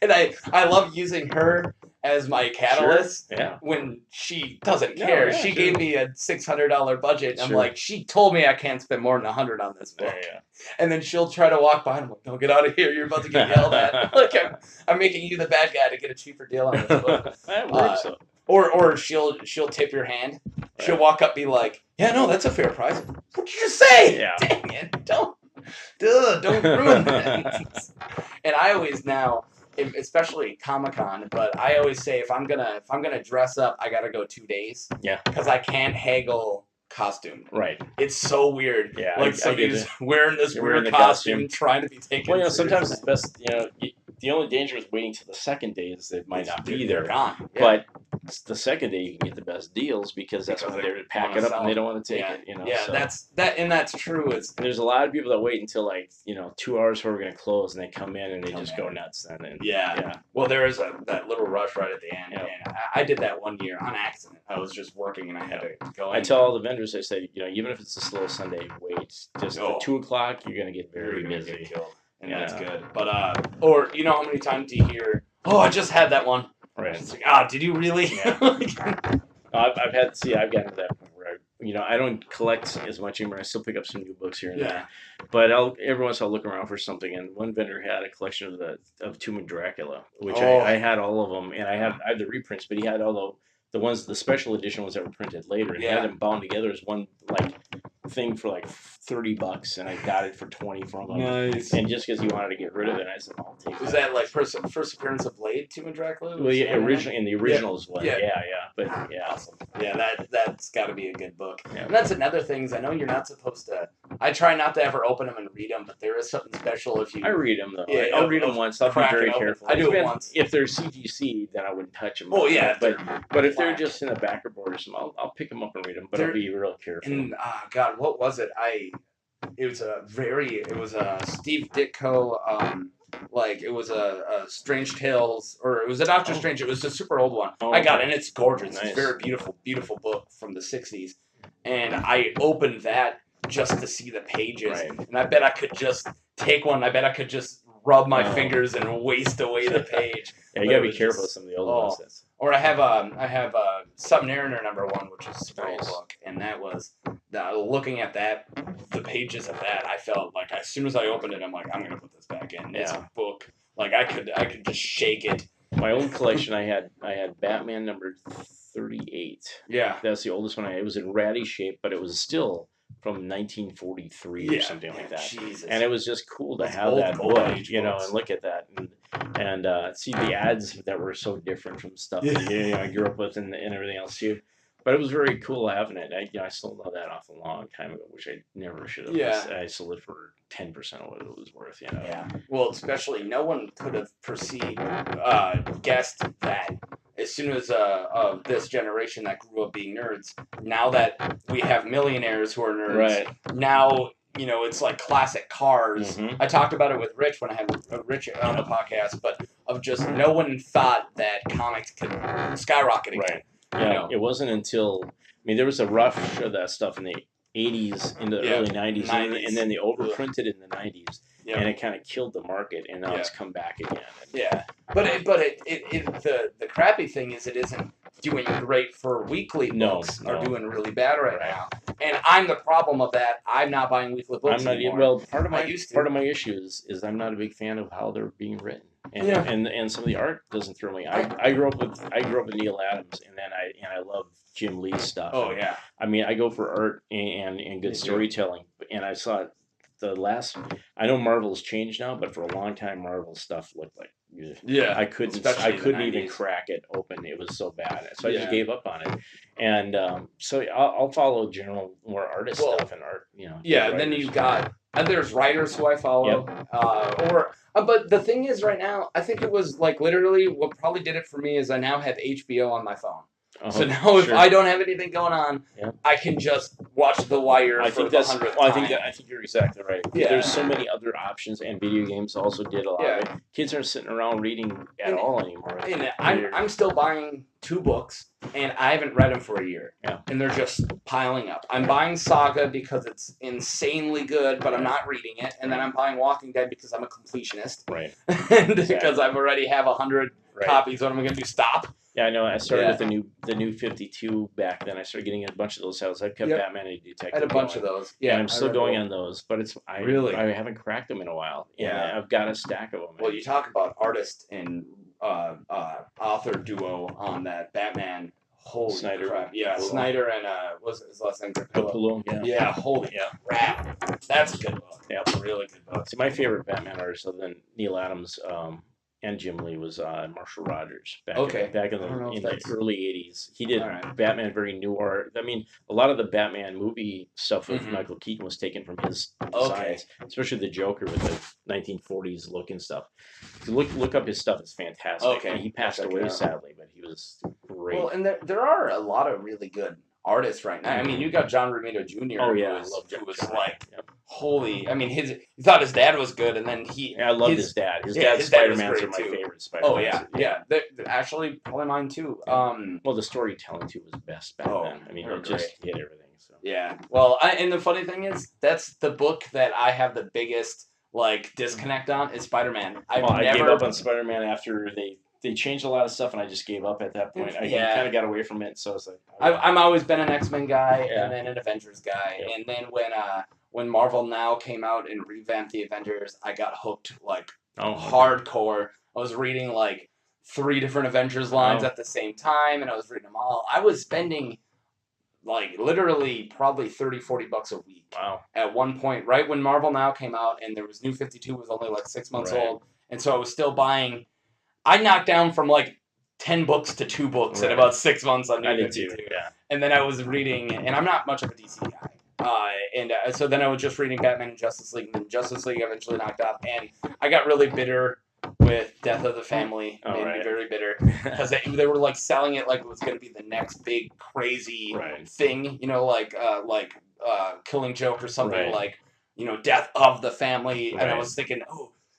[SPEAKER 3] And I love using her as my catalyst when she doesn't care. She gave me a $600 budget, and I'm like, she told me I can't spend more than $100 on this book. And then she'll try to walk by, and I'm like, don't get out of here. You're about to get yelled at. Like, I'm making you the bad guy to get a cheaper deal on this book.
[SPEAKER 2] That works.
[SPEAKER 3] Or she'll tip your hand. She'll walk up, be like, yeah, no, that's a fair price. What'd you just say?
[SPEAKER 2] Yeah.
[SPEAKER 3] Dang it. Don't ruin that. And I always now, especially Comic-Con, but I always say if I'm gonna dress up, I gotta go 2 days.
[SPEAKER 2] Yeah.
[SPEAKER 3] Because I can't haggle costume.
[SPEAKER 2] Right.
[SPEAKER 3] It's so weird.
[SPEAKER 2] Yeah.
[SPEAKER 3] Like somebody's wearing this weird costume, trying to be taken.
[SPEAKER 2] Well, sometimes it's best. The only danger is waiting till the second day is it might not be there.
[SPEAKER 3] Gone. Yeah.
[SPEAKER 2] But the second day you can get the best deals because that's when they're packing up and they don't want to take it.
[SPEAKER 3] Yeah, so. That's true. And
[SPEAKER 2] there's a lot of people that wait until 2 hours before we're gonna close and they come in and they just go nuts then. And,
[SPEAKER 3] Well, there is that little rush right at the end. And I did that one year on accident. I was just working and I had to go in.
[SPEAKER 2] I tell all the vendors, I say, even if it's a slow Sunday, wait. Just at 2 o'clock, you're gonna get very busy.
[SPEAKER 3] And that's good. But or how many times do you hear, oh, I just had that one.
[SPEAKER 2] Right.
[SPEAKER 3] It's like, did you really?
[SPEAKER 2] Yeah. I've gotten to that point where I don't collect as much anymore. I still pick up some new books here and there. But every once I'll look around for something, and one vendor had a collection of Tomb of Dracula, which I had all of them, and I have the reprints, but he had all the special edition ones that were printed later, and he had them bound together as one thing for $30, and I got it for 20 from him.
[SPEAKER 3] Nice.
[SPEAKER 2] And just because he wanted to get rid of it, I said, I'll take it.
[SPEAKER 3] Was that first appearance of Blade, Tomb of Dracula?
[SPEAKER 2] Well, originally in the originals was. Yeah. But
[SPEAKER 3] awesome. Yeah, that's got to be a good book.
[SPEAKER 2] Yeah.
[SPEAKER 3] And that's another thing is I know you're not supposed to. I try not to ever open them and read them, but there is something special if you.
[SPEAKER 2] I read them though.
[SPEAKER 3] Yeah,
[SPEAKER 2] I'll read them once. I'll be very careful.
[SPEAKER 3] I do it once.
[SPEAKER 2] If they're CGC, then I wouldn't touch them.
[SPEAKER 3] Oh yeah.
[SPEAKER 2] But if they're just in a backer board or something, I'll pick them up and read them. But I'll be real careful.
[SPEAKER 3] And God, what was it? It was a Steve Ditko. It was a Strange Tales, or it was a Doctor Strange. It was a super old one. I got it, and it's gorgeous. Nice. It's a very beautiful, beautiful book from the 60s. And I opened that just to see the pages. Right. And I bet I could just take one. I bet I could just rub my fingers and waste away the page.
[SPEAKER 2] Yeah, you gotta be careful with some of the old ones.
[SPEAKER 3] Or I have Submariner #1, which is a super old book, and that was looking at the pages of that. I felt like as soon as I opened it, I'm like, I'm gonna put this back in. It's a book. Like I could just shake it.
[SPEAKER 2] My old collection, I had Batman number 38.
[SPEAKER 3] Yeah,
[SPEAKER 2] that's the oldest one. It was in ratty shape, but it was still from 1943 or something like that.
[SPEAKER 3] Jesus.
[SPEAKER 2] And it was just cool to have that book, and look at that and see the ads that were so different from stuff that I grew up with and everything else too. But it was very cool having it. I sold all that off a long time ago, which I never should have.
[SPEAKER 3] Yeah.
[SPEAKER 2] I sold it for 10% of what it was worth.
[SPEAKER 3] Yeah. Well, especially no one could have guessed that. As soon as this generation that grew up being nerds, now that we have millionaires who are nerds, now it's like classic cars. Mm-hmm. I talked about it with Rich when I had Rich on the podcast, but of just no one thought that comics could skyrocket again.
[SPEAKER 2] Yeah, it wasn't until there was a rush of that stuff in the 80s into the early 90s. And then they overprinted in the 90s. Yep. And it kind of killed the market, and now it's come back again.
[SPEAKER 3] But the crappy thing is it isn't doing great for weekly books. Are doing really bad right now. And I'm the problem of that. I'm not buying weekly books anymore.
[SPEAKER 2] Well, part of my issue is I'm not a big fan of how they're being written. And some of the art doesn't throw me. I grew up with Neil Adams, and then I love Jim Lee's stuff.
[SPEAKER 3] Oh yeah.
[SPEAKER 2] I mean, I go for art and good storytelling, and I saw I know Marvel's changed now, but for a long time Marvel stuff looked like I couldn't even crack it open. It was so bad, so I just gave up on it. And so I'll follow general more artist stuff and art.
[SPEAKER 3] Yeah, and then you've got there's writers who I follow, but the thing is, right now, I think it was like literally what probably did it for me is I now have HBO on my phone. So now if I don't have anything going on, I can just watch The Wire for the 100th time.
[SPEAKER 2] I think you're exactly right. Yeah. There's so many other options, and video games also did a lot of it. Kids aren't sitting around reading at all anymore.
[SPEAKER 3] And I'm still buying 2 books, and I haven't read them for a year. Yeah. And they're just piling up. I'm buying Saga because it's insanely good, but I'm not reading it. And then I'm buying Walking Dead because I'm a completionist.
[SPEAKER 2] Right.
[SPEAKER 3] And because I already have 100 copies, what am I going to do? Stop?
[SPEAKER 2] Yeah, I know. I started with the new 52 back then. I started getting a bunch of those sales. I've kept Batman and Detective.
[SPEAKER 3] I had a bunch of those. Yeah,
[SPEAKER 2] and I'm still going on those, but I haven't cracked them in a while. Yeah, I've got a stack of them.
[SPEAKER 3] Well, you talk about artist and author duo on that Batman. Holy
[SPEAKER 2] Snyder.
[SPEAKER 3] crap! Yeah, Snyder and what's his last name?
[SPEAKER 2] Capullo.
[SPEAKER 3] Yeah. Holy crap! That's a good book.
[SPEAKER 2] Yeah,
[SPEAKER 3] really good book.
[SPEAKER 2] See, my favorite Batman artist, other than Neil Adams, and Jim Lee, was Marshall Rogers back in the early 80s. He did Batman very new art. I mean, a lot of the Batman movie stuff with Michael Keaton was taken from his designs, especially the Joker with the 1940s look and stuff. Look up his stuff; it's fantastic.
[SPEAKER 3] Okay.
[SPEAKER 2] And he passed away sadly, but he was great.
[SPEAKER 3] Well, and there are a lot of really good artists right now. I mean, you got John Romita Jr. Who was like, holy. I mean, he thought his dad was good, and then
[SPEAKER 2] I loved his dad. His dad's Spider-Mans are my favorite Spider-Mans.
[SPEAKER 3] Oh yeah. Actually, probably mine too.
[SPEAKER 2] Well, the storytelling too was best back then. I mean, it just hit everything. So.
[SPEAKER 3] Yeah. Well, and the funny thing is, that's the book that I have the biggest disconnect on is Spider-Man.
[SPEAKER 2] I gave up on Spider-Man after they changed a lot of stuff, and I just gave up at that point. I kind of got away from it, so it's like...
[SPEAKER 3] I've always been an X-Men guy, and then an Avengers guy, and then when Marvel Now came out and revamped the Avengers, I got hooked, hardcore. I was reading, 3 different Avengers lines at the same time, and I was reading them all. I was spending, literally probably $30-$40 a week.
[SPEAKER 2] Wow.
[SPEAKER 3] At one point, right when Marvel Now came out, and there was New 52 was only, 6 months old, and so I was still buying... I knocked down from 10 books to 2 books in about 6 months on New 52. And then I was reading, and I'm not much of a DC guy. So then I was just reading Batman and Justice League, and then Justice League eventually knocked off. And I got really bitter with Death of the Family. Made me very bitter. Because they were selling it like it was going to be the next big crazy thing, Killing Joke or something Death of the Family. And I was thinking,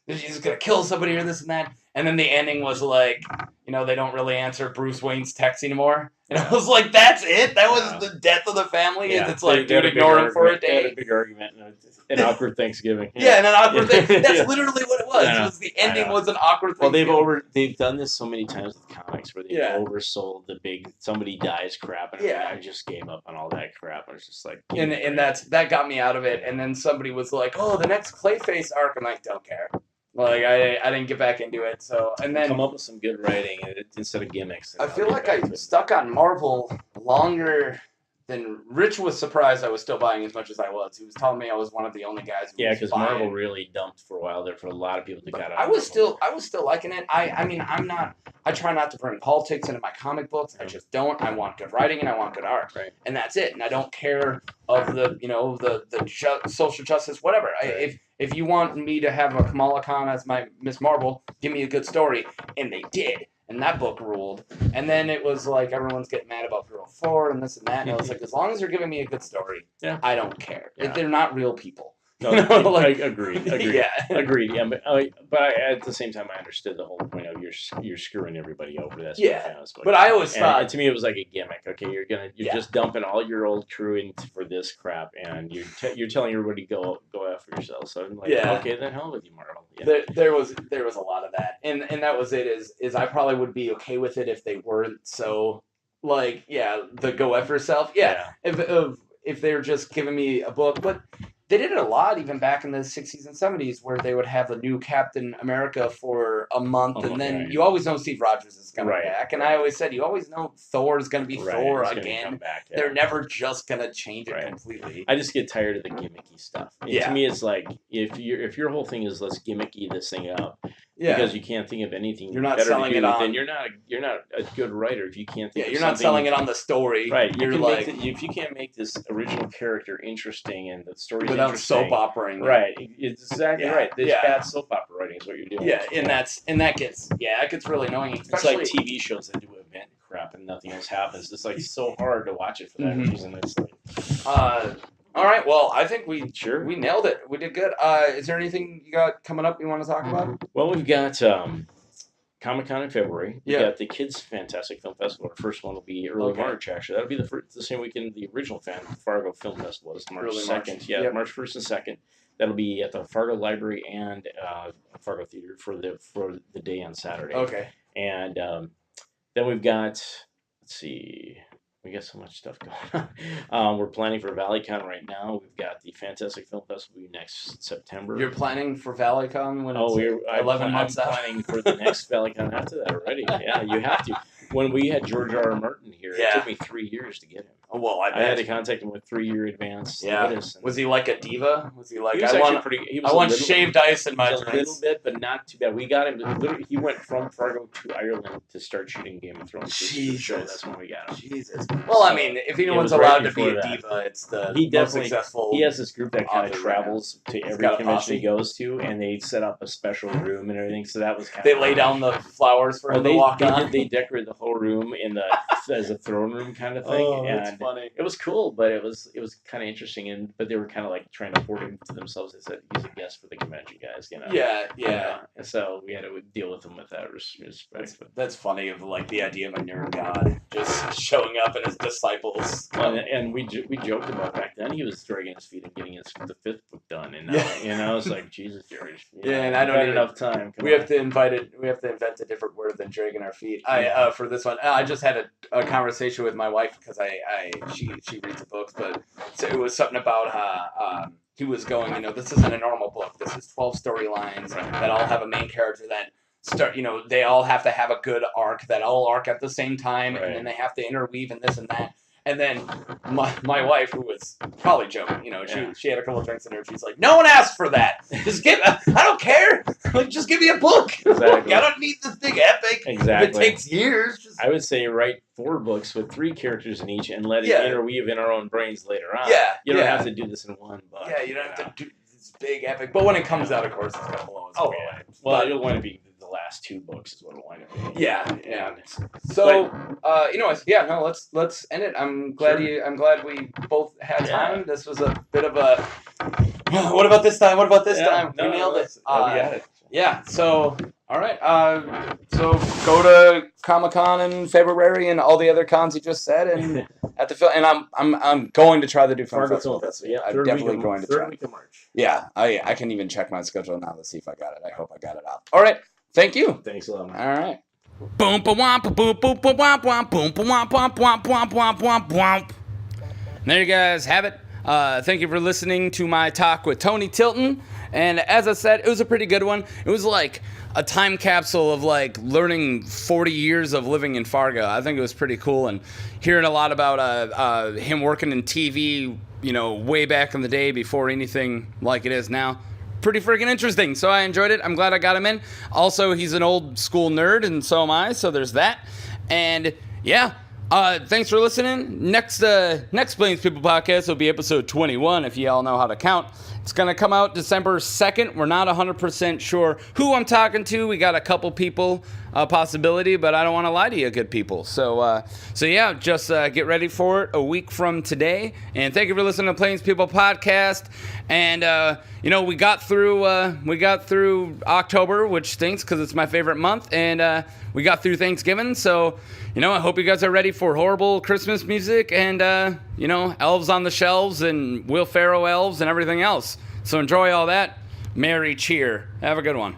[SPEAKER 3] he's just going to kill somebody or this and that. And then the ending was they don't really answer Bruce Wayne's texts anymore. And I was like, that's it? That was the death of the family? Yeah. And it's dude, ignore him for a day.
[SPEAKER 2] They had a big argument. An awkward Thanksgiving.
[SPEAKER 3] Yeah, and an awkward thing. That's literally what it was. It was the ending was an awkward thing.
[SPEAKER 2] Well, they've done this so many times with comics where they've oversold the big somebody dies crap. And I just gave up on all that crap. I was just like...
[SPEAKER 3] And that got me out of it. And then somebody was like, the next Clayface arc. I'm like, don't care. I didn't get back into it, so and then
[SPEAKER 2] come up with some good writing instead of gimmicks.
[SPEAKER 3] I feel like I stuck on Marvel longer than Rich was surprised I was still buying as much as I was. He was telling me I was one of the only guys.
[SPEAKER 2] Because Marvel really dumped for a while there for a lot of people to get out.
[SPEAKER 3] I was still liking it. I try not to bring politics into my comic books. I just don't. I want good writing and I want good art, and that's it. And I don't care of the social justice, whatever. If you want me to have a Kamala Khan as my Miss Marvel, give me a good story. And they did. And that book ruled. And then it was everyone's getting mad about Girl 4 and this and that. And I was like, as long as you're giving me a good story, I don't care. They're not real people.
[SPEAKER 2] No, I agreed. Yeah. Agreed. Yeah, but at the same time, I understood the whole point of you're screwing everybody over. That's
[SPEAKER 3] but I always thought,
[SPEAKER 2] and to me, it was like a gimmick. Okay, you're just dumping all your old crew in for this crap, and you're telling everybody go after yourself. So I'm like, okay, then hell with you, Marvel. Yeah.
[SPEAKER 3] There was a lot of that, and that was it. Is I probably would be okay with it if they weren't so the go after yourself. Yeah. If they're just giving me a book, but. They did it a lot, even back in the 60s and 70s, where they would have a new Captain America for a month, and then you always know Steve Rogers is coming back. And I always said, you always know Thor is going to be Thor again. Back, They're never just going to change it completely.
[SPEAKER 2] I just get tired of the gimmicky stuff. To me, it's like, if your whole thing is let's gimmicky this thing up, because you can't think of anything
[SPEAKER 3] you're not selling it on.
[SPEAKER 2] Then you're not a good writer if you can't think of
[SPEAKER 3] you're not selling it on the story.
[SPEAKER 2] Right. You're like, if you can't make this original character interesting and the story's
[SPEAKER 3] without soap operaing.
[SPEAKER 2] Right. It's exactly right. This bad soap opera writing is what you're doing.
[SPEAKER 3] Yeah, and that gets really annoying.
[SPEAKER 2] It's like TV shows that do event crap and nothing else happens. It's like so hard to watch it for that reason. It's like
[SPEAKER 3] all right, well, I think we nailed it. We did good. Is there anything you got coming up you want to talk about?
[SPEAKER 2] Well, we've got Comic-Con in February. We got the Kids Fantastic Film Festival. Our first one will be early March, actually. That'll be the same weekend the original Fargo Film Festival is, March 2nd. Yeah, March 1st and 2nd. That'll be at the Fargo Library and Fargo Theater for the day on Saturday.
[SPEAKER 3] Okay.
[SPEAKER 2] And then we've got, let's see, we got so much stuff going on. We're planning for ValleyCon right now. We've got the Fantastic Film Festival next September.
[SPEAKER 3] You're planning for ValleyCon when it's 11 months out?
[SPEAKER 2] I'm planning for the next ValleyCon after that already. Yeah, you have to. When we had George R. Martin here, it took me 3 years to get him.
[SPEAKER 3] Oh, well, I
[SPEAKER 2] had to contact him with 3-year advance notice.
[SPEAKER 3] Was he like a diva? Was he like,
[SPEAKER 2] he was
[SPEAKER 3] I want shaved ice in my drinks?
[SPEAKER 2] A little bit, but not too bad. We got him. Literally, he went from Fargo to Ireland to start shooting Game of Thrones.
[SPEAKER 3] Jesus.
[SPEAKER 2] That's when we got him.
[SPEAKER 3] Jesus. Well, I mean, if anyone's allowed to be a diva, it's the most successful.
[SPEAKER 2] He has this group that kind of travels to every convention he goes to, and they set up a special room and everything. So that was kind of.
[SPEAKER 3] They lay down the flowers for him to walk on.
[SPEAKER 2] They decorated the whole room as a throne room kind of thing.
[SPEAKER 3] Oh, that's funny.
[SPEAKER 2] It was cool, but it was kind of interesting, but they were kind of like trying to hoard him to themselves. They said he's a guest for the convention guys, you know.
[SPEAKER 3] Yeah.
[SPEAKER 2] And so we had to deal with him with that respect.
[SPEAKER 3] That's funny of like the idea of a nerd god just showing up and his disciples.
[SPEAKER 2] And we joked about back then he was dragging his feet and getting the 5th book done, and now it's like Jesus, George.
[SPEAKER 3] And I don't need
[SPEAKER 2] enough time.
[SPEAKER 3] We have to invent a different word than dragging our feet. For this one, I just had a conversation with my wife because she reads the books, but so it was something about he was going, this isn't a normal book. This is 12 storylines that all have a main character that start, they all have to have a good arc that all arc at the same time, and then they have to interweave and this and that. And then my wife, who was probably joking, she had a couple of drinks in her. She's like, "No one asked for that. I don't care. Like, just give me a book.
[SPEAKER 2] Exactly.
[SPEAKER 3] I don't need this big epic.
[SPEAKER 2] Exactly.
[SPEAKER 3] If it takes years."
[SPEAKER 2] I would say write 4 books with 3 characters in each and let it interweave in our own brains later on.
[SPEAKER 3] Yeah.
[SPEAKER 2] You don't have to do this in one book.
[SPEAKER 3] Yeah, you don't have to do this big epic. But when it comes out, of course, it's going to blow us away.
[SPEAKER 2] Well, it'll want to be the last 2 books is what it'll wind up being.
[SPEAKER 3] Yeah. So, let's end it. I'm glad we both had time. This was a bit of a. What about this time? We nailed it. Yeah. So, all right. So go to Comic-Con in February and all the other cons you just said, and at the film. And I'm going to try to do film festival.
[SPEAKER 2] Yeah,
[SPEAKER 3] I'm definitely going to try.
[SPEAKER 2] 3rd week of March.
[SPEAKER 3] Yeah. I can even check my schedule now to see if I got it. I hope I got it out. All right. Thank you.
[SPEAKER 2] Thanks a lot, man.
[SPEAKER 3] All right.
[SPEAKER 1] Boom ba womp boom boom ba womp womp boom ba womp womp womp womp womp womp womp. There you guys have it. Thank you for listening to my talk with Tony Tilton. And as I said, it was a pretty good one. It was like a time capsule of like learning 40 years of living in Fargo. I think it was pretty cool, and hearing a lot about him working in TV, way back in the day before anything like it is now. Pretty freaking interesting. So I enjoyed it. I'm glad I got him in. Also, he's an old school nerd, and so am I. So there's that. And yeah, thanks for listening. Next Plains People podcast will be episode 21, if you all know how to count. It's going to come out December 2nd. We're not 100% sure who I'm talking to. We got a couple people possibility, but I don't want to lie to you, good people. So yeah, just get ready for it a week from today. And thank you for listening to Plains People podcast. And we got through October, which stinks because it's my favorite month, and we got through Thanksgiving. So I hope you guys are ready for horrible Christmas music and elves on the shelves and Will Ferrell elves and everything else. So enjoy all that. Merry cheer. Have a good one.